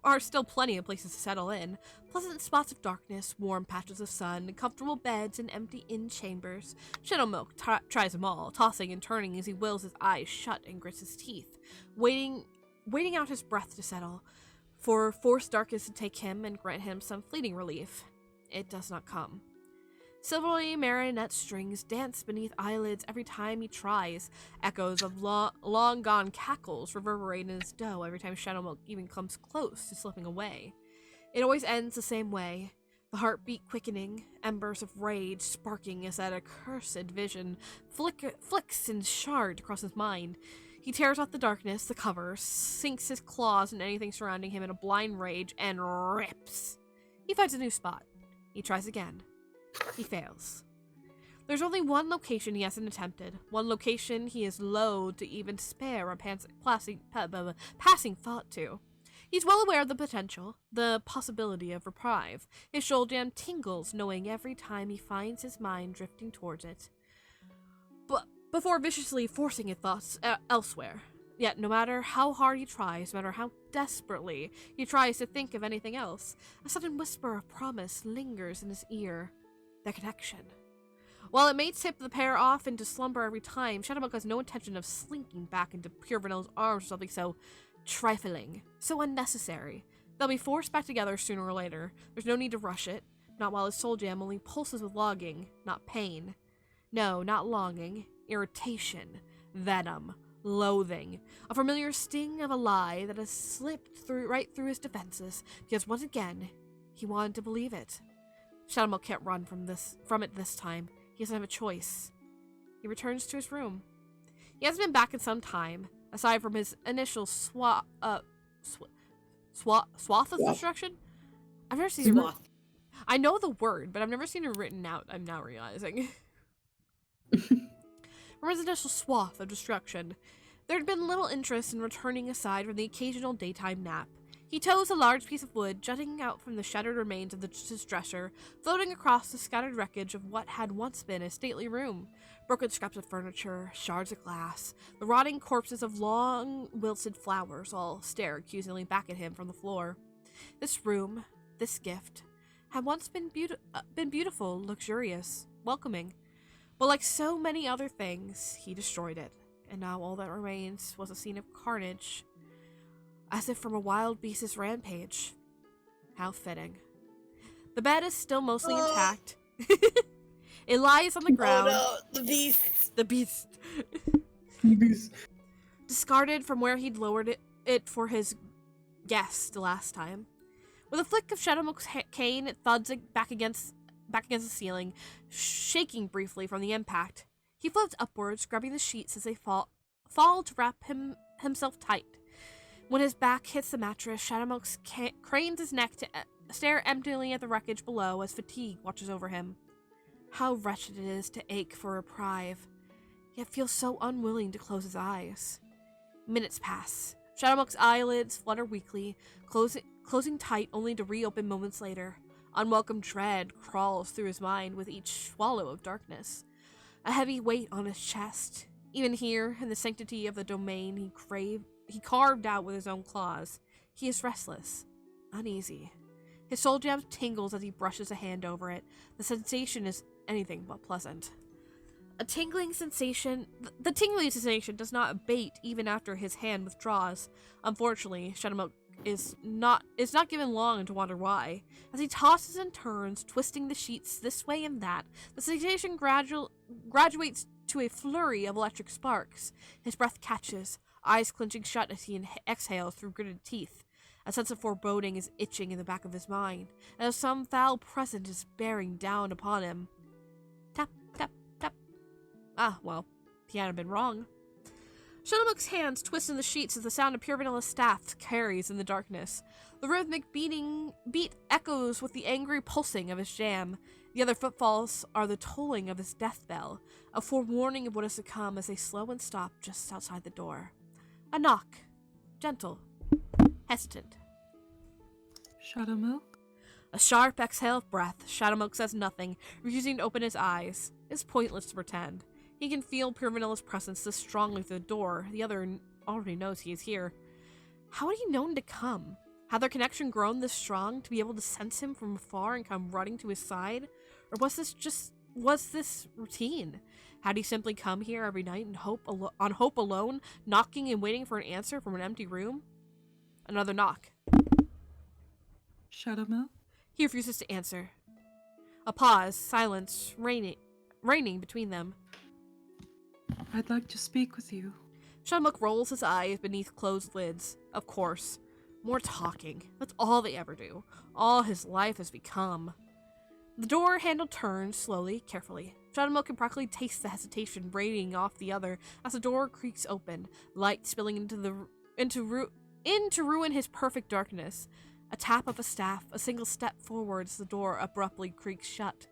are still plenty of places to settle in. Pleasant spots of darkness, warm patches of sun, comfortable beds, and empty inn chambers. Shadowmilk tries them all, tossing and turning as he wills his eyes shut and grits his teeth, waiting out his breath to settle, for forced darkness to take him and grant him some fleeting relief. it does not come. Silvery marionette strings dance beneath eyelids every time he tries. Echoes of long-gone cackles reverberate in his dough every time Shadowmilk even comes close to slipping away. It always ends the same way. The heartbeat quickening, embers of rage sparking as that accursed vision flicks and shards across his mind. He tears off the darkness, the covers, sinks his claws in anything surrounding him in a blind rage, and rips. He finds a new spot. He tries again. He fails. There's only one location he hasn't attempted, one location he is loath to even spare a passing thought to. He's well aware of the potential, the possibility of reprieve. His shoulder jam tingles knowing every time he finds his mind drifting towards it, but before viciously forcing his thoughts elsewhere. Yet no matter how hard he tries, no matter how desperately he tries to think of anything else, a sudden whisper of promise lingers in his ear. Their connection. While it may tip the pair off into slumber every time, Shadowmilk has no intention of slinking back into Pure Vanilla's arms or something so trifling, so unnecessary. They'll be forced back together sooner or later. There's no need to rush it, not while his soul jam only pulses with longing, not pain. No, not longing, irritation, venom, loathing, a familiar sting of a lie that has slipped right through his defenses, because once again, he wanted to believe it. Shadowmilk can't run from it this time. He doesn't have a choice. He returns to his room. He hasn't been back in some time, aside from his initial swath of destruction. I've never seen it. I know the word, but I've never seen it written out. I'm now realizing. From his initial swath of destruction, there had been little interest in returning aside from the occasional daytime nap. He tows a large piece of wood jutting out from the shattered remains of his dresser, floating across the scattered wreckage of what had once been a stately room. Broken scraps of furniture, shards of glass, the rotting corpses of long wilted flowers all stare accusingly back at him from the floor. This room, this gift, had once been beautiful, luxurious, welcoming. But like so many other things, he destroyed it, and now all that remains was a scene of carnage, as if from a wild beast's rampage. How fitting. The bed is still mostly intact. It lies on the ground. Oh no, the beast! The beast. The beast. Discarded from where he'd lowered it for his guest the last time. With a flick of Shadowmilk's cane, it thuds back against the ceiling, shaking briefly from the impact. He floats upwards, grabbing the sheets as they fall to wrap himself tight. When his back hits the mattress, Shadowmilk cranes his neck to stare emptily at the wreckage below as fatigue watches over him. How wretched it is to ache for reprieve, yet feel so unwilling to close his eyes. Minutes pass. Shadowmilk's eyelids flutter weakly, closing tight only to reopen moments later. Unwelcome dread crawls through his mind with each swallow of darkness. A heavy weight on his chest. Even here, in the sanctity of the domain he carved out with his own claws, he is restless, uneasy. His soul jam tingles as he brushes a hand over it. The sensation is anything but pleasant. The tingling sensation does not abate even after his hand withdraws. Unfortunately, Shadowmilk is not given long to wonder why. As he tosses and turns, twisting the sheets this way and that, the sensation graduates to a flurry of electric sparks. His breath catches, eyes clenching shut as he exhales through gritted teeth. A sense of foreboding is itching in the back of his mind, as some foul presence is bearing down upon him. Tap, tap, tap. Ah, well, he hadn't been wrong. Shadowmilk's hands twist in the sheets as the sound of Pure Vanilla's staff carries in the darkness. The rhythmic beat echoes with the angry pulsing of his jam. The other footfalls are the tolling of his death bell, a forewarning of what is to come as they slow and stop just outside the door. A knock. Gentle. Hesitant. Shadowmilk? A sharp exhale of breath. Shadowmilk says nothing, refusing to open his eyes. It's pointless to pretend. He can feel Pure Vanilla's presence this strongly through the door. The other already knows he is here. How had he known to come? Had their connection grown this strong to be able to sense him from afar and come running to his side? Or was this routine? Had he simply come here every night and on hope alone, knocking and waiting for an answer from an empty room? Another knock. Shadowmilk? He refuses to answer. A pause, silence reigning between them. I'd like to speak with you. Shadowmook rolls his eyes beneath closed lids. Of course. More talking. That's all they ever do. All his life has become. The door handle turns slowly, carefully. Shadowmook can practically taste the hesitation radiating off the other as the door creaks open, light spilling into ruin his perfect darkness. A tap of a staff, a single step forward as the door abruptly creaks shut.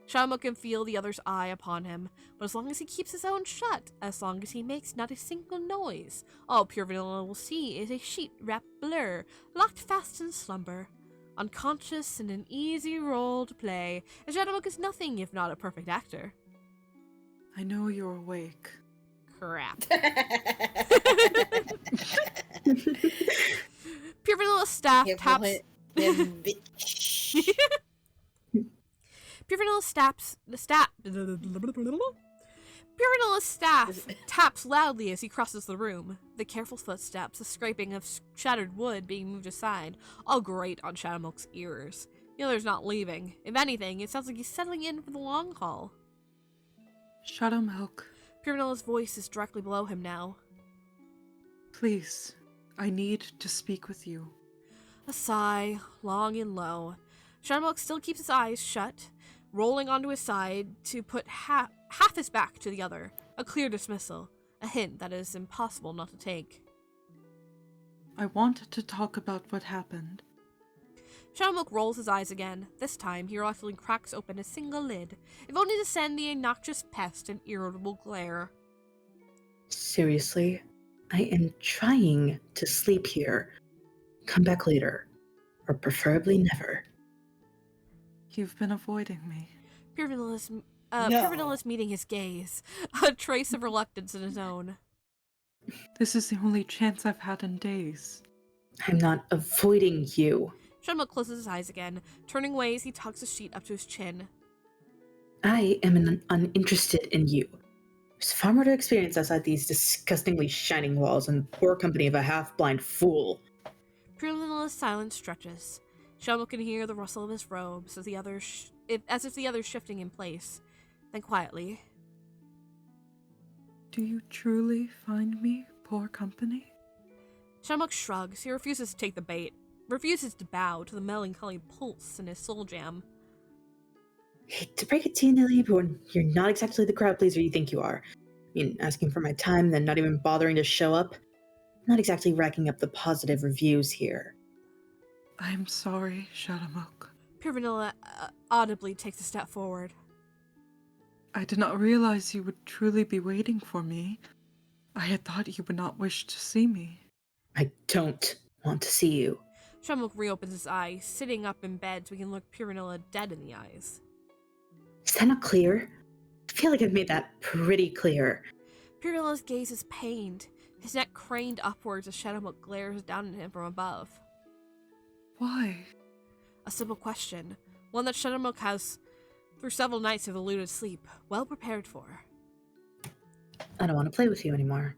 Shadowmook can feel the other's eye upon him, but as long as he keeps his own shut, as long as he makes not a single noise, all Pure Vanilla will see is a sheet-wrapped blur, locked fast in slumber. Unconscious and an easy role to play, and Shadowmook is nothing if not a perfect actor. I know you're awake. Crap. Pure Vanilla staff taps... Pure Vanilla staff taps loudly as he crosses the room. The careful footsteps, the scraping of shattered wood being moved aside, all grate on Shadowmook's ears. The other's not leaving. If anything, it sounds like he's settling in for the long haul. Shadowmilk. Pure Vanilla's voice is directly below him now. Please, I need to speak with you. A sigh, long and low. Shadowmilk still keeps his eyes shut, rolling onto his side to put half his back to the other. A clear dismissal. A hint that is impossible not to take. I wanted to talk about what happened. Shadowmilk rolls his eyes again. This time, he reluctantly cracks open a single lid, if only to send the obnoxious pest an irritable glare. Seriously? I am trying to sleep here. Come back later. Or preferably never. You've been avoiding me. Pure Vanilla's meeting his gaze, a trace of reluctance in his own. This is the only chance I've had in days. I'm not avoiding you. Shadowmilk closes his eyes again, turning away as he tucks his sheet up to his chin. I am uninterested in you. There's far more to experience outside these disgustingly shining walls and the poor company of a half-blind fool. Pure Vanilla's silence stretches. Shadowmilk can hear the rustle of his robes as if the other's shifting in place. Then quietly. Do you truly find me poor company? Shadowmilk shrugs. He refuses to take the bait. Refuses to bow to the melancholy pulse in his soul jam. Hate to break it to you, Nelly, but you're not exactly the crowd pleaser you think you are. I mean, asking for my time, then not even bothering to show up. Not exactly racking up the positive reviews here. I'm sorry, Shadowmilk. Pure Vanilla audibly takes a step forward. I did not realize you would truly be waiting for me. I had thought you would not wish to see me. I don't want to see you. Shadowmilk reopens his eyes, sitting up in bed so he can look Pure Vanilla dead in the eyes. Is that not clear? I feel like I've made that pretty clear. Pure Vanilla's gaze is pained, his neck craned upwards as Shadowmilk glares down at him from above. Why? A simple question, one that Shadowmilk has, through several nights of eluded sleep, well prepared for. I don't want to play with you anymore.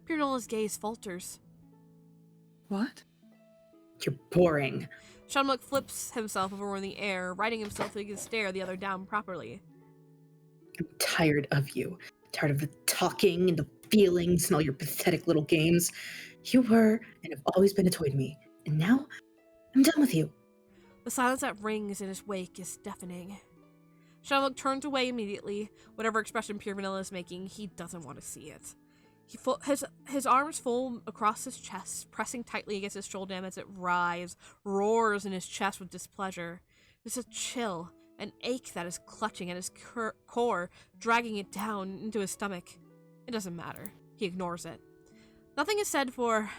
Pure Vanilla's gaze falters. What? You're boring. Shadowmilk flips himself over in the air, righting himself so he can stare the other down properly. I'm tired of you. Tired of the talking and the feelings and all your pathetic little games. You were and have always been a toy to me. And now, I'm done with you. The silence that rings in his wake is deafening. Shadowmilk turns away immediately. Whatever expression Pure Vanilla is making, he doesn't want to see it. His arms fold across his chest, pressing tightly against his shoulder as it roars in his chest with displeasure. There's a chill, an ache that is clutching at his core, dragging it down into his stomach. It doesn't matter. He ignores it. Nothing is said for...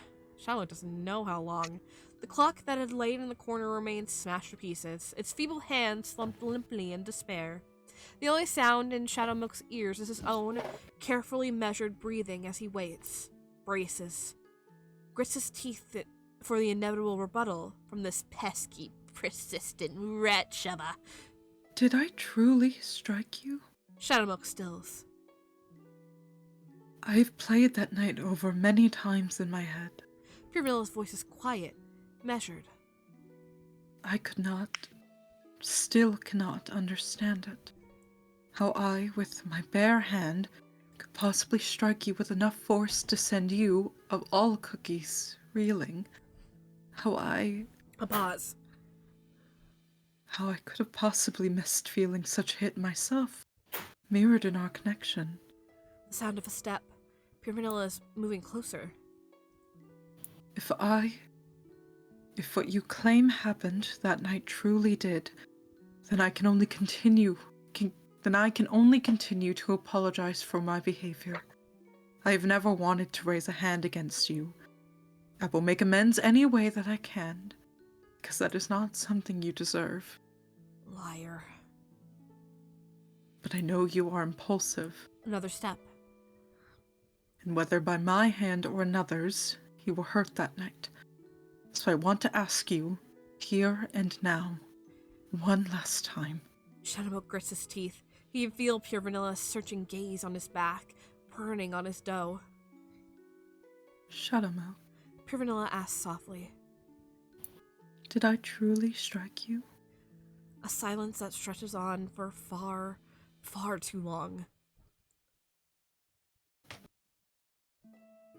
Shadowmilk doesn't know how long. The clock that had laid in the corner remains smashed to pieces, its feeble hand slumped limply in despair. The only sound in Shadowmilk's ears is his own, carefully measured breathing as he waits, braces, grits his teeth for the inevitable rebuttal from this pesky, persistent wretch of a... Did I truly strike you? Shadowmilk stills. I've played that night over many times in my head. Pure Vanilla's voice is quiet, measured. I could not still cannot understand it. How I, with my bare hand, could possibly strike you with enough force to send you, of all cookies, reeling. How I could have possibly missed feeling such a hit myself, mirrored in our connection. The sound of a step. Pure Vanilla is moving closer. If what you claim happened that night truly did, then I can only continue to apologize for my behavior. I have never wanted to raise a hand against you. I will make amends any way that I can, because that is not something you deserve. Liar. But I know you are impulsive, Another step. and whether by my hand or another's, you were hurt that night. So I want to ask you, here and now, one last time. Shadowmilk grits his teeth. He can feel Pure Vanilla's searching gaze on his back, burning on his dough. Shadowmilk, Pure Vanilla asks softly. did I truly strike you? A silence that stretches on for far, far too long.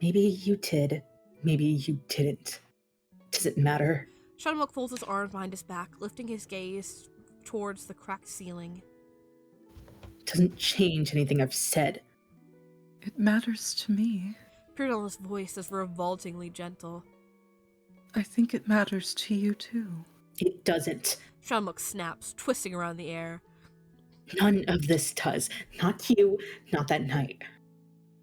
Maybe you did. Maybe you didn't. Does it matter? Shadowmilk folds his arms behind his back, lifting his gaze towards the cracked ceiling. Doesn't change anything I've said. It matters to me. Pure Vanilla's voice is revoltingly gentle. I think it matters to you too. It doesn't. Shadowmilk snaps, twisting around the air. None of this does. Not you, not that night.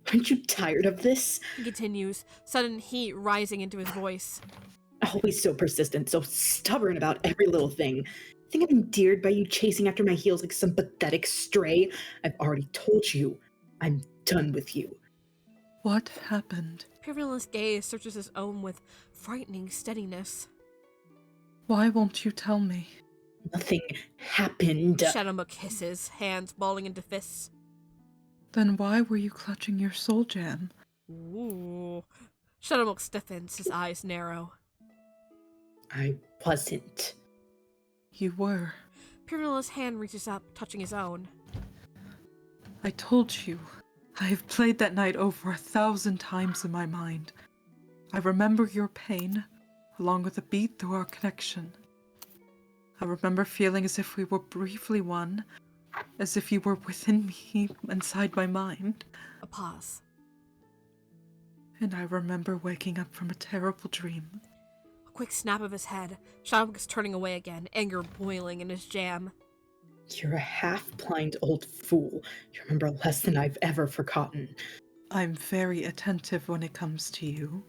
Aren't you tired of this? He continues, sudden heat rising into his voice. Always so persistent, so stubborn about every little thing. Think I'm endeared by you chasing after my heels like some pathetic stray? I've already told you, I'm done with you. What happened? Pure Vanilla's gaze searches his own with frightening steadiness. Why won't you tell me? Nothing happened. Shadowmilk hisses, hands balling into fists. Then why were you clutching your soul jam? Ooh. Shadowmilk stiffens, his eyes narrow. I wasn't. You were. Pure Vanilla's hand reaches up, touching his own. I told you. I have played that night over 1,000 times in my mind. I remember your pain, along with a beat through our connection. I remember feeling as if we were briefly one, as if you were within me, inside my mind. A pause. And I remember waking up from a terrible dream. A quick snap of his head. Shadowmilk is turning away again, anger boiling in his jam. You're a half-blind old fool. You remember less than I've ever forgotten. I'm very attentive when it comes to you.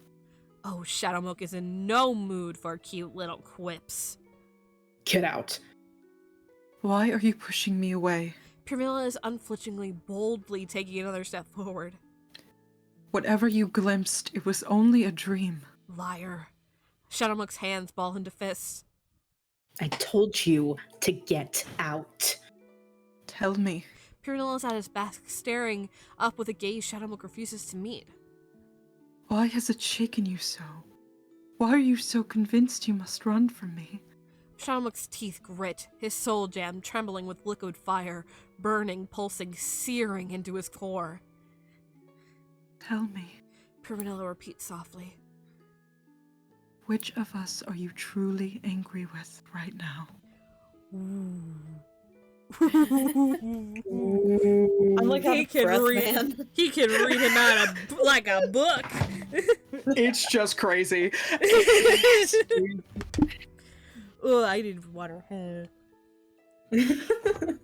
Oh, Shadowmilk is in no mood for cute little quips. Get out. Why are you pushing me away? Pure Vanilla is unflinchingly, boldly taking another step forward. Whatever you glimpsed, it was only a dream. Liar. Shadowmilk's hands ball into fists. I told you to get out. Tell me. Pure Vanilla is at his back, staring up with a gaze Shadowmilk refuses to meet. Why has it shaken you so? Why are you so convinced you must run from me? Shadowmilk's teeth grit, his soul jam trembling with liquid fire, burning, pulsing, searing into his core. Tell me. Pure Vanilla repeats softly. Which of us are you truly angry with right now? I'm like out of breath, man. He can read him out like a book. It's just crazy. Oh, I need water. The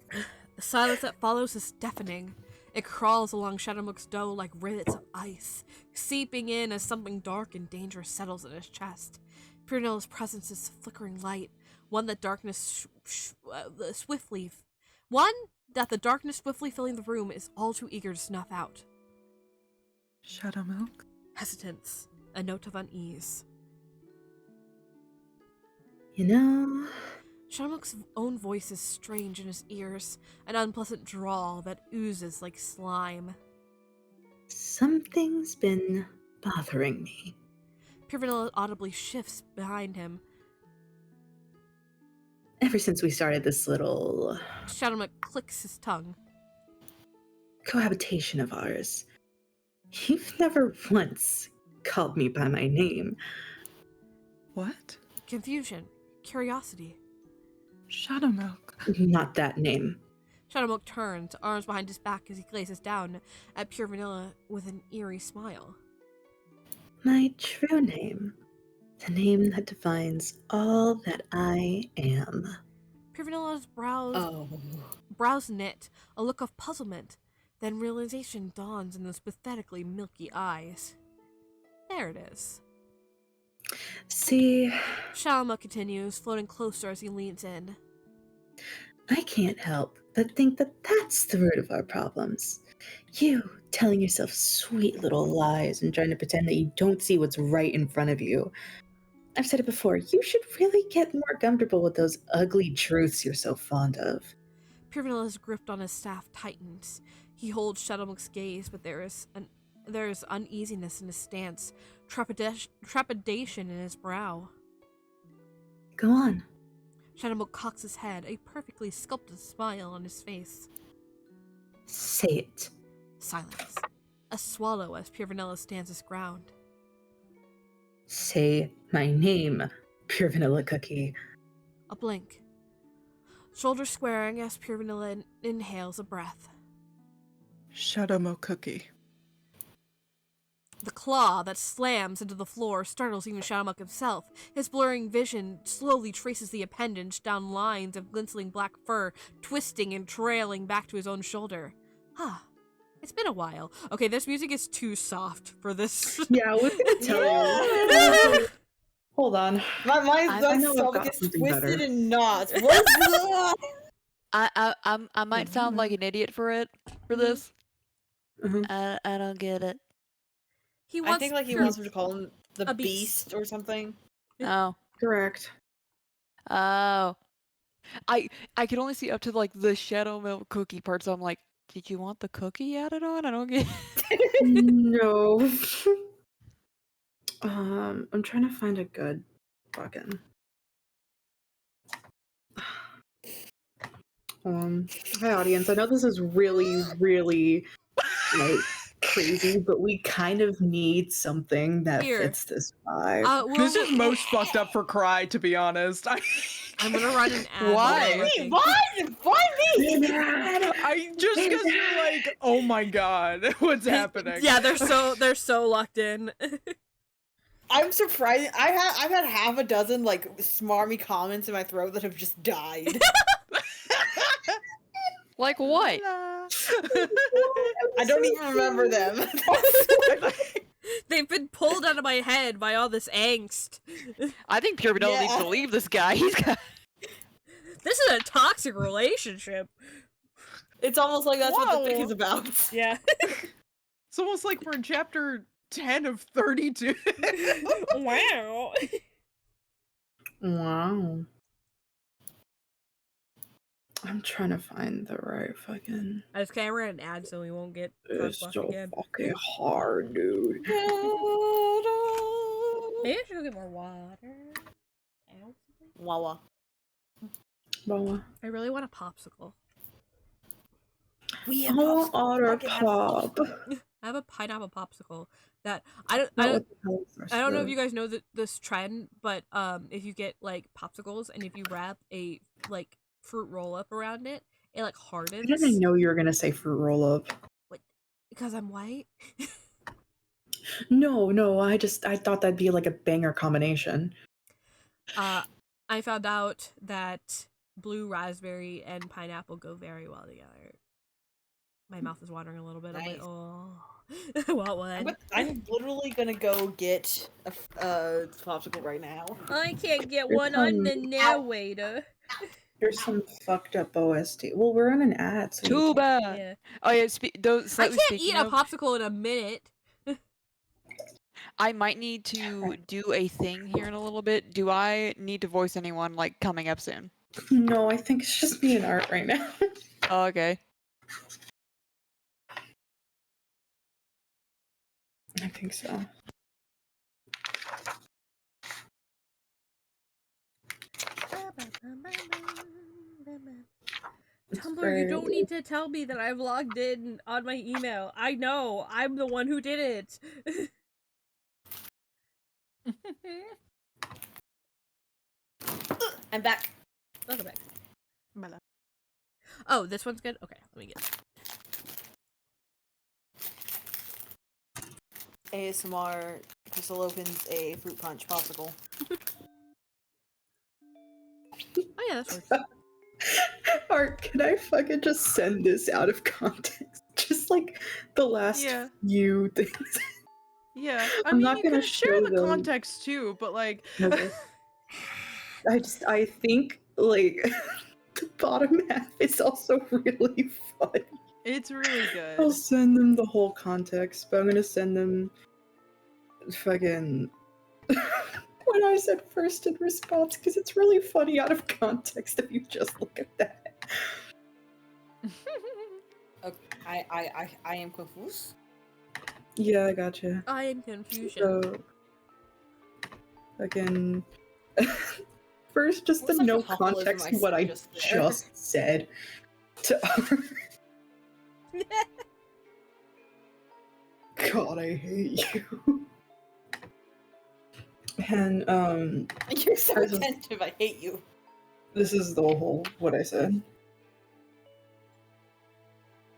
silence that follows is deafening. It crawls along Shadowmilk's dough like rivets of ice, seeping in as something dark and dangerous settles in his chest. Pure Vanilla's presence is flickering light, one that the darkness swiftly filling the room is all too eager to snuff out. Shadowmilk? Hesitance, a note of unease. You know, Shadowmilk's own voice is strange in his ears, an unpleasant drawl that oozes like slime. something's been bothering me. Pure Vanilla audibly shifts behind him. ever since we started this little Shadowmuk clicks his tongue. cohabitation of ours, you've never once called me by my name. What? Confusion. Curiosity. Shadowmilk. Not that name. Shadowmuk turns, arms behind his back as he gazes down at Pure Vanilla with an eerie smile. My true name. The name that defines all that I am. Pure Vanilla's brows Oh. brows knit, a look of puzzlement. Then realization dawns in those pathetically milky eyes. There it is. See, Shadowmuk continues, floating closer as he leans in. I can't help but think that that's the root of our problems. You telling yourself sweet little lies and trying to pretend that you don't see what's right in front of you. I've said it before, you should really get more comfortable with those ugly truths you're so fond of. Pure Vanilla's grip on his staff tightens. He holds Shadowmuk's gaze, but there is uneasiness in his stance, trepidation in his brow. Go on. Shadowmuk cocks his head, a perfectly sculpted smile on his face. Say it. Silence. A swallow as Pure Vanilla stands his ground. Say my name, Pure Vanilla Cookie. A blink. Shoulders squaring as Pure Vanilla inhales a breath. Shadowmilk cookie. The claw that slams into the floor startles even Shadowmuk himself. His blurring vision slowly traces the appendage down lines of glistening black fur, twisting and trailing back to his own shoulder. Huh. It's been a while. Okay, this music is too soft for this. Yeah, I was gonna tell you. Hold on. My mind's I like know I've stomach got is something twisted better. in knots. What is that? I might sound like an idiot for this. Mhm. I don't get it. He I wants think like he Pure- wants him to call him the a beast. beast or something. Oh. Correct. Oh. I could only see up to like the shadow milk cookie part, so I'm like, did you want the cookie added on? I don't get No. I'm trying to find a good fucking. Hi audience. I know this is really, really like crazy, but we kind of need something that Here. fits this vibe. This is most fucked up for Cry, to be honest. I'm gonna run an ad. Why? Why me? I just because you're like, oh my god, what's happening? Yeah, they're so locked in. I'm surprised. I've had half a dozen like smarmy comments in my throat that have just died. like what? I don't even remember them. They've been pulled out of my head by all this angst. I think Pure Vanilla needs to Yeah. leave this guy. He's got This is a toxic relationship. It's almost like that's what the thing Whoa. is about. Yeah. It's almost like we're in chapter 10 of 32. Wow. Wow. I'm trying to find the right fucking. I just can't run an ad so we won't get It's blocked so again. fucking hard, dude. Maybe I should go get more water. Wawa. Wawa. I really want a popsicle. We Oh, otter fucking have pop. I have a pineapple popsicle that I don't know if you guys know this trend, but if you get like popsicles and if you wrap a like fruit roll up around it, it like hardens. I didn't know you were gonna say fruit roll up. Because I'm white. No, I thought that'd be like a banger combination. I found out that blue raspberry and pineapple go very well together. My mouth is watering a little bit. I'm like, Nice. oh, what one? I'm literally gonna go get a popsicle right now. I can't get There's one on the some- narrator. There's some fucked up OST. Well, we're on an ad, so you too can't- bad. Yeah. Oh yeah, I can't eat a popsicle in a minute. I might need to do a thing here in a little bit. Do I need to voice anyone like coming up soon? No, I think it's just me and Art right now. Oh, okay. I think so. Tumblr, you don't need to tell me that I've logged in on my email. I know. I'm the one who did it. I'm back. Welcome back. Mela. Oh, this one's good? Okay, let me get it. ASMR. Crystal opens a fruit punch popsicle. Oh yeah, that's works. Art, can I fucking just send this out of context? Just like the last Yeah. few things. Yeah, I I'm mean, not you gonna can share show the them. context too, but like, Okay. I think like the bottom half is also really funny. it's really I'll good. send them the whole context, but I'm gonna send them fucking when I said first in response because it's really funny out of context if you just look at that. Okay, I am confused. Yeah, I gotcha. I am confusion. So again, first just What the was no such a context huffleism to what I just there? just said to God, I hate you. And You're so As of- attentive. I hate you. this is the whole what I said.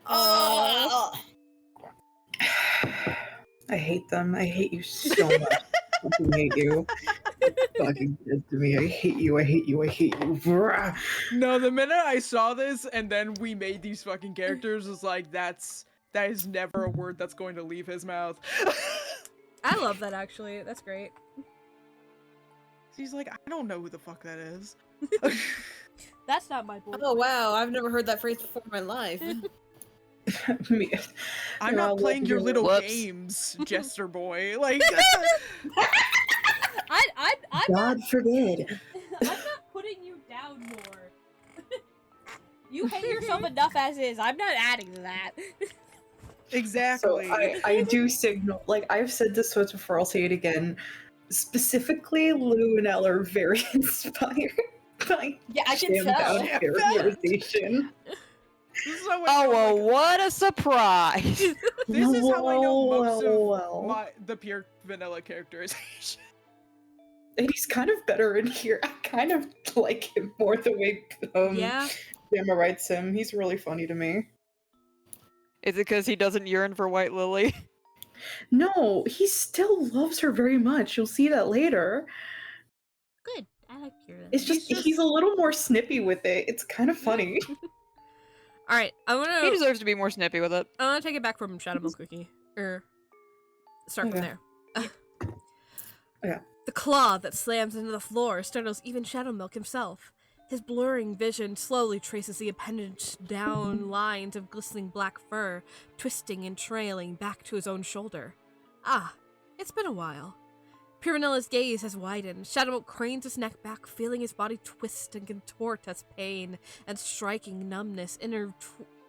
Oh. I hate them. I hate you so much. I fucking hate you. Fucking dead to me. I hate you. I hate you. I hate you. Brah. No, the minute I saw this and then we made these fucking characters was like, that is never a word that's going to leave his mouth. I love that actually. That's great. He's like, I don't know who the fuck that is. That's not my boy. Oh wow, I've never heard that phrase before in my life. Me. I'm You're all not playing your lovely. little Whoops. games, Jester boy. Like, I'm God forbid. not putting you down more. You hate yourself enough as is. I'm not adding to that. exactly. So I do signal, like I've said this once before, I'll say it again. Specifically, Lou and Elle are very inspired by Yeah, I can tell. Jambound characterization. This is how I Oh, know, well, like, what a surprise! this is how I know most Well. of the pure vanilla characterization. And he's kind of better in here. I kind of like him more the way Yeah. Gemma writes him. He's really funny to me. Is it because he doesn't yearn for White Lily? No, he still loves her very much. You'll see that later. Good. I like your. It's just He's he's a little more snippy with it. It's kind of funny. All right. He I deserves to be more snippy with it. want to take it back from Shadow Milk Cookie. Start from Okay. there. Okay. The claw that slams into the floor startles even Shadow Milk himself. His blurring vision slowly traces the appendage down lines of glistening black fur, twisting and trailing back to his own shoulder. Ah, it's been a while. Pure Vanilla's gaze has widened. Shadow Milk cranes his neck back, feeling his body twist and contort as pain and striking numbness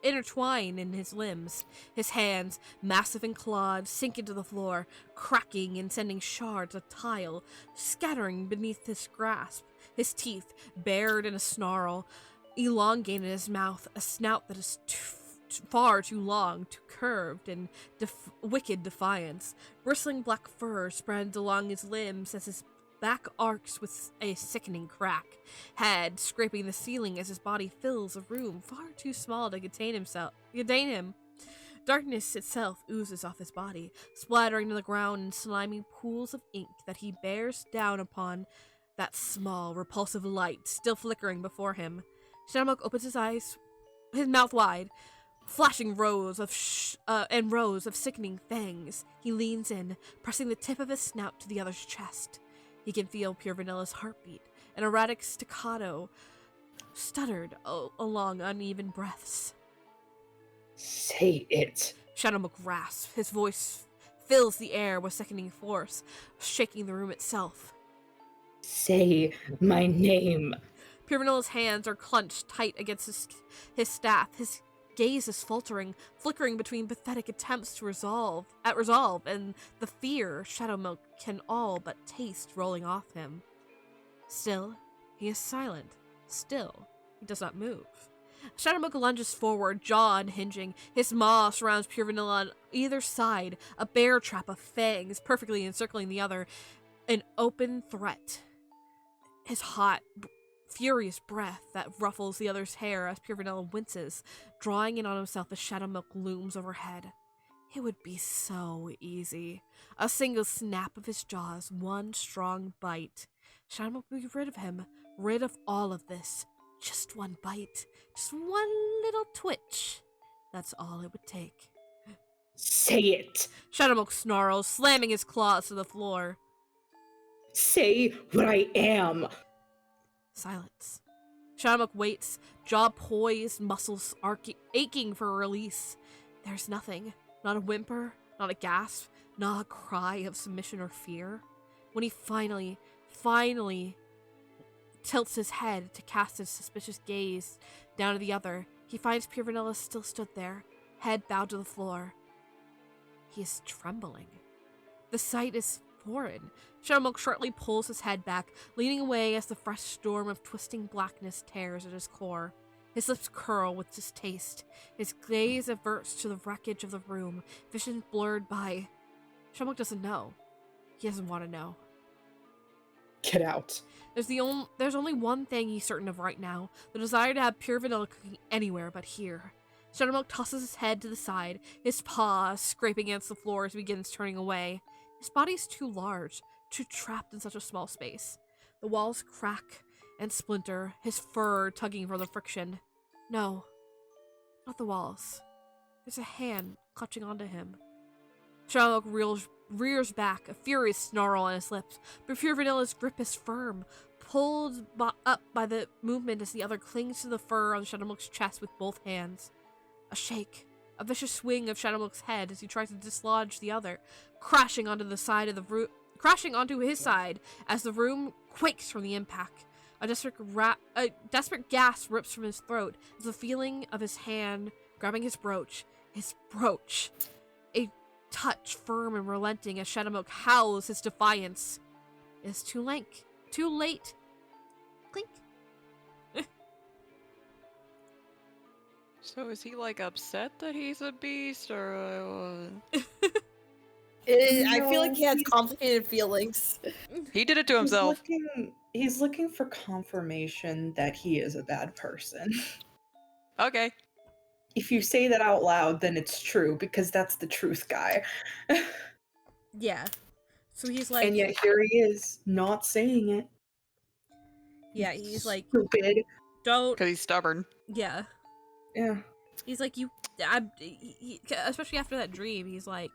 intertwine in his limbs. His hands, massive and clawed, sink into the floor, cracking and sending shards of tile scattering beneath his grasp. His teeth, bared in a snarl, elongate in his mouth, a snout that is far too long, too curved in wicked defiance. Bristling black fur spreads along his limbs as his back arcs with a sickening crack, head scraping the ceiling as his body fills a room far too small to contain him. Darkness itself oozes off his body, splattering to the ground in slimy pools of ink that he bears down upon that small, repulsive light still flickering before him. Shadowmilk opens his eyes, his mouth wide, flashing rows of sickening fangs. He leans in, pressing the tip of his snout to the other's chest. He can feel Pure Vanilla's heartbeat, an erratic staccato, stuttered along uneven breaths. Say it. Shadowmilk rasps. His voice fills the air with sickening force, shaking the room itself. Say my name. Pure Vanilla's hands are clenched tight against his staff. His gaze is faltering, flickering between pathetic attempts to resolve, and the fear Shadowmilk can all but taste rolling off him. Still, he is silent. Still, he does not move. Shadowmook lunges forward, jaw unhinging. His maw surrounds Pure Vanilla on either side, a bear trap of fangs perfectly encircling the other, an open threat. His hot, furious breath that ruffles the other's hair as Pure Vanilla winces, drawing in on himself as Shadowmook looms overhead. It would be so easy. A single snap of his jaws, one strong bite. Shadowmook would be rid of him, rid of all of this. Just one bite, just one little twitch. That's all it would take. Say it. Shadowmook snarls, slamming his claws to the floor. Say what I am. Silence. Shadowmook waits, jaw poised, muscles aching for a release. There's nothing. Not a whimper, not a gasp, not a cry of submission or fear. When he finally tilts his head to cast his suspicious gaze down to the other, he finds Pure Vanilla still stood there, head bowed to the floor. He is trembling. The sight is foreign. Shadowmook shortly pulls his head back, leaning away as the fresh storm of twisting blackness tears at his core. His lips curl with distaste. His gaze averts to the wreckage of the room, vision blurred by... Shadowmook doesn't know. He doesn't want to know. Get out. There's only one thing he's certain of right now, the desire to have Pure Vanilla cooking anywhere but here. Shadowmook tosses his head to the side, his paws scraping against the floor as he begins turning away. His body's too large, too trapped in such a small space. The walls crack and splinter, his fur tugging for the friction. No, not the walls. There's a hand clutching onto him. Shadowmook rears back, a furious snarl on his lips, but Pure Vanilla's grip is firm, pulled up by the movement as the other clings to the fur on Shadowmook's chest with both hands. A shake, a vicious swing of Shadowmook's head as he tries to dislodge the other, crashing onto his side as the room quakes from the impact. A desperate gasp rips from his throat as the feeling of his hand grabbing his brooch. A touch firm and relenting as Shadowmook howls his defiance. It's too late. Clink. So is he like upset that he's a beast, or I feel like he has complicated feelings. he did it to himself? He's looking for confirmation that he is a bad person. Okay. If you say that out loud, then it's true, because that's the truth guy. Yeah. So he's like... And yet here he is, not saying it. Yeah, he's like... Stupid. Don't... Because he's stubborn. Yeah. Yeah. He's like, especially after that dream, he's like...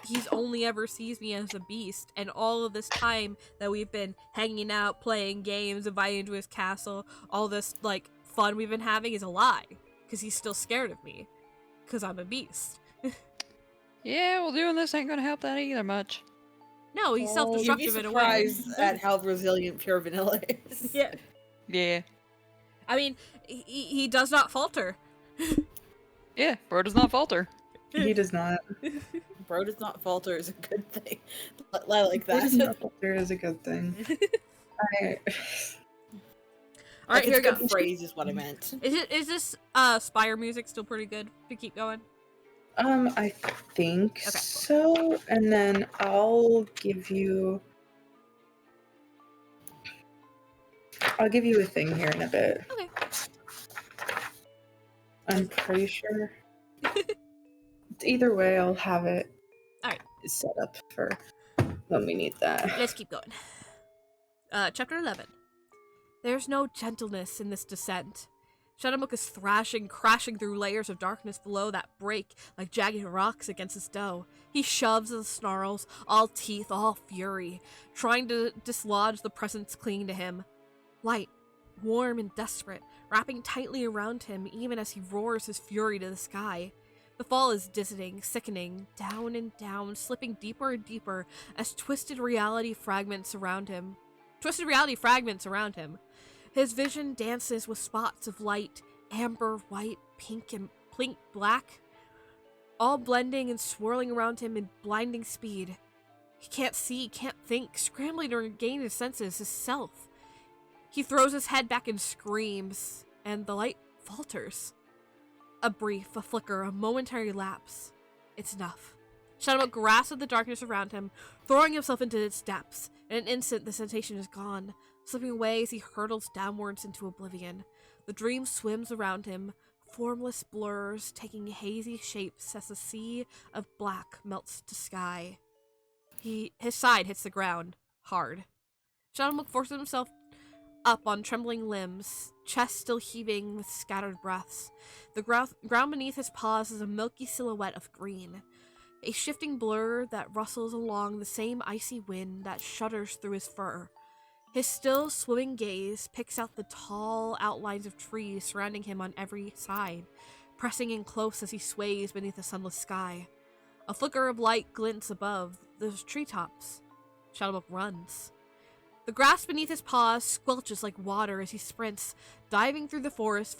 He's only ever sees me as a beast, and all of this time that we've been hanging out, playing games, inviting to his castle, all this, like, fun we've been having is a lie. Because he's still scared of me. Because I'm a beast. Yeah, well, doing this ain't gonna help that either much. No, he's You'd be self-destructive in a way. surprised at how resilient Pure Vanilla is. Yeah. Yeah. I mean, he does not falter. Yeah, bro does not falter. He does not. Bro does not falter is a good thing. I like Bro does that. not falter is a good thing. All right, here we go. Good phrase is what I meant. Is this Spire music still pretty good to keep going? I think Okay. so. And then I'll give you a thing here in a bit. Okay. I'm pretty sure. Either way, I'll have it Alright. set up for when we need that. Let's keep going. Chapter 11. There's no gentleness in this descent. Shadowmook is thrashing, crashing through layers of darkness below that break like jagged rocks against his dough. He shoves and snarls, all teeth, all fury, trying to dislodge the presence clinging to him. Light, warm and desperate, wrapping tightly around him even as he roars his fury to the sky. The fall is dizzying, sickening, down and down, slipping deeper and deeper as twisted reality fragments surround him. His vision dances with spots of light, amber, white, pink, and black, all blending and swirling around him in blinding speed. He can't see, can't think, scrambling to regain his senses, his self. He throws his head back and screams, and the light falters. A flicker, a momentary lapse. It's enough. Shadowmook grasps at the darkness around him, throwing himself into its depths. In an instant, the sensation is gone, slipping away as he hurtles downwards into oblivion. The dream swims around him, formless blurs taking hazy shapes as the sea of black melts to sky. His side hits the ground, hard. Shadowmook forces himself up on trembling limbs, chest still heaving with scattered breaths. The ground beneath his paws is a milky silhouette of green. A shifting blur that rustles along the same icy wind that shudders through his fur. His still, swimming gaze picks out the tall outlines of trees surrounding him on every side, pressing in close as he sways beneath the sunless sky. A flicker of light glints above the treetops. Shadowmook runs. The grass beneath his paws squelches like water as he sprints, diving through the forest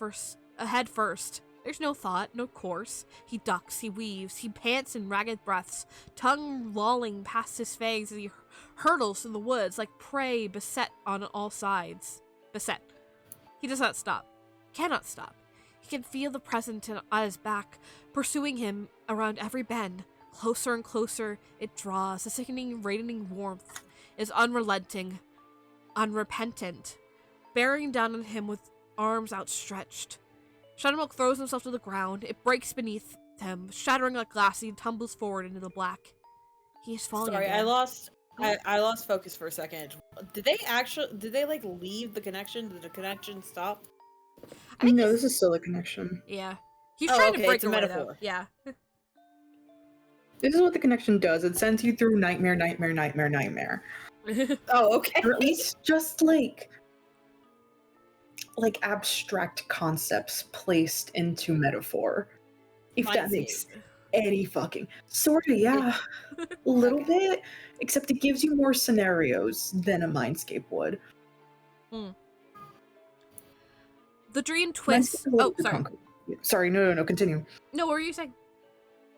head first. There's no thought, no course. He ducks, he weaves, he pants in ragged breaths, tongue lolling past his fangs as he hurtles through the woods like prey beset on all sides. Beset. He does not stop. Cannot stop. He can feel the presence on his back, pursuing him around every bend. Closer and closer it draws. The sickening, radiating warmth is unrelenting, unrepentant, bearing down on him with arms outstretched. Shadowmook throws himself to the ground. It breaks beneath him, shattering like glass. He tumbles forward into the black. He is falling. Sorry, again. I lost focus for a second. Did they like leave the connection? Did the connection stop? I think No, this is still a connection. Yeah. He's Oh, trying okay, to break it's a away, metaphor. though. Yeah. This is what the connection does. It sends you through nightmare, nightmare, nightmare, nightmare. Oh, okay. Or at least just like abstract concepts placed into metaphor. If that makes any fucking sort of, yeah. A little bit. Except it gives you more scenarios than a Mindscape would. The dream twists. Mindscape is a little Oh, too sorry. concrete. Sorry, no, continue. No, what were you saying?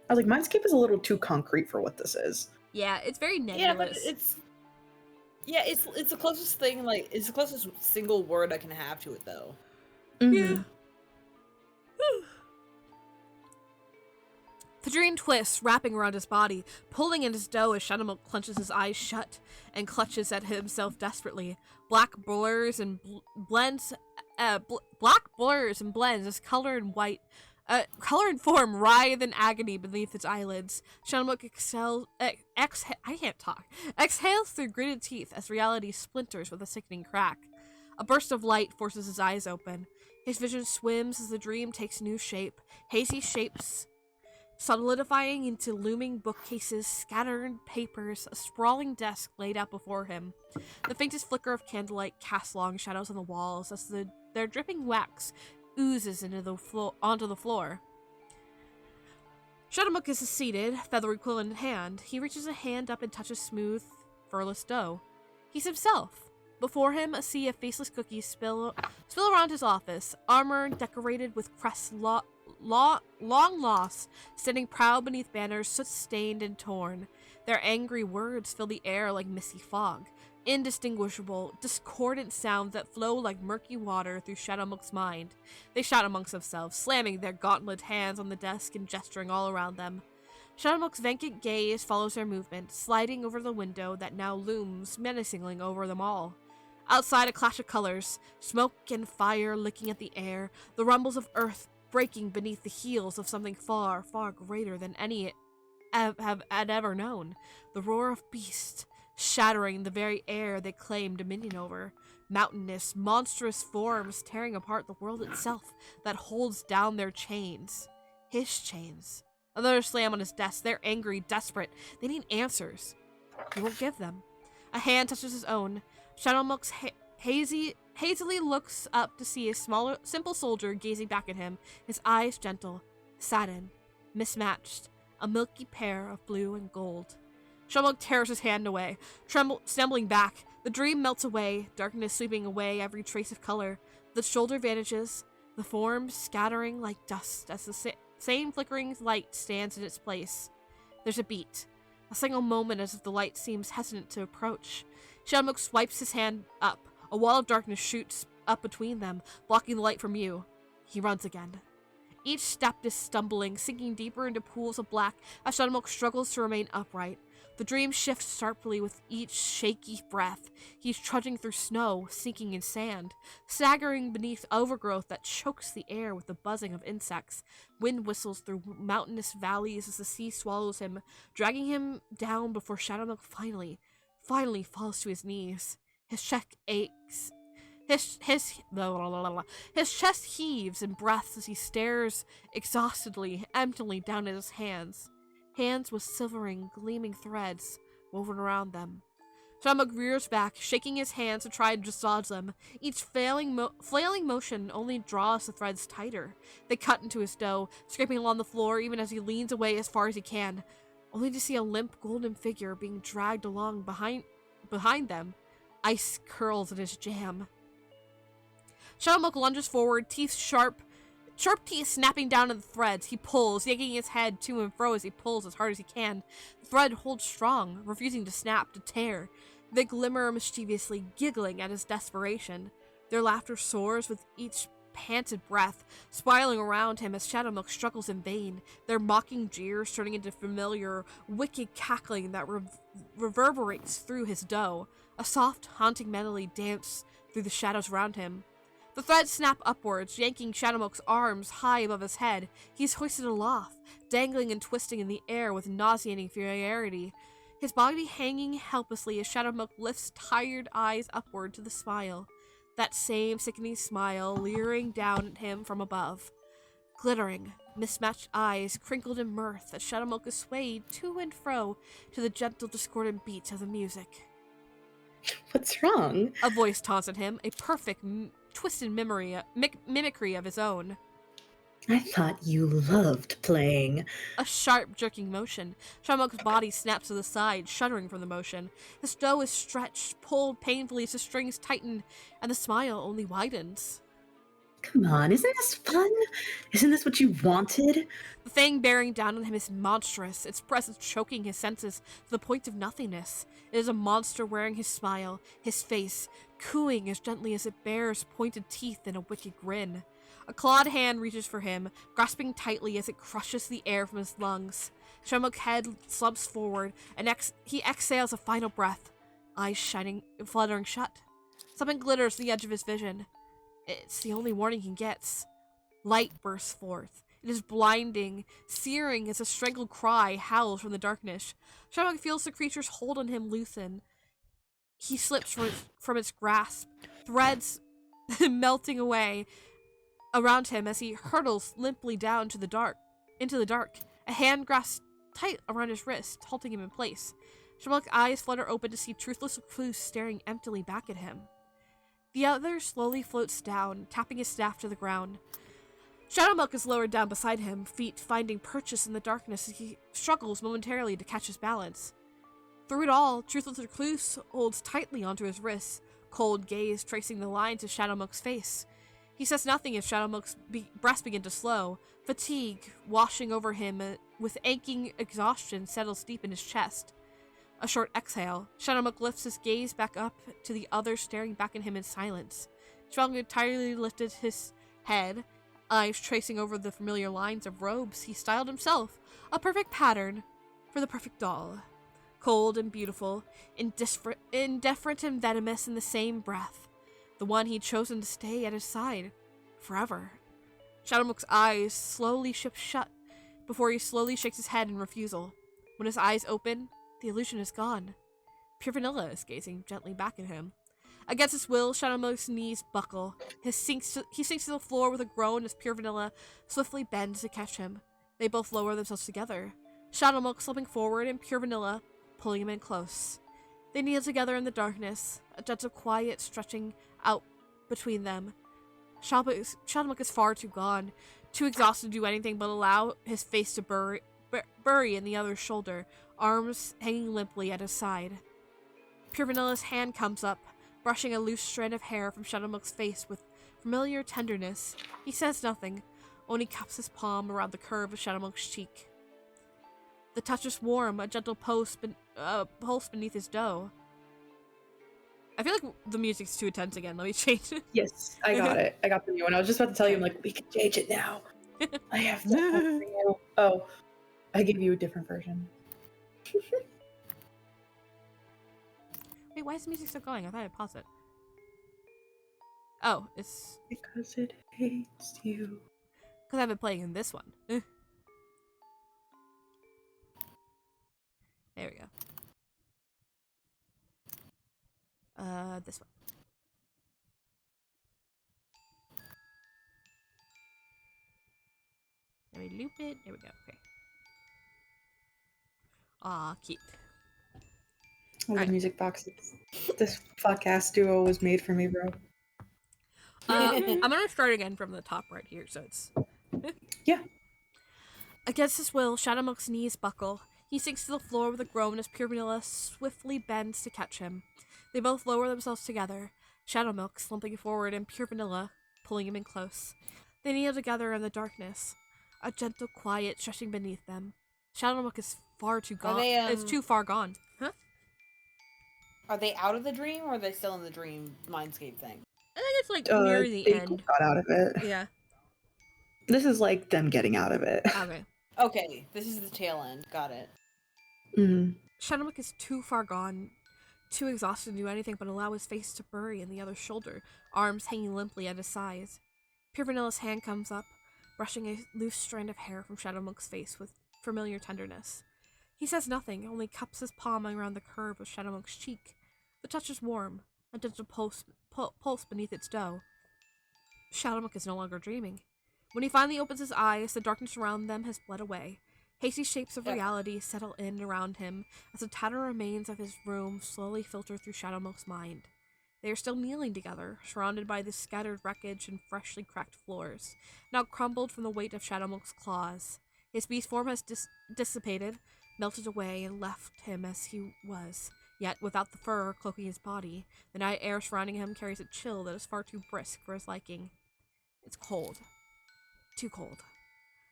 I was like, Mindscape is a little too concrete for what this is. Yeah, it's very nebulous. Yeah, but it's the closest thing, like, it's the closest single word I can have to it, though. Yeah. The dream twists, wrapping around his body, pulling in his dough as Shadowmook clenches his eyes shut and clutches at himself desperately. Black blurs and blends as color and form writhe in agony beneath its eyelids. Shadowmook exhales through gritted teeth as reality splinters with a sickening crack. A burst of light forces his eyes open. His vision swims as the dream takes new shape, hazy shapes solidifying into looming bookcases, scattered papers, a sprawling desk laid out before him. The faintest flicker of candlelight casts long shadows on the walls as their dripping wax oozes onto the floor. Shadowmook is seated, feathery quill in hand. He reaches a hand up and touches smooth, furless dough. He's himself. Before him, a sea of faceless cookies spill around his office, armor decorated with crests long lost, standing proud beneath banners soot-stained and torn. Their angry words fill the air like misty fog, indistinguishable, discordant sounds that flow like murky water through Shadowmook's mind. They shout amongst themselves, slamming their gauntlet hands on the desk and gesturing all around them. Shadowmook's vacant gaze follows their movement, sliding over the window that now looms menacingly over them all. Outside, a clash of colors, smoke and fire licking at the air, the rumbles of earth breaking beneath the heels of something far, far greater than any had ever known. The roar of beasts, shattering the very air they claim dominion over. Mountainous, monstrous forms tearing apart the world itself that holds down their chains. His chains. Another slam on his desk. They're angry, desperate. They need answers. He won't give them. A hand touches his own. Shadowmook hazily looks up to see a smaller, simple soldier gazing back at him, his eyes gentle, saddened, mismatched, a milky pair of blue and gold. Shadowmook tears his hand away, stumbling back. The dream melts away, darkness sweeping away every trace of color. The shoulder vanishes, the form scattering like dust as the same flickering light stands in its place. There's a beat, a single moment as if the light seems hesitant to approach. Shadowmook swipes his hand up. A wall of darkness shoots up between them, blocking the light from view. He runs again. Each step is stumbling, sinking deeper into pools of black as Shadowmilk struggles to remain upright. The dream shifts sharply with each shaky breath. He's trudging through snow, sinking in sand, staggering beneath overgrowth that chokes the air with the buzzing of insects. Wind whistles through mountainous valleys as the sea swallows him, dragging him down before Shadowmilk finally falls to his knees. His chest aches. His chest heaves in breaths as he stares exhaustedly, emptily down at his hands with silvering, gleaming threads woven around them. Shadowmilk rears back, shaking his hands to try and dislodge them. Each flailing motion only draws the threads tighter. They cut into his dough, scraping along the floor even as he leans away as far as he can, only to see a limp golden figure being dragged along behind them. Ice curls in his jam. Shadowmilk lunges forward, sharp teeth snapping down on the threads. He pulls, yanking his head to and fro as he pulls as hard as he can. The thread holds strong, refusing to snap, to tear. They glimmer mischievously, giggling at his desperation. Their laughter soars with each panted breath, spiraling around him as Shadowmilk struggles in vain, their mocking jeers turning into familiar, wicked cackling that reverberates through his dough. A soft, haunting melody dances through the shadows around him. The threads snap upwards, yanking Shadowmilk's arms high above his head. He's hoisted aloft, dangling and twisting in the air with nauseating familiarity, his body hanging helplessly as Shadowmilk lifts tired eyes upward to the smile. That same sickening smile leering down at him from above. Glittering, mismatched eyes crinkled in mirth as Shadowmilk is swayed to and fro to the gentle, discordant beats of the music. What's wrong? A voice taunts at him, a perfect, twisted mimicry of his own. I thought you loved playing. A sharp, jerking motion. Shadowmilk's body snaps to the side, shuddering from the motion. His dough is stretched, pulled painfully as the strings tighten, and the smile only widens. Come on, isn't this fun? Isn't this what you wanted? The thing bearing down on him is monstrous, its presence choking his senses to the point of nothingness. It is a monster wearing his smile, his face, cooing as gently as it bears pointed teeth in a wicked grin. A clawed hand reaches for him, grasping tightly as it crushes the air from his lungs. Shadowmilk's head slumps forward, and he exhales a final breath, eyes fluttering shut. Something glitters on the edge of his vision. It's the only warning he gets. Light bursts forth. It is blinding, searing as a strangled cry howls from the darkness. Shadowmilk feels the creature's hold on him loosen. He slips from its grasp, threads melting away around him as he hurtles limply down into the dark. A hand grasps tight around his wrist, halting him in place. Shadowmilk's eyes flutter open to see truthless recluse staring emptily back at him. The other slowly floats down, tapping his staff to the ground. Shadowmilk is lowered down beside him, feet finding purchase in the darkness as he struggles momentarily to catch his balance. Through it all, Truthless Recluse holds tightly onto his wrists, cold gaze tracing the lines of Shadowmilk's face. He says nothing as Shadowmilk's breaths begin to slow. Fatigue, washing over him with aching exhaustion, settles deep in his chest. A short exhale. Shadowmilk lifts his gaze back up to the other staring back at him in silence. Shadowmilk entirely lifted his head, eyes tracing over the familiar lines of robes he styled himself, a perfect pattern for the perfect doll. Cold and beautiful, indifferent and venomous in the same breath. The one he'd chosen to stay at his side forever. Shadowmilk's eyes slowly shift shut before he slowly shakes his head in refusal. When his eyes open, the illusion is gone. Pure Vanilla is gazing gently back at him. Against his will, Shadowmilk's knees buckle. He sinks to the floor with a groan as Pure Vanilla swiftly bends to catch him. They both lower themselves together. Shadowmilk slipping forward and Pure Vanilla pulling him in close. They kneel together in the darkness, a gentle quiet stretching out between them. Shadowmilk is far too gone, too exhausted to do anything but allow his face to bury in the other's shoulder, arms hanging limply at his side. Pure Vanilla's hand comes up, brushing a loose strand of hair from Shadowmilk's face with familiar tenderness. He says nothing, only cups his palm around the curve of Shadowmilk's cheek. The touch is warm, a gentle pulse beneath his dough. I feel like the music's too intense again. Let me change it. Yes, I got it. I got the new one. I was just about to tell you, I'm like, we can change it now. I have to. Oh, I gave you a different version. Wait, why is the music still going? I thought I paused it. Oh, it's Because it hates you. because I've been playing in this one. There we go. This one. Let me loop it. There we go. Okay. Aw, cute. Oh, Alright. the music boxes. This podcast duo was made for me, bro. I'm gonna start again from the top right here, so it's... Yeah. Against his will, Shadowmonk's knees buckle. He sinks to the floor with a groan as Pure Vanilla swiftly bends to catch him. They both lower themselves together, Shadowmilk slumping forward and Pure Vanilla pulling him in close. They kneel together in the darkness, a gentle quiet stretching beneath them. Shadowmilk is far too gone. It's too far gone. Huh? Are they out of the dream, or are they still in the dream mindscape thing? I think it's like near the they end. got out of it. Yeah. This is like them getting out of it. Okay. Okay, this is the tail end. Got it. Mm-hmm. Shadowmilk is too far gone, too exhausted to do anything but allow his face to bury in the other's shoulder, arms hanging limply at his sides. Pure Vanilla's hand comes up, brushing a loose strand of hair from Shadowmonk's face with familiar tenderness. He says nothing, only cups his palm around the curve of Shadowmonk's cheek. The touch is warm, a gentle pulse beneath its dough. Shadowmonk is no longer dreaming. When he finally opens his eyes, the darkness around them has bled away. Hazy shapes of reality settle in around him as the tattered remains of his room slowly filter through Shadowmonk's mind. They are still kneeling together, surrounded by the scattered wreckage and freshly cracked floors, now crumbled from the weight of Shadowmonk's claws. His beast form has dissipated, melted away, and left him as he was, yet without the fur cloaking his body. The night air surrounding him carries a chill that is far too brisk for his liking. It's cold. Too cold.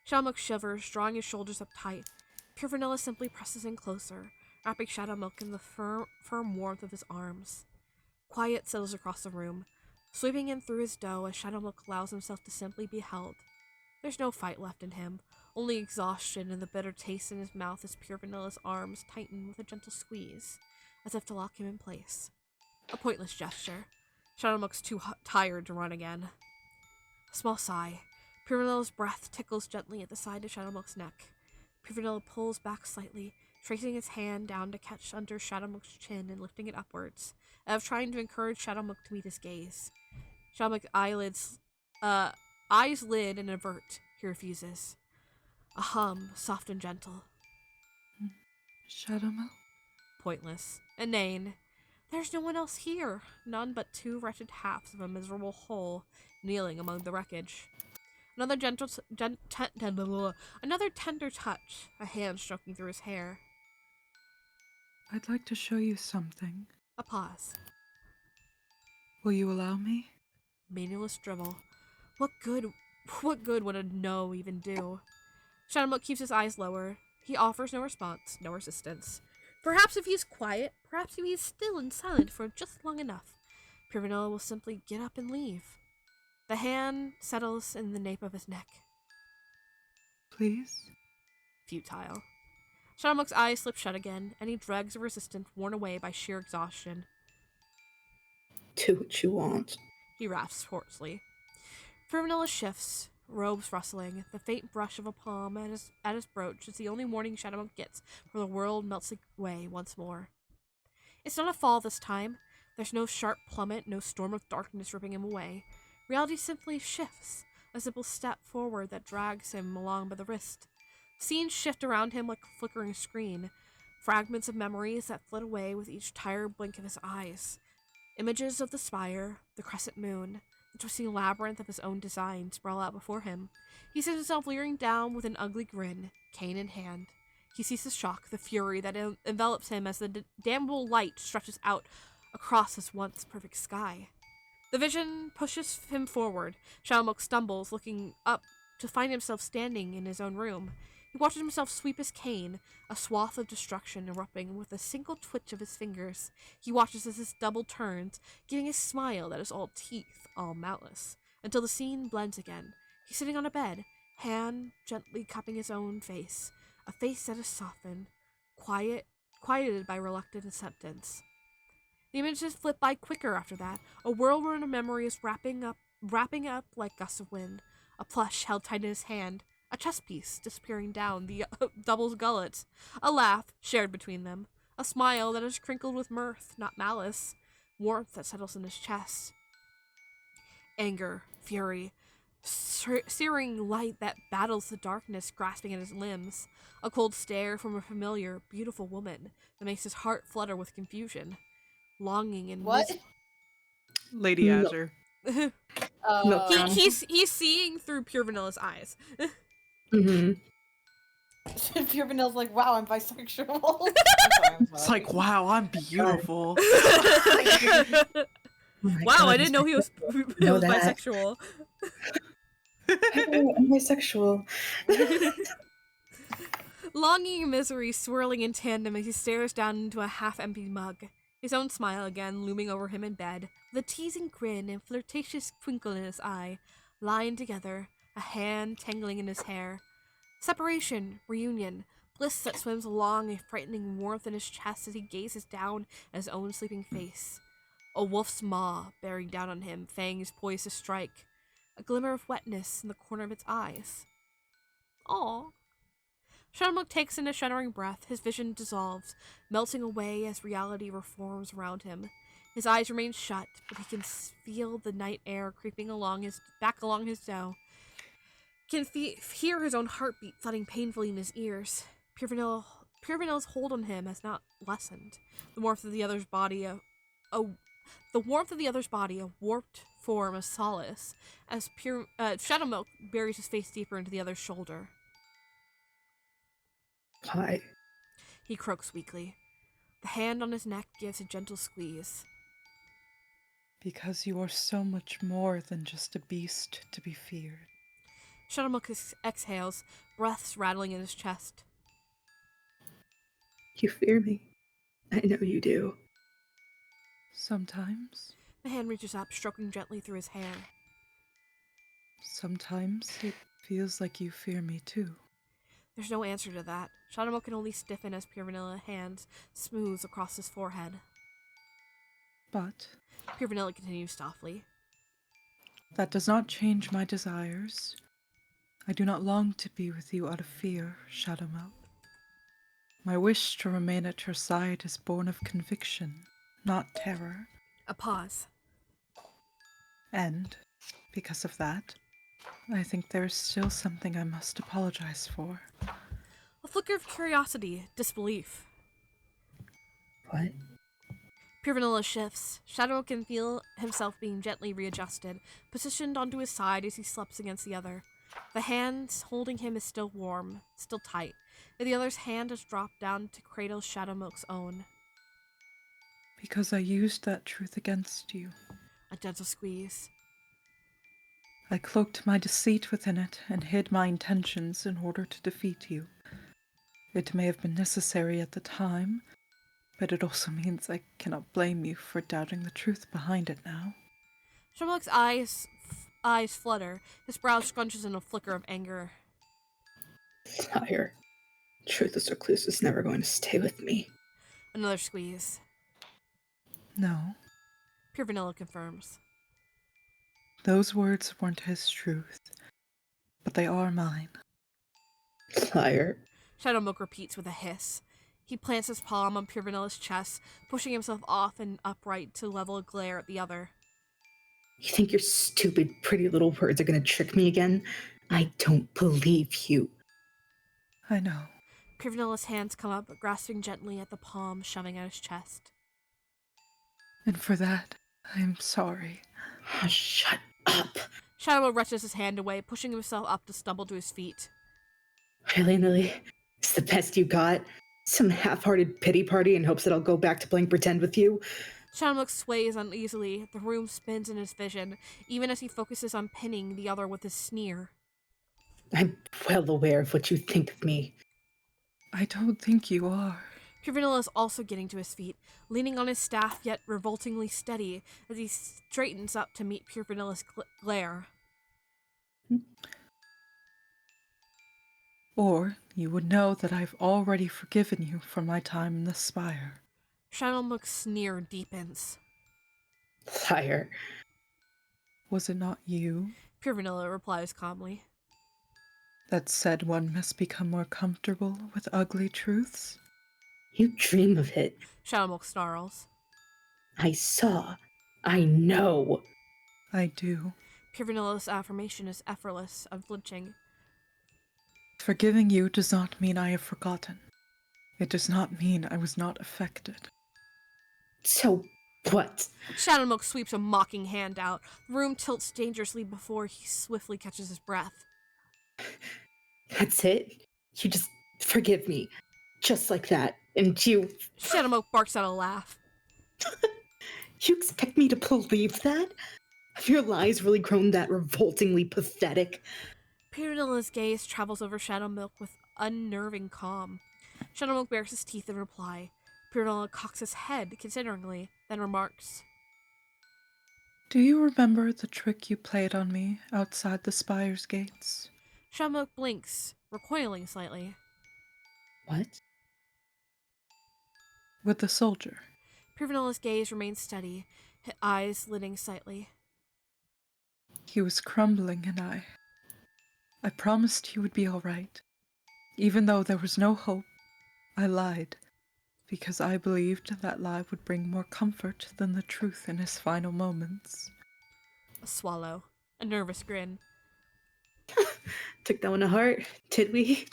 Shadowmonk shivers, drawing his shoulders up tight. Pure Vanilla simply presses in closer, wrapping Shadowmonk in the firm warmth of his arms. Quiet settles across the room, sweeping in through his dough as Shadowmonk allows himself to simply be held. There's no fight left in him, only exhaustion and the bitter taste in his mouth as Pure Vanilla's arms tighten with a gentle squeeze, as if to lock him in place. A pointless gesture. Shadowmonk's too tired to run again. A small sigh. Pure Vanilla's breath tickles gently at the side of Shadowmonk's neck. Pure Vanilla pulls back slightly, tracing his hand down to catch under Shadowmonk's chin and lifting it upwards, as if trying to encourage Shadowmonk to meet his gaze. Shadowmonk's eyes lid and avert. He refuses. A hum, soft and gentle. Shadowmilk? Pointless. Inane. There's no one else here. None but two wretched halves of a miserable whole kneeling among the wreckage. Another another tender touch, a hand stroking through his hair. I'd like to show you something. A pause. Will you allow me? Meaningless dribble. What good would a no even do? Shadowmook keeps his eyes lower. He offers no response, no resistance. Perhaps if he's quiet, perhaps if he's still and silent for just long enough, Pure Vanilla will simply get up and leave. The hand settles in the nape of his neck. Please? Futile. Shadowmook's eyes slip shut again, and he dregs a resistance worn away by sheer exhaustion. Do what you want. He rasps hoarsely. Pure Vanilla shifts, robes rustling. The faint brush of a palm at his brooch is the only warning Shadowmook gets before the world melts away once more. It's not a fall this time. There's no sharp plummet, no storm of darkness ripping him away. Reality simply shifts, a simple step forward that drags him along by the wrist. Scenes shift around him like a flickering screen, fragments of memories that flit away with each tired blink of his eyes. Images of the spire, the crescent moon, the twisting labyrinth of his own design sprawl out before him. He sees himself leering down with an ugly grin, cane in hand. He sees the shock, the fury that envelops him as the damnable light stretches out across his once perfect sky. The vision pushes him forward. Shadowmook stumbles, looking up to find himself standing in his own room. He watches himself sweep his cane, a swath of destruction erupting with a single twitch of his fingers. He watches as his double turns, giving a smile that is all teeth, all malice, until the scene blends again. He's sitting on a bed, hand gently cupping his own face, a face that is softened, quieted by reluctant acceptance. The images flip by quicker after that. A whirlwind of memory is wrapping up like gusts of wind. A plush held tight in his hand, a chess piece disappearing down the double's gullet, a laugh shared between them, a smile that is crinkled with mirth, not malice, warmth that settles in his chest. Anger, fury, searing light that battles the darkness grasping at his limbs, a cold stare from a familiar, beautiful woman that makes his heart flutter with confusion, longing and What? Lady No. Azure. He's seeing through Pure Vanilla's eyes. Mm-hmm. Pure Vanilla's like, wow, I'm bisexual. I'm sorry. It's like, wow, I'm beautiful. Wow, I didn't know he was Know that. bisexual. I'm bisexual. Longing and misery swirling in tandem as he stares down into a half-empty mug. His own smile again looming over him in bed, with a teasing grin and flirtatious twinkle in his eye, lying together, a hand tangling in his hair. Separation, reunion, bliss that swims along, a frightening warmth in his chest as he gazes down at his own sleeping face. A wolf's maw bearing down on him, fangs poised to strike. A glimmer of wetness in the corner of its eyes. Aww. Shadowmilk takes in a shuddering breath, his vision dissolves, melting away as reality reforms around him. His eyes remain shut, but he can feel the night air creeping along his jaw. Can hear his own heartbeat thudding painfully in his ears. Pure Vanilla's hold on him has not lessened. The warmth of the other's body, a warped form of solace, as Shadowmilk buries his face deeper into the other's shoulder. Why? He croaks weakly. The hand on his neck gives a gentle squeeze. Because you are so much more than just a beast to be feared. Shadowmilk exhales, breaths rattling in his chest. You fear me. I know you do. Sometimes. The hand reaches up, stroking gently through his hair. Sometimes it feels like you fear me too. There's no answer to that. Shadowmilk can only stiffen as Pure Vanilla hands smooths across his forehead. But Pure Vanilla continues softly. that does not change my desires. I do not long to be with you out of fear, Shadowmilk. My wish to remain at your side is born of conviction, not terror. A pause. And, because of that, I think there is still something I must apologize for. A flicker of curiosity, disbelief. What? Pure Vanilla shifts. Shadowmilk can feel himself being gently readjusted, positioned onto his side as he slips against the other. The hand holding him is still warm, still tight, and the other's hand has dropped down to cradle Shadowmilk's own. Because I used that truth against you. A gentle squeeze. I cloaked my deceit within it and hid my intentions in order to defeat you. It may have been necessary at the time, but it also means I cannot blame you for doubting the truth behind it now. Shadowmilk's eyes flutter. His brow scrunches in a flicker of anger. Liar. Truthless recluse is never going to stay with me. Another squeeze. No, Pure Vanilla confirms. those words weren't his truth, but they are mine. Liar. Shadowmilk repeats with a hiss. He plants his palm on Pure Vanilla's chest, pushing himself off and upright to level a glare at the other. You think your stupid, pretty little words are going to trick me again? I don't believe you. I know. Pure Vanilla's hands come up, grasping gently at the palm, shoving at his chest. And for that, I am sorry. Shut up. Shadowmilk wrenches his hand away, pushing himself up to stumble to his feet. Really, Lily? It's the best you got? Some half-hearted pity party in hopes that I'll go back to playing pretend with you? Shadowmilk sways uneasily. The room spins in his vision, even as he focuses on pinning the other with his sneer. I'm well aware of what you think of me. I don't think you are. Pure Vanilla is also getting to his feet, leaning on his staff yet revoltingly steady as he straightens up to meet Pure Vanilla's glare. Or you would know that I've already forgiven you for my time in the Spire. Shadowmook's sneer deepens. Liar. Was it not you Pure Vanilla replies calmly. that said one must become more comfortable with ugly truths? You dream of it. Shadowmook snarls. I saw. I know. I do. Pure Vanilla's affirmation is effortless, unflinching. Forgiving you does not mean I have forgotten. It does not mean I was not affected. So what? Shadowmook sweeps a mocking hand out. The room tilts dangerously before he swiftly catches his breath. That's it? You just forgive me. Just like that. And you Shadowmook barks out a laugh. You expect me to believe that? Have your lies really grown that revoltingly pathetic? Pure Vanilla's gaze travels over Shadowmook with unnerving calm. Shadowmook bares his teeth in reply. Pure Vanilla cocks his head consideringly, then remarks. Do you remember the trick you played on me outside the Spire's gates? Shadowmook blinks, recoiling slightly. What? With the soldier. Pure Vanilla's gaze remains steady, his eyes lidding slightly. He was crumbling and I promised he would be all right. Even though there was no hope, I lied, because I believed that lie would bring more comfort than the truth in his final moments. A swallow, a nervous grin. Took that one to heart, did we?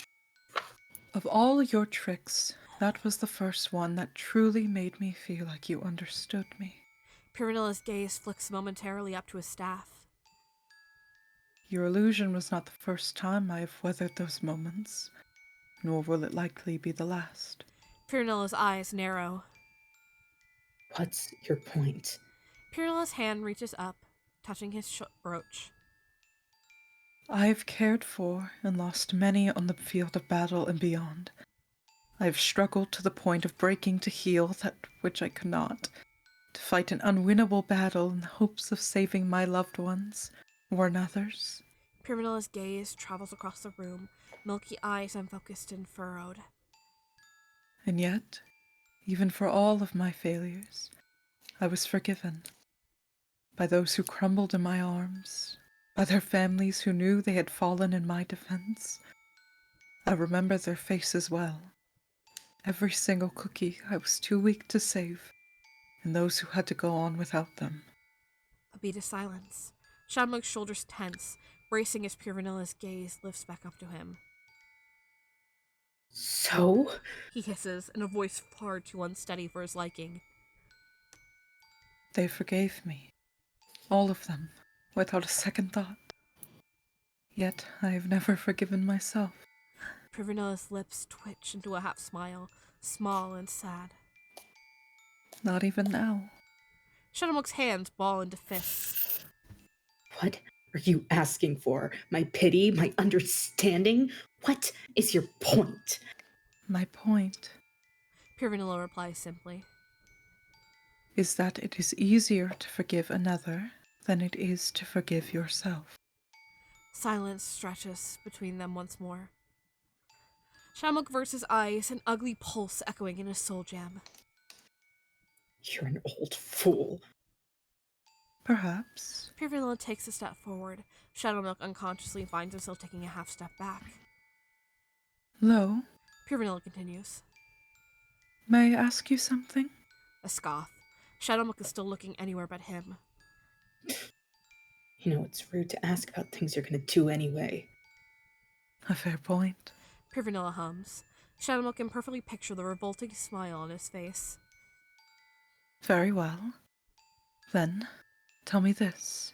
Of all your tricks, that was the first one that truly made me feel like you understood me. Pure Vanilla's gaze flicks momentarily up to his staff. Your illusion was not the first time I have weathered those moments, nor will it likely be the last. Pure Vanilla's eyes narrow. What's your point? Pure Vanilla's hand reaches up, touching his brooch. I have cared for and lost many on the field of battle and beyond. I have struggled to the point of breaking to heal that which I could not, to fight an unwinnable battle in the hopes of saving my loved ones, or another's. Pure Vanilla's gaze travels across the room, milky eyes unfocused and furrowed. And yet, even for all of my failures, I was forgiven. By those who crumbled in my arms, by their families who knew they had fallen in my defense. I remember their faces well. Every single cookie I was too weak to save, and those who had to go on without them. A beat of silence. Shadowmook's shoulders tense, bracing as Pure Vanilla's gaze lifts back up to him. So? He hisses, in a voice far too unsteady for his liking. They forgave me. All of them, without a second thought. Yet I have never forgiven myself. Pure Vanilla's lips twitch into a half smile, small and sad. Not even now. Shadowmook's hands ball into fists. What are you asking for? My pity? My understanding? What is your point? My point Pure Vanilla replies simply. is that it is easier to forgive another than it is to forgive yourself. Silence stretches between them once more. Shadowmook averts his eyes, an ugly pulse echoing in his soul jam. You're an old fool. Perhaps. Pure Vanilla takes a step forward. Shadowmook unconsciously finds himself taking a half step back. Lo, Pure Vanilla continues. may I ask you something? A scoff. Shadowmook is still looking anywhere but him. You know, it's rude to ask about things you're gonna do anyway. A fair point. Pure Vanilla hums. Shadowmook can perfectly picture the revolting smile on his face. Very well. Then, tell me this.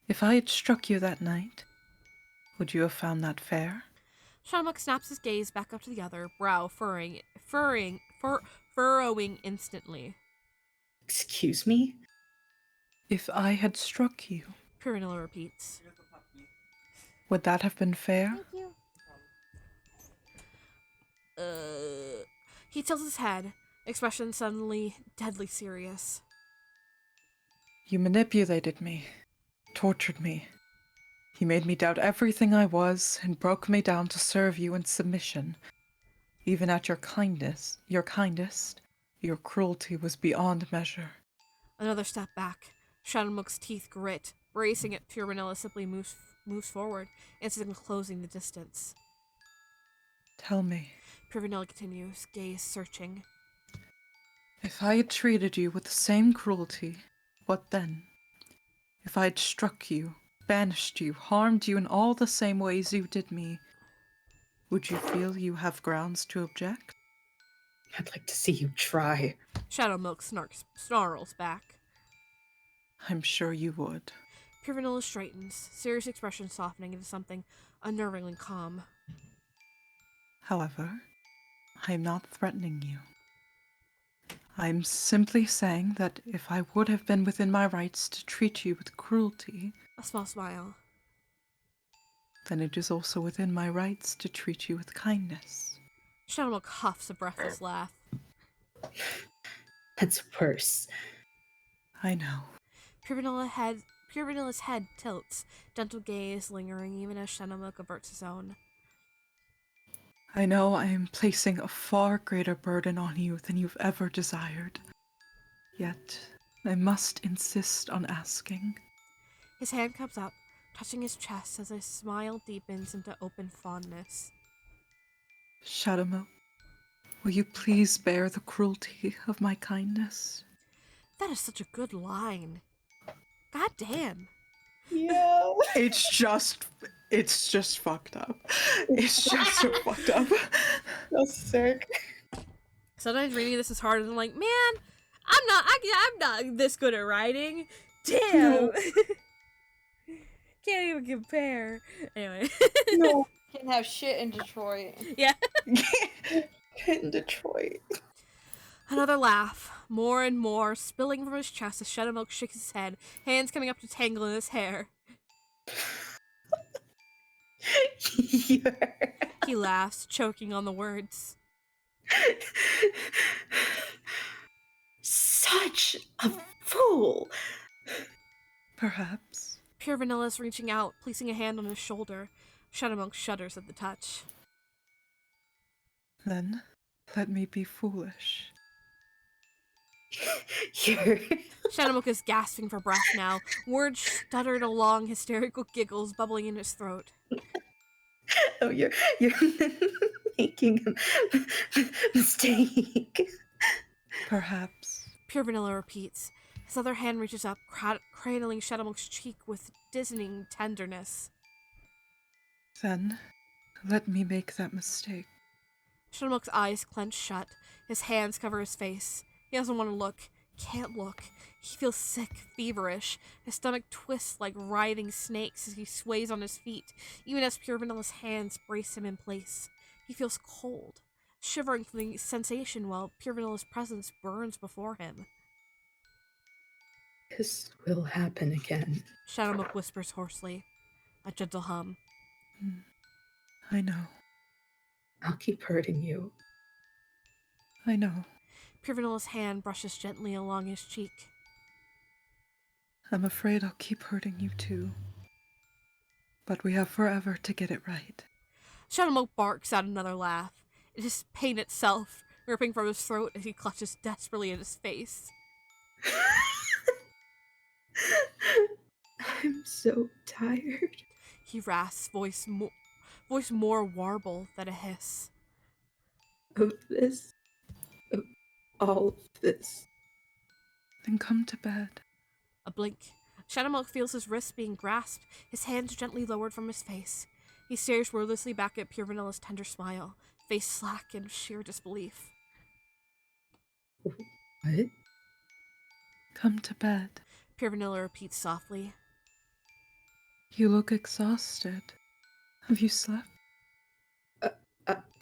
If I had struck you that night, would you have found that fair? Shadowmook snaps his gaze back up to the other, brow furrowing instantly. Excuse me? If I had struck you, Pure Vanilla repeats. Would that have been fair? Thank you. He tilts his head, expression suddenly deadly serious. You manipulated me, tortured me. You made me doubt everything I was and broke me down to serve you in submission. Even at your kindest, your cruelty was beyond measure. Another step back. Shadowmook's teeth grit. Bracing it, Pure Vanilla simply moves forward, instantly closing the distance. Tell me, Pure Vanilla continues, gaze searching. if I had treated you with the same cruelty, what then? If I had struck you, banished you, harmed you in all the same ways you did me, would you feel you have grounds to object? I'd like to see you try. Shadowmook snarls back. I'm sure you would. Pure Vanilla straightens, serious expression softening into something unnervingly calm. However, I am not threatening you. I'm simply saying that if I would have been within my rights to treat you with cruelty, A small smile. then it is also within my rights to treat you with kindness. Shadowmook huffs a breathless laugh. That's worse. I know. Pure Vanilla's head tilts, gentle gaze lingering even as Shadowmook averts his own. I know I am placing a far greater burden on you than you've ever desired. Yet, I must insist on asking. His hand comes up, touching his chest as his smile deepens into open fondness. Shadowmook, will you please bear the cruelty of my kindness? That is such a good line. God damn. Yeah. It's just fucked up. It's just so fucked up. That's sick. Sometimes reading this is hard and I'm like, man, I'm not this good at writing. Damn. Can't even compare. Anyway. No. Can't have shit in Detroit. Yeah. In Detroit. Another laugh, more and more, spilling from his chest as Shadowmook shakes his head, hands coming up to tangle in his hair. He laughs, choking on the words. Such a fool! Perhaps. Pure Vanilla's reaching out, placing a hand on his shoulder. Shadowmook shudders at the touch. Then, let me be foolish. You're... Shadowmook is gasping for breath now, words stuttered along, hysterical giggles bubbling in his throat. Oh, you're making a mistake. Perhaps. Pure Vanilla repeats. His other hand reaches up, cradling Shadowmook's cheek with dizzying tenderness. Then, let me make that mistake. Shadowmook's eyes clench shut. His hands cover his face. He doesn't want to look. Can't look. He feels sick, feverish. His stomach twists like writhing snakes as he sways on his feet, even as Pure Vanilla's hands brace him in place. He feels cold, shivering from the sensation while Pure Vanilla's presence burns before him. This will happen again. Shadowmook whispers hoarsely. A gentle hum. I know. I'll keep hurting you. I know. Pure Vanilla's hand brushes gently along his cheek. I'm afraid I'll keep hurting you too. But we have forever to get it right. Shadowmook barks out another laugh. It is pain itself, ripping from his throat as he clutches desperately at his face. I'm so tired. He rasps, voice more warble than a hiss. Of this. Of all of this. Then come to bed. A blink. Shadowmook feels his wrists being grasped, his hands gently lowered from his face. He stares wordlessly back at Pure Vanilla's tender smile, face slack in sheer disbelief. What? Come to bed. Pure Vanilla repeats softly. You look exhausted. Have you slept?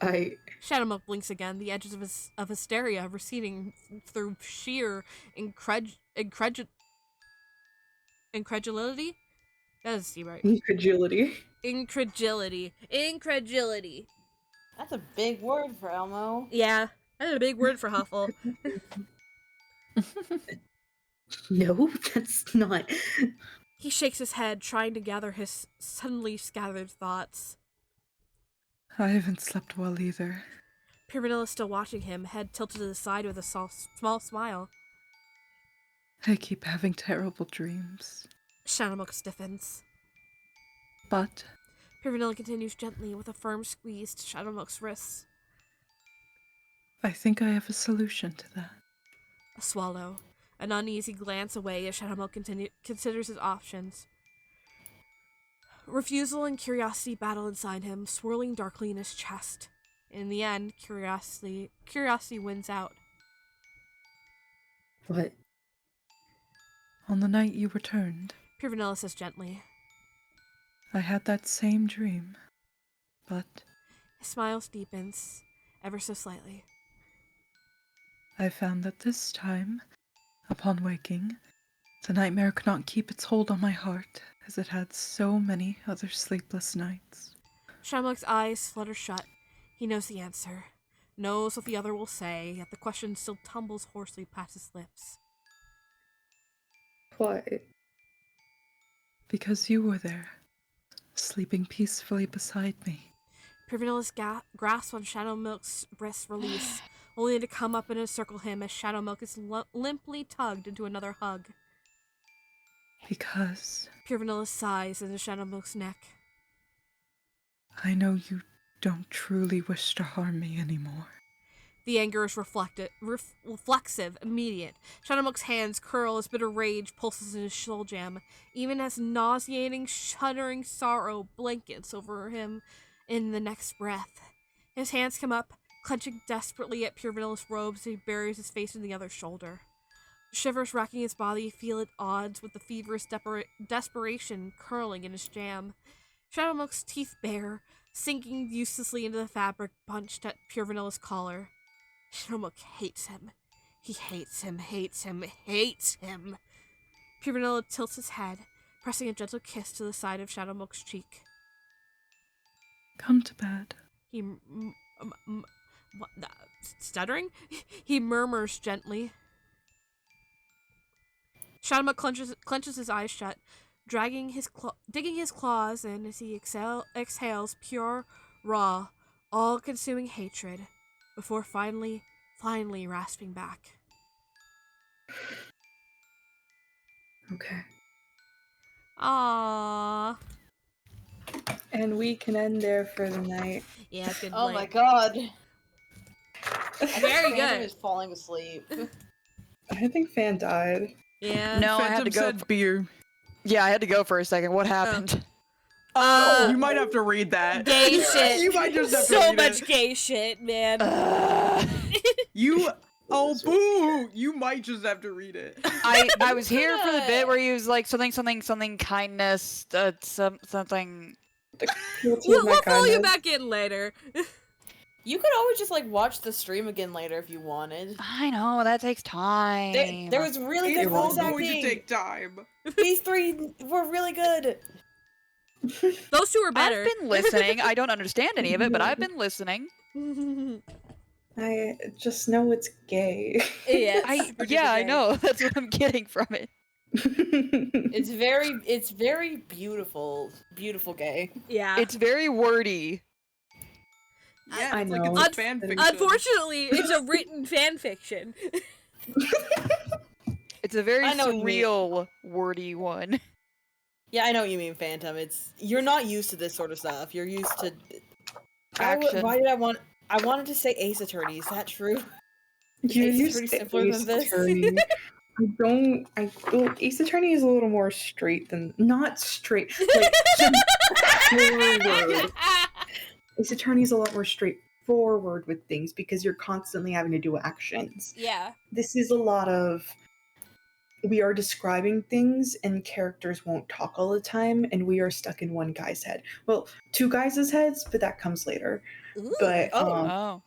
I... Shadowmook blinks again, the edges of hysteria receding through sheer incredulity? That doesn't seem right. Incredulity. Incredulity. Incredulity. That's a big word for Elmo. Yeah, that's a big word for Huffle. No, that's not. He shakes his head, trying to gather his suddenly scattered thoughts. I haven't slept well either. Pure Vanilla is still watching him, head tilted to the side with a small smile. I keep having terrible dreams. Shadowmilk stiffens. But Pure Vanilla continues gently with a firm squeeze to Shadowmilk's wrists. I think I have a solution to that. A swallow. An uneasy glance away as Shadowmilk considers his options. Refusal and curiosity battle inside him, swirling darkly in his chest. In the end, curiosity wins out. What? On the night you returned, Pure Vanilla says gently. I had that same dream. But His smile deepens, ever so slightly. I found that this time, upon waking, the nightmare could not keep its hold on my heart, as it had so many other sleepless nights. Shadowmilk's eyes flutter shut. He knows the answer. Knows what the other will say, yet the question still tumbles hoarsely past his lips. What? Because you were there, sleeping peacefully beside me. Pure Vanilla's grasp on Shadowmilk's wrist release, only to come up and encircle him as Shadowmilk is limply tugged into another hug. Because Pure Vanilla sighs into Shadowmilk's neck. I know you don't truly wish to harm me anymore. The anger is reflexive, immediate. Shadowmilk's hands curl as bitter rage pulses in his soul jam, even as nauseating, shuddering sorrow blankets over him in the next breath. His hands come up, clenching desperately at Pure Vanilla's robes as he buries his face in the other's shoulder. The shivers racking his body feel at odds with the feverish desperation curling in his jam. Shadowmilk's teeth bare, sinking uselessly into the fabric bunched at Pure Vanilla's collar. Shadowmilk hates him. He hates him, hates him, hates him. Pure Vanilla tilts his head, pressing a gentle kiss to the side of Shadowmilk's cheek. Come to bed. He stuttering? He murmurs gently. Shadowmilk clenches his eyes shut, digging his claws in as he exhales pure, raw, all-consuming hatred, before finally rasping back. Okay. Aww. And we can end there for the night. Yeah, good Oh night. my god. Very Phantom good. is falling asleep. I think Fan died. Yeah. No, I had to Phantom go. said beer. Yeah, I had to go for a second. What happened? You might have to read that. Gay shit. You might just have to So read much it. gay shit, man. You. Oh, boo! You might just have to read it. I was here for the bit where he was like something kindness, something. We'll follow you back in later. You could always just like watch the stream again later if you wanted. I know that takes time. There was really good It's all voice going to acting. take time. These three were really good. Those two are better. I've been listening. I don't understand any of it, but I've been listening. I just know it's gay. Yes. I know. That's what I'm getting from it. It's very beautiful gay. Yeah. It's very wordy. Yeah, I it's like know. it's a fan fiction. Unfortunately, it's a written fan fiction. It's a very I know what you mean. surreal, wordy one. Yeah, I know what you mean, Phantom. You're not used to this sort of stuff. You're used to Action. Why did I wanted to say Ace Attorney. Is that true? You're Ace used Attorney to simpler than Ace this? Attorney. Well, Ace Attorney is a little more straight than not straight. Like forward. Ace Attorney is a lot more straightforward with things because you're constantly having to do actions. Yeah. This is a lot of we are describing things and characters won't talk all the time and we are stuck in one guy's head. Well, two guys' heads, but that comes later. Ooh. But Oh.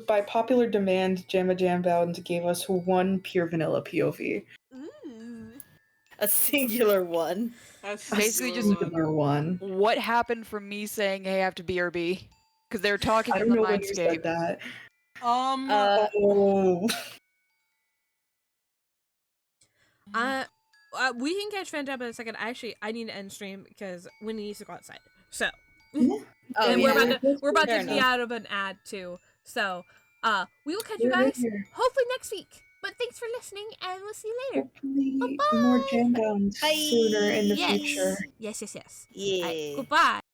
by popular demand, Jambound gave us one pure vanilla POV. Ooh. A singular one. That's Basically just- Singular one. What happened from me saying, "Hey, I have to BRB"? Because they were talking I in don't the know when you said Mindscape. that. Oh. We can catch Phantom in a second. Actually, I need to end stream because Winnie needs to go outside. So, Oh, and yeah. we're about Fair to be enough. out of an ad too. So, we will catch you We're guys here. hopefully next week. But thanks for listening, and we'll see you later. Hopefully Bye-bye. more Jambound Bye. sooner in the Yes. future. Yes. Yeah. Alright, goodbye.